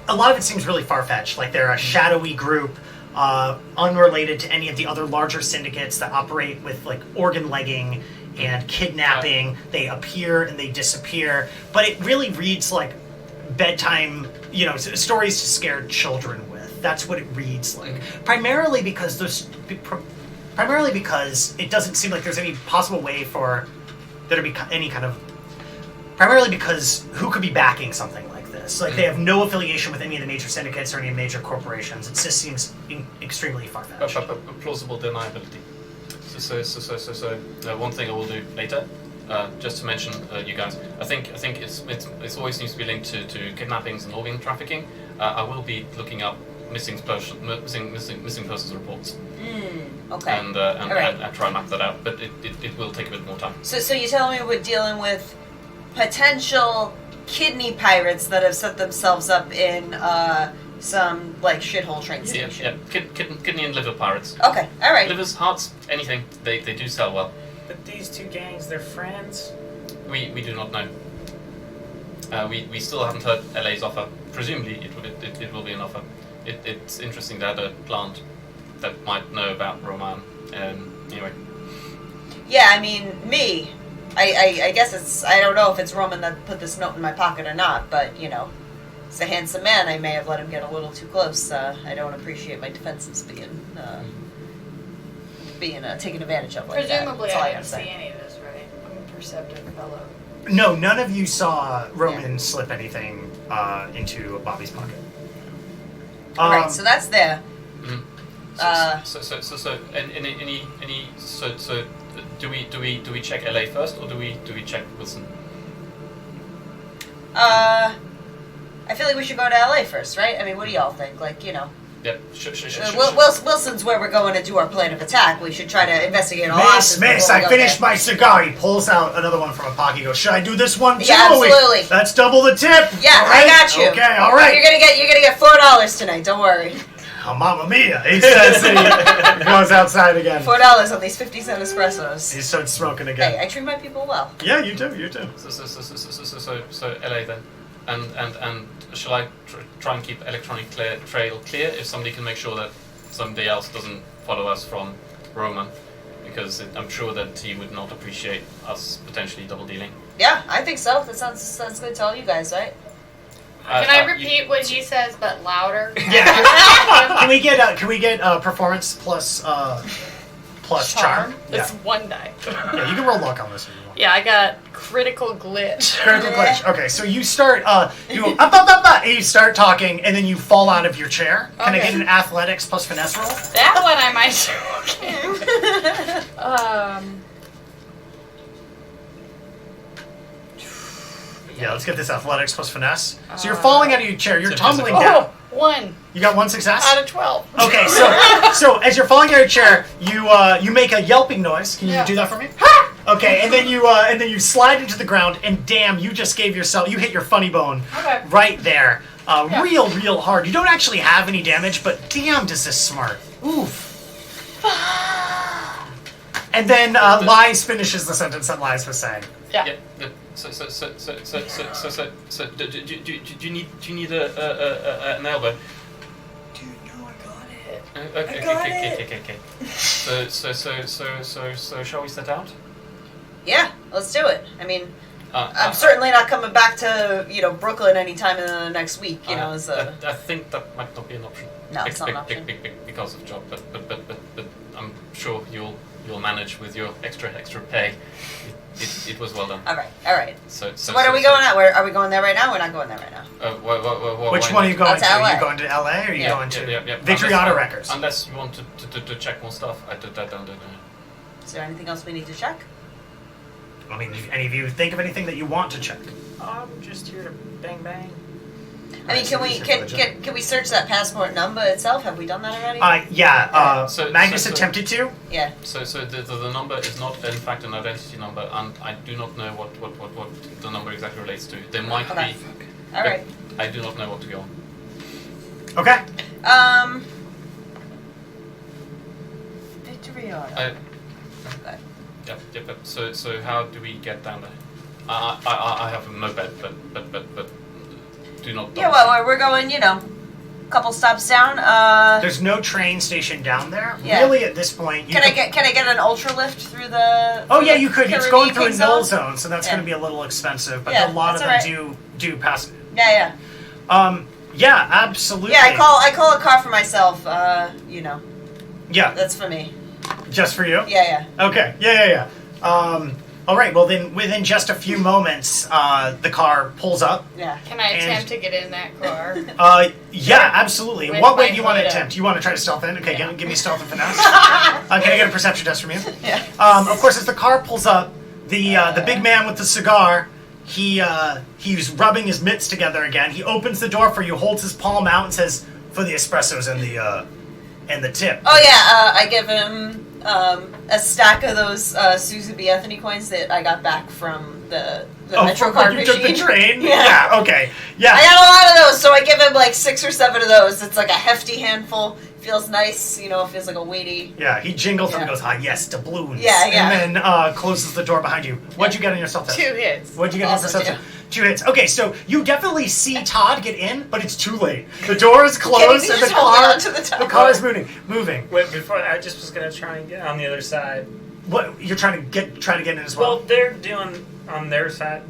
lot of it seems really far-fetched. Like they're a shadowy group, unrelated to any of the other larger syndicates that operate with like organ legging and kidnapping. They appear and they disappear. But it really reads like bedtime, stories to scare children with. That's what it reads like. Primarily because it doesn't seem like there's any possible way for there to be any kind of. Primarily because who could be backing something like this? Like they have no affiliation with any of the major syndicates or any major corporations. It just seems extremely far-fetched. Plausible deniability. So one thing I will do later, just to mention you guys. I think it's always seems to be linked to kidnappings and organ trafficking. I will be looking up missing persons reports. Okay. And right. try and map that out, but it will take a bit more time. So you're telling me we're dealing with potential kidney pirates that have set themselves up in some like shithole train station. Yeah. Kidney and liver pirates. Okay. All right. Livers, hearts, anything. They do sell well. But these two gangs, they're friends? We do not know. We still haven't heard LA's offer. Presumably it will be an offer. It's interesting to have a plant that might know about Roman. Anyway. Yeah, I mean, me. I guess I don't know if it's Roman that put this note in my pocket or not, but, it's a handsome man. I may have let him get a little too close. I don't appreciate my defenses being taken advantage of like Presumably, that. I didn't see any of this, right? I'm a perceptive fellow. No, none of you saw Roman slip anything into Bobby's pocket. Alright, so that's there. So do we check LA first or do we check Wilson? I feel like we should go to LA first, right? I mean, what do y'all think? Like, Yep. Wilson's where we're going to do our plan of attack. We should try to investigate all options. Miss, I finished my cigar. He pulls out another one from a pocket. He goes, should I do this one too? Yeah, absolutely. That's double the tip. Yeah, all right? I got you. Okay, all right. You're gonna get $4 tonight. Don't worry. Oh, mamma mia! He says he goes outside again. $4 on these 50-cent espressos. He starts smoking again. Hey, I treat my people well. Yeah, you do. So LA then, and shall I try and keep electronic trail clear if somebody can make sure that somebody else doesn't follow us from Roman, because I'm sure that he would not appreciate us potentially double dealing. Yeah, I think so. That sounds good to all you guys, right? Can I repeat what he says, but louder? Yeah. Can we get performance plus charm? Yeah. It's 1 die. Yeah, you can roll luck on this if you want. Yeah, I got critical glitch. Critical glitch. Okay, so you start you go and you start talking, and then you fall out of your chair. Can I get an athletics plus finesse roll? That one I might do. Yeah, let's get this athletics plus finesse. So you're falling out of your chair. You're tumbling down. Oh, 1 You got 1 success? out of 12. Okay, so as you're falling out of your chair, you make a yelping noise. Can you do that for me? Okay, and then you slide into the ground, and damn, you just gave yourself, you hit your funny bone right there, real hard. You don't actually have any damage, but damn, does this smart. Oof. And then Lies finishes the sentence that Lies was saying. Yeah. So do you need an elbow? Dude, no, I got it. Okay. So shall we set out? Yeah, let's do it. I mean, I'm certainly not coming back to Brooklyn anytime in the next week. I think that might not be an option. No, it's not an option. Because of job, but I'm sure you'll manage with your extra pay. It was well done. All right. So what are we going at? Are we going there right now? We're not going there right now. Which one are you going to? LA. Are you going to LA or are you going to Victory Auto Records? Unless you want to check more stuff. I did that down there. Is there anything else we need to check? I mean, any of you think of anything that you want to check? I'm just here to bang bang. I mean, can we search that passport number itself? Have we done that already? Magnus attempted to. Yeah. So the number is not in fact an identity number, and I do not know what the number exactly relates to. There might Okay. be. All right. I do not know what to go on. Okay. Victory order. Yep. So how do we get down there? I have a moped, but do not. Yeah, well, we're going, couple stops down. There's no train station down there. Yeah. Really, at this point, Can I get an ultra lift through the? Oh yeah, you could. It's going through a Caribbean null zone? zone, so that's going to be a little expensive. But Yeah, a lot of them that's all do pass. Yeah. Yeah, absolutely. Yeah, I call a car for myself. Yeah, That's for me. just for you. Yeah. Okay. Yeah. All right. Well, then, within just a few moments, the car pulls up. Yeah. Can I And- attempt to get in that car? Yeah, absolutely. With What way my do you want to hood up. attempt? You want to try to stealth in? Okay, Yeah. give me stealth and finesse. Can I get a perception test from you? Yeah. Of course, as the car pulls up, the big man with the cigar, he's rubbing his mitts together again. He opens the door for you, holds his palm out, and says, "For the espressos and the tip." Oh yeah. I give him a stack of those Susan B. Anthony coins that I got back from the Metro from card when you machine. took the train? Yeah. Okay. Yeah. I got a lot of those, so I give him like 6 or 7 of those. It's like a hefty handful. Feels nice, it feels like a weighty. Yeah, he jingles them and Yeah. goes, yes, doubloons. Yeah. And then closes the door behind you. What'd you get on your stealth test? 2 hits. What'd you get on your Also perception? 2 hits. Okay, so you definitely see Todd get in, but it's too late. The door is closed and the Just holding car, onto the top. the car is moving. Wait, before I just was gonna try and get on the other side. What you're trying to get in as Well, well? they're doing on their side,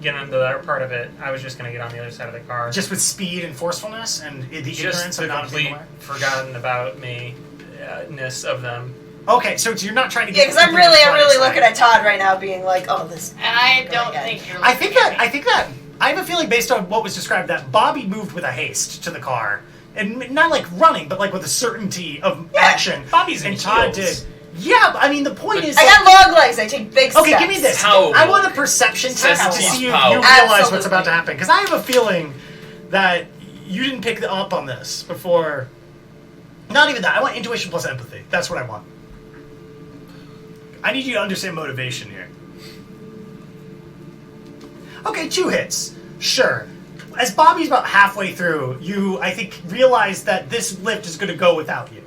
getting into their part of it. I was just gonna get on the other side of the car. Just with speed and forcefulness and the ignorance just of the not complete being aware? forgotten about ness of them. Okay, so you're not trying to Yeah, get. because I'm completely really honest, looking at Todd right now, being like, "Oh, this." And I Go don't again. think you're I looking think that I have a feeling based on what was described that Bobby moved with a haste to the car, and not like running, but like with a certainty of Yeah, action. Bobby's in and Todd heels. did. Yeah, but I mean the point is. I got long legs. I take big steps. Okay, give me this. Power I want a walk. perception Says test to he's see if you power. realize what's about to Absolutely. happen. Because I have a feeling that you didn't pick up on this before. Not even that. I want intuition plus empathy. That's what I want. I need you to understand motivation here. Okay, 2 hits. Sure. As Bobby's about halfway through, you, I think, realize that this lift is going to go without you.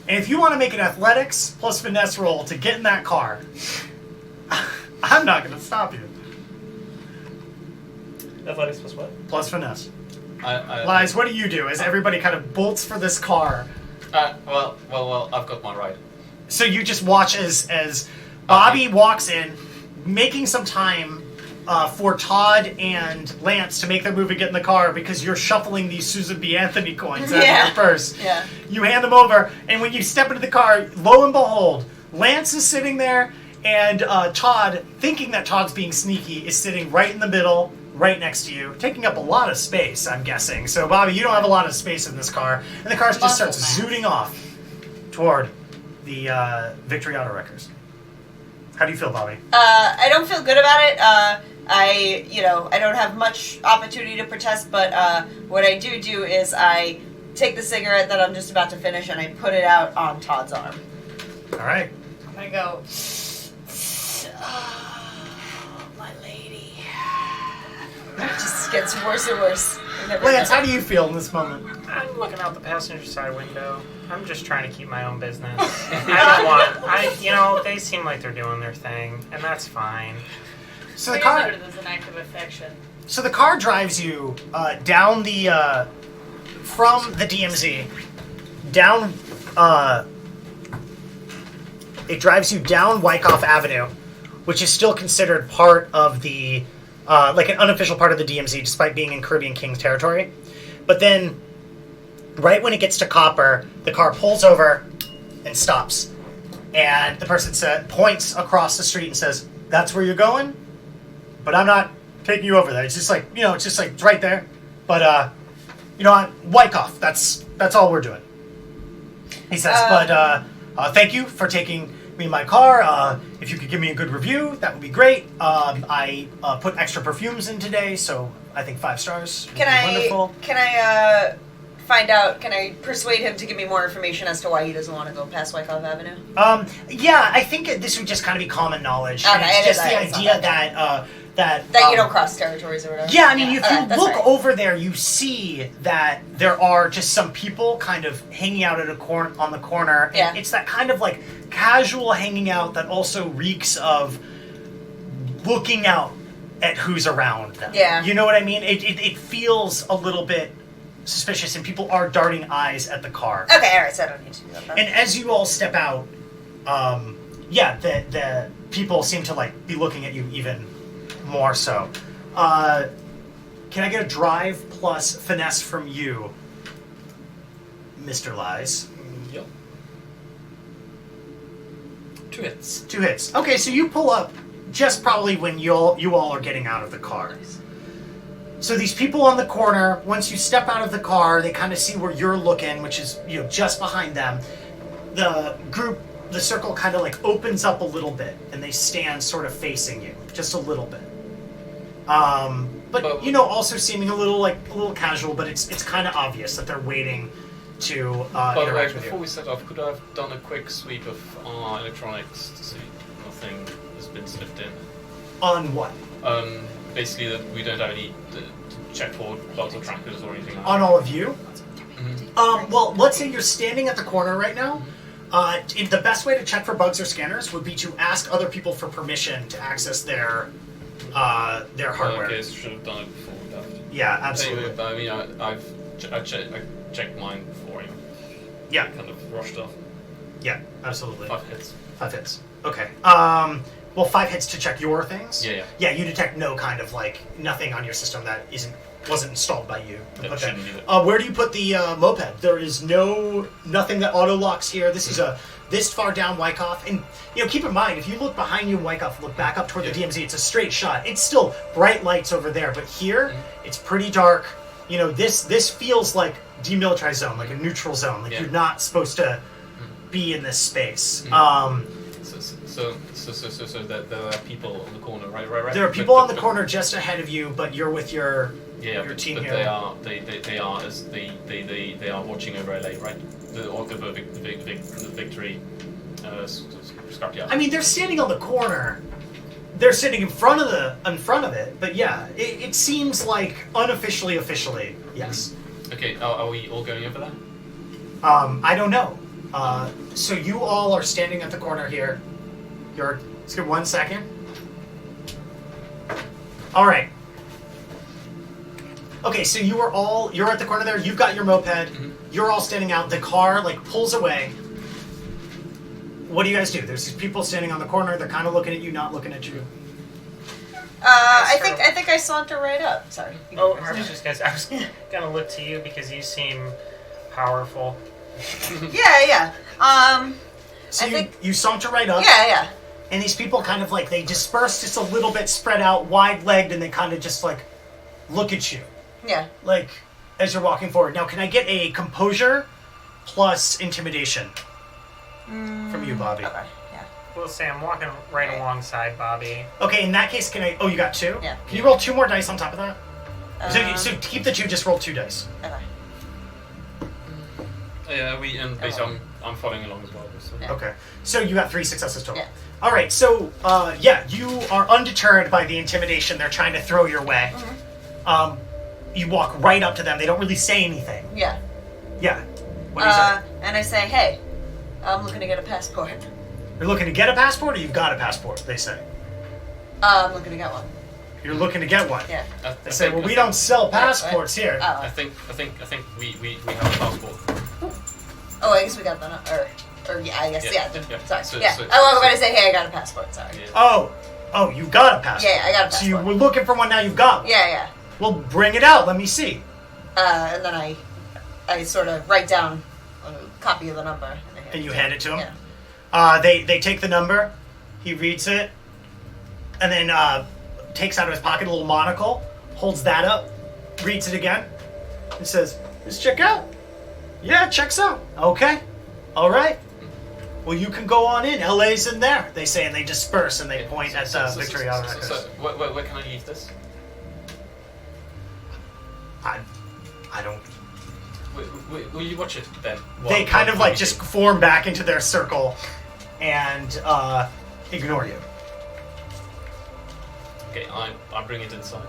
And if you want to make an athletics plus finesse roll to get in that car, I'm not going to stop you. Athletics plus what? Plus finesse. I Lies, what do you do as everybody kind of bolts for this car? well, I've got my ride. So you just watch as Bobby walks in, making some time for Todd and Lance to make their move and get in the car because you're shuffling these Susan B. Anthony coins out of Yeah. your purse. Yeah. You hand them over, and when you step into the car, lo and behold, Lance is sitting there, and Todd, thinking that Todd's being sneaky, is sitting right in the middle, right next to you, taking up a lot of space, I'm guessing. So, Bobby, you don't have a lot of space in this car, and the car just Muscle starts mass. zooting off toward the Victory Auto Wreckers. How do you feel, Bobby? I don't feel good about it. I don't have much opportunity to protest, but what I do is I take the cigarette that I'm just about to finish and I put it out on Todd's arm. All right. I'm gonna go. Oh, my lady. It just gets worse and worse. It never Lance, does. how do you feel in this moment? I'm looking out the passenger side window. I'm just trying to keep my own business. I don't want. They seem like they're doing their thing, and that's fine. So the Please car, note it as an act of affection. drives you down the from the DMZ down. It drives you down Wyckoff Avenue, which is still considered part of the like an unofficial part of the DMZ, despite being in Caribbean Kings territory. But then, right when it gets to Copper, the car pulls over and stops, and the person points across the street and says, "That's where you're going." But I'm not taking you over there. It's just like, it's right there. But, on Wyckoff, that's all we're doing. He says, but thank you for taking me and my car. If you could give me a good review, that would be great. I put extra perfumes in today, so I think 5 stars would be wonderful. Can I find out? Can I persuade him to give me more information as to why he doesn't want to go past Wyckoff Avenue? Yeah, I think this would just kind of be common knowledge. Okay, And it's just the it's not idea that that you don't cross territories or whatever. Yeah, I mean, if Okay, you that's look right. over there, you see that there are just some people kind of hanging out at on the corner. And Yeah. it's that kind of like casual hanging out that also reeks of looking out at who's around them. Yeah. You know what I mean? It feels a little bit suspicious, and people are darting eyes at the car. Okay, all right. So I don't need to do that. And as you all step out, the people seem to like be looking at you even more so. Can I get a drive plus finesse from you, Mr. Lies? Yep. 2 hits. 2 hits. Okay, so you pull up just probably when you all are getting out of the car. So these people on the corner, once you step out of the car, they kind of see where you're looking, which is just behind them. The circle kind of like opens up a little bit, and they stand sort of facing you, just a little bit. But also seeming a little casual, but it's kind of obvious that they're waiting to By the way, interact with before you. we set off, could I have done a quick sweep of electronics to see nothing has been slipped in? On what? Basically that we don't have any to check for bugs or trackers or anything like On all of you? Mm-hmm. Well, let's say you're standing at the corner right now. The best way to check for bugs or scanners would be to ask other people for permission to access their hardware. Okay, so should have done it before we left. Yeah, absolutely. Anyway, I mean, I checked mine before you. Yeah, Kind of rushed off. yeah, absolutely. 5 hits. 5 hits. Okay. Well, 5 hits to check your things. Yeah. Yeah, you detect no kind of nothing on your system that wasn't installed by you. That Okay. shouldn't either. Where do you put the moped? There is nothing that auto locks here. This is this far down Wyckoff, and keep in mind if you look behind you in Wyckoff, look back up toward the DMZ. It's a straight shot. It's still bright lights over there, but here it's pretty dark. This feels like demilitarized zone, like a neutral zone. Like you're not supposed to be in this space. So that there are people on the corner, right. There are people on the corner just ahead of you, but you're with your team but here. they are watching over LA, right? The victory scrapyard. I mean, they're standing on the corner. They're sitting in front of it. But yeah, it seems like officially, yes. Okay, are we all going over there? I don't know. So you all are standing at the corner here. Let's give 1 second. All right. Okay, so you're at the corner there. You've got your moped. Mm-hmm. You're all standing out. The car pulls away. What do you guys do? There's these people standing on the corner. They're kind of looking at you, not looking at you. I think I saunter right up. Sorry. Oh, I was just guys. I was gonna look to you because you seem powerful. Yeah. So I think- you saunter right up. Yeah. And these people kind of they disperse just a little bit, spread out, wide-legged, and they kind of just look at you. Yeah. As you're walking forward. Now, can I get a composure plus intimidation from you, Bobby? Okay. Yeah. We'll say I'm walking right alongside Bobby. Okay, in that case, can I... Oh, you got 2? Yeah. Can you roll 2 more dice on top of that? So to keep the 2, just roll 2 dice. Okay. Yeah, basically I'm following along as well. So. Yeah. Okay. So you got 3 successes total. Yeah. All right, so, you are undeterred by the intimidation they're trying to throw your way. Mm-hmm. You walk right up to them. They don't really say anything. Yeah. Yeah. What do you say? And I say, hey, I'm looking to get a passport. You're looking to get a passport, or you've got a passport, they say. I'm looking to get one. You're looking to get one. Yeah. They say, well, we don't sell passports here. Oh. I think we have a passport. Oh, I guess we got the or yeah, I guess yeah. Sorry. So- yeah. so- I was going to say, hey, I got a passport. Sorry. Yeah. Oh, you got a passport. Yeah, I got a So you passport. were looking for one, now you've got one. Yeah. Well, bring it out. Let me see. And then I sort of write down a copy of the number. And you hand it to him? Yeah. They take the number. He reads it. And then takes out of his pocket a little monocle. Holds that up. Reads it again. And says, "Does check out?" "Yeah, checks out." "Okay. All right." Well, you can go on in. LA's in there, they say, and they disperse and they point at the Victory Auto Records. Where can I leave this? I don't... Will you watch it then? They kind of like just form back into their circle and ignore you. Okay, I bring it inside.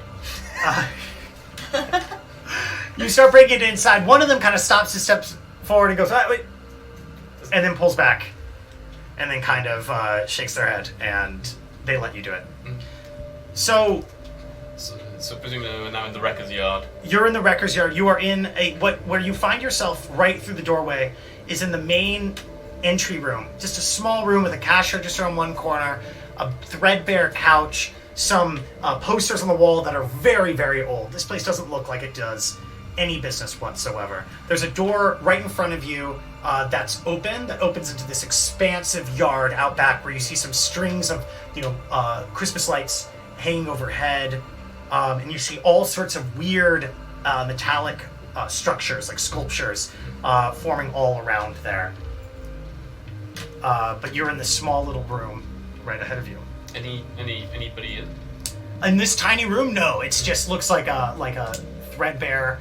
You start breaking it inside. One of them kind of stops and steps forward and goes, wait, and then pulls back, and then kind of shakes their head, and they let you do it. Mm. So presumably we're now in the wrecker's yard. you're in the wrecker's yard. You are in where you find yourself right through the doorway is in the main entry room. Just a small room with a cash register on one corner, a threadbare couch, some posters on the wall that are very, very old. This place doesn't look like it does any business whatsoever. There's a door right in front of you that's open, that opens into this expansive yard out back where you see some strings of, Christmas lights hanging overhead, and you see all sorts of weird metallic structures, like sculptures, forming all around there. But you're in this small little room right ahead of you. Anybody in? In this tiny room, no. It just looks like a threadbare.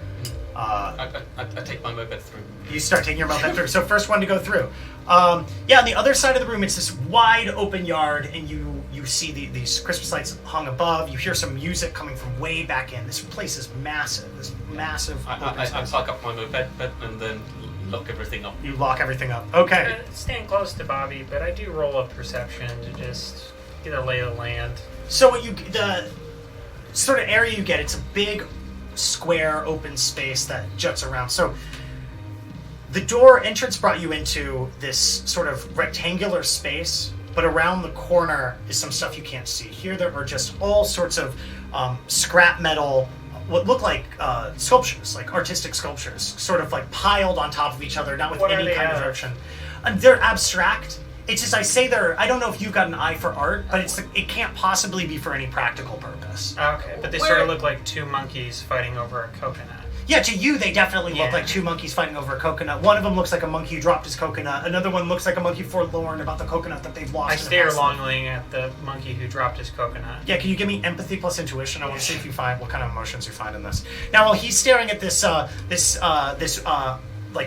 I take my moped through. You start taking your moped through. So first one to go through. On the other side of the room, it's this wide open yard, and you see these Christmas lights hung above. You hear some music coming from way back in. This place is massive. This massive. I park up my moped and then lock everything up. You lock everything up. Okay. Staying close to Bobby, but I do roll a perception to just get a lay of the land. So the sort of area you get, it's a big square open space that juts around. So the door entrance brought you into this sort of rectangular space, but around the corner is some stuff you can't see. Here there are just all sorts of scrap metal, what look like sculptures, like artistic sculptures, sort of like piled on top of each other, not with What are any they kind of of? direction. They're abstract. It's just, I don't know if you've got an eye for art, but it can't possibly be for any practical purpose. Okay, but they sort of look like two monkeys fighting over a coconut. Yeah, to you, they definitely look Yeah. like two monkeys fighting over a coconut. One of them looks like a monkey who dropped his coconut. Another one looks like a monkey forlorn about the coconut that they've lost. I in the stare past. longingly at the monkey who dropped his coconut. Yeah, can you give me empathy plus intuition? I want to see if you find what kind of emotions you find in this. Now, while he's staring at this like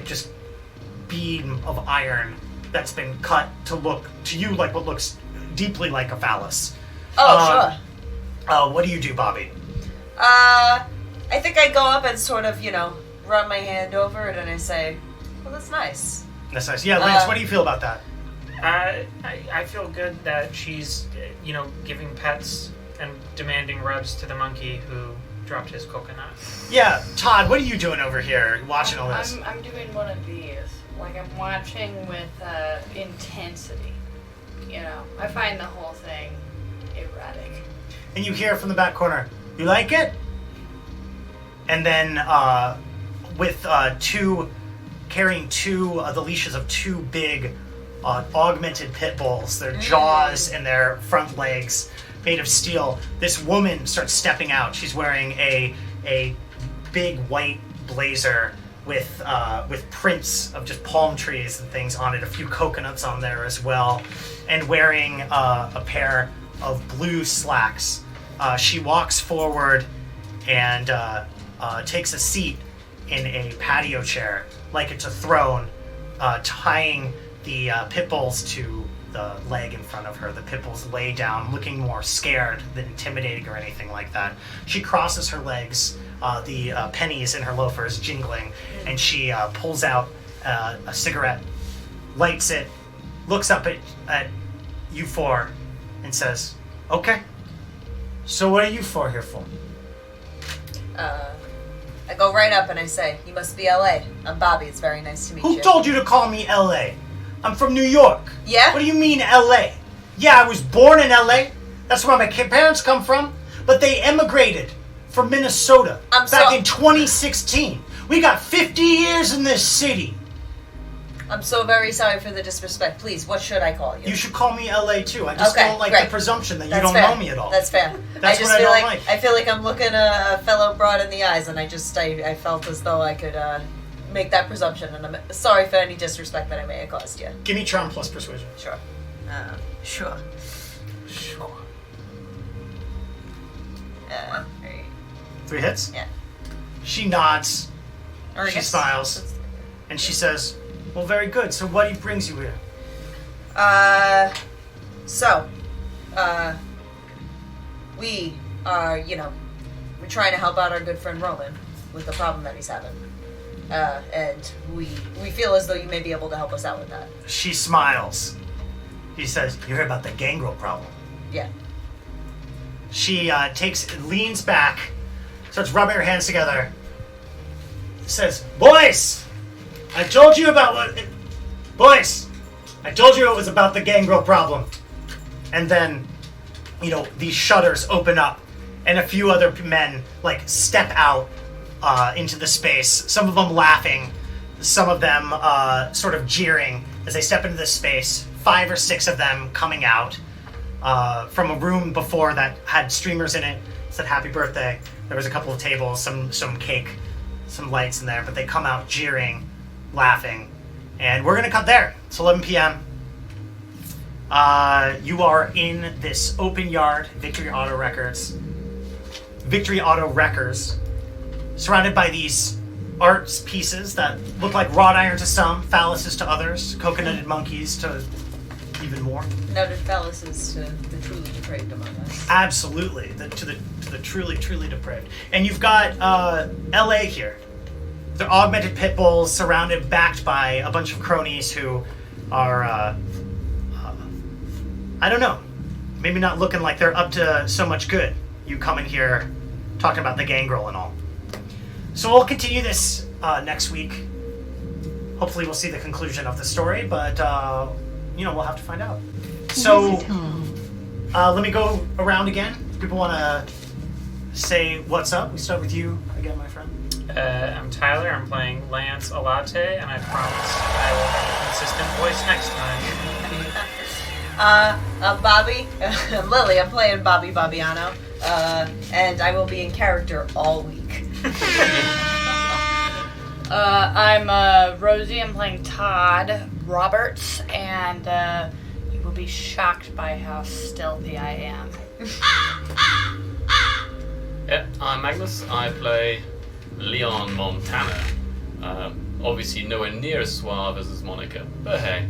just beam of iron that's been cut to look to you like what looks deeply like a phallus. Oh, sure. What do you do, Bobby? I think I go up and sort of, run my hand over it and I say, well, that's nice. That's nice. Yeah, Lance, what do you feel about that? I feel good that she's, giving pets and demanding rubs to the monkey who dropped his coconut. Yeah, Todd, what are you doing over here watching all this? I'm doing one of these. Like, I'm watching with intensity. I find the whole thing erratic. And you hear from the back corner, you like it? And then with carrying the leashes of two big augmented pit bulls, their jaws and their front legs made of steel, this woman starts stepping out. She's wearing a big white blazer with prints of just palm trees and things on it, a few coconuts on there as well, and wearing a pair of blue slacks. She walks forward and takes a seat in a patio chair, like it's a throne, tying the pit bulls to the leg in front of her. The pit bulls lay down, looking more scared than intimidating or anything like that. She crosses her legs, the pennies in her loafers jingling, and she pulls out a cigarette, lights it, looks up at you four, and says, "Okay, so what are you four here for?" I go right up and I say, you must be LA. I'm Bobby. It's very nice to meet you. Who told you to call me LA? I'm from New York. Yeah? What do you mean LA? Yeah, I was born in LA. That's where my parents come from. But they emigrated from Minnesota back in 2016. We got 50 years in this city. I'm so very sorry for the disrespect. Please, what should I call you? You should call me LA too. I just Okay, don't like great. the presumption that you That's don't fair. know me at all. That's fair. That's I just what I feel don't like like. I feel like I'm looking a fellow broad in the eyes, and I felt as though I could make that presumption, and I'm sorry for any disrespect that I may have caused you. Give me charm plus persuasion. Sure. Sure. Sure. 3. 3 hits? Yeah. She nods, Or I she guess smiles, that's- and she says, well, very good. So what brings you here? We are, we're trying to help out our good friend Roman with the problem that he's having. And we feel as though you may be able to help us out with that. She smiles. He says, you heard about the gangrel problem? Yeah. She leans back, starts rubbing her hands together, says, boys, I told you it was about the gangrel problem. And then, these shutters open up, and a few other men, step out into the space, some of them laughing, some of them sort of jeering as they step into this space. 5 or 6 of them coming out from a room before that had streamers in it, said happy birthday. There was a couple of tables, some cake, some lights in there, but they come out jeering, laughing, and we're gonna cut there. It's 11 p.m. You are in this open yard, Victory Auto Wreckers, surrounded by these art pieces that look like wrought iron to some, phalluses to others, coconutted monkeys to even more. Noted phalluses to the truly depraved among us. Absolutely, to the truly, truly depraved. And you've got LA here. They're augmented pit bulls backed by a bunch of cronies who are, I don't know, maybe not looking like they're up to so much good. You come in here talking about the gangrel and all. So we'll continue this next week. Hopefully we'll see the conclusion of the story, but we'll have to find out. So let me go around again. People want to say what's up. We start with you again, my friend. I'm Tyler. I'm playing Lancelot, and I promise I will have a consistent voice next time. I'm Bobbi. I'm Lily. I'm playing Bobbi Bobbiano. And I will be in character all week. I'm Rosie. I'm playing Todd Roberts, and you will be shocked by how stealthy I am. Yeah, I'm Magnus. I play Leon Montana. Obviously nowhere near as suave as his moniker, but hey.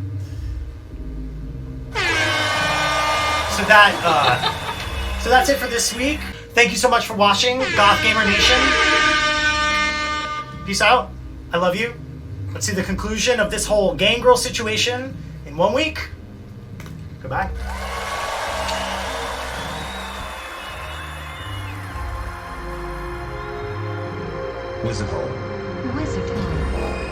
So that's it for this week. Thank you so much for watching, Goth Gamer Nation. Peace out. I love you. Let's see the conclusion of this whole gangrel situation in 1 week. Goodbye. Wizardhole. Wizardhole.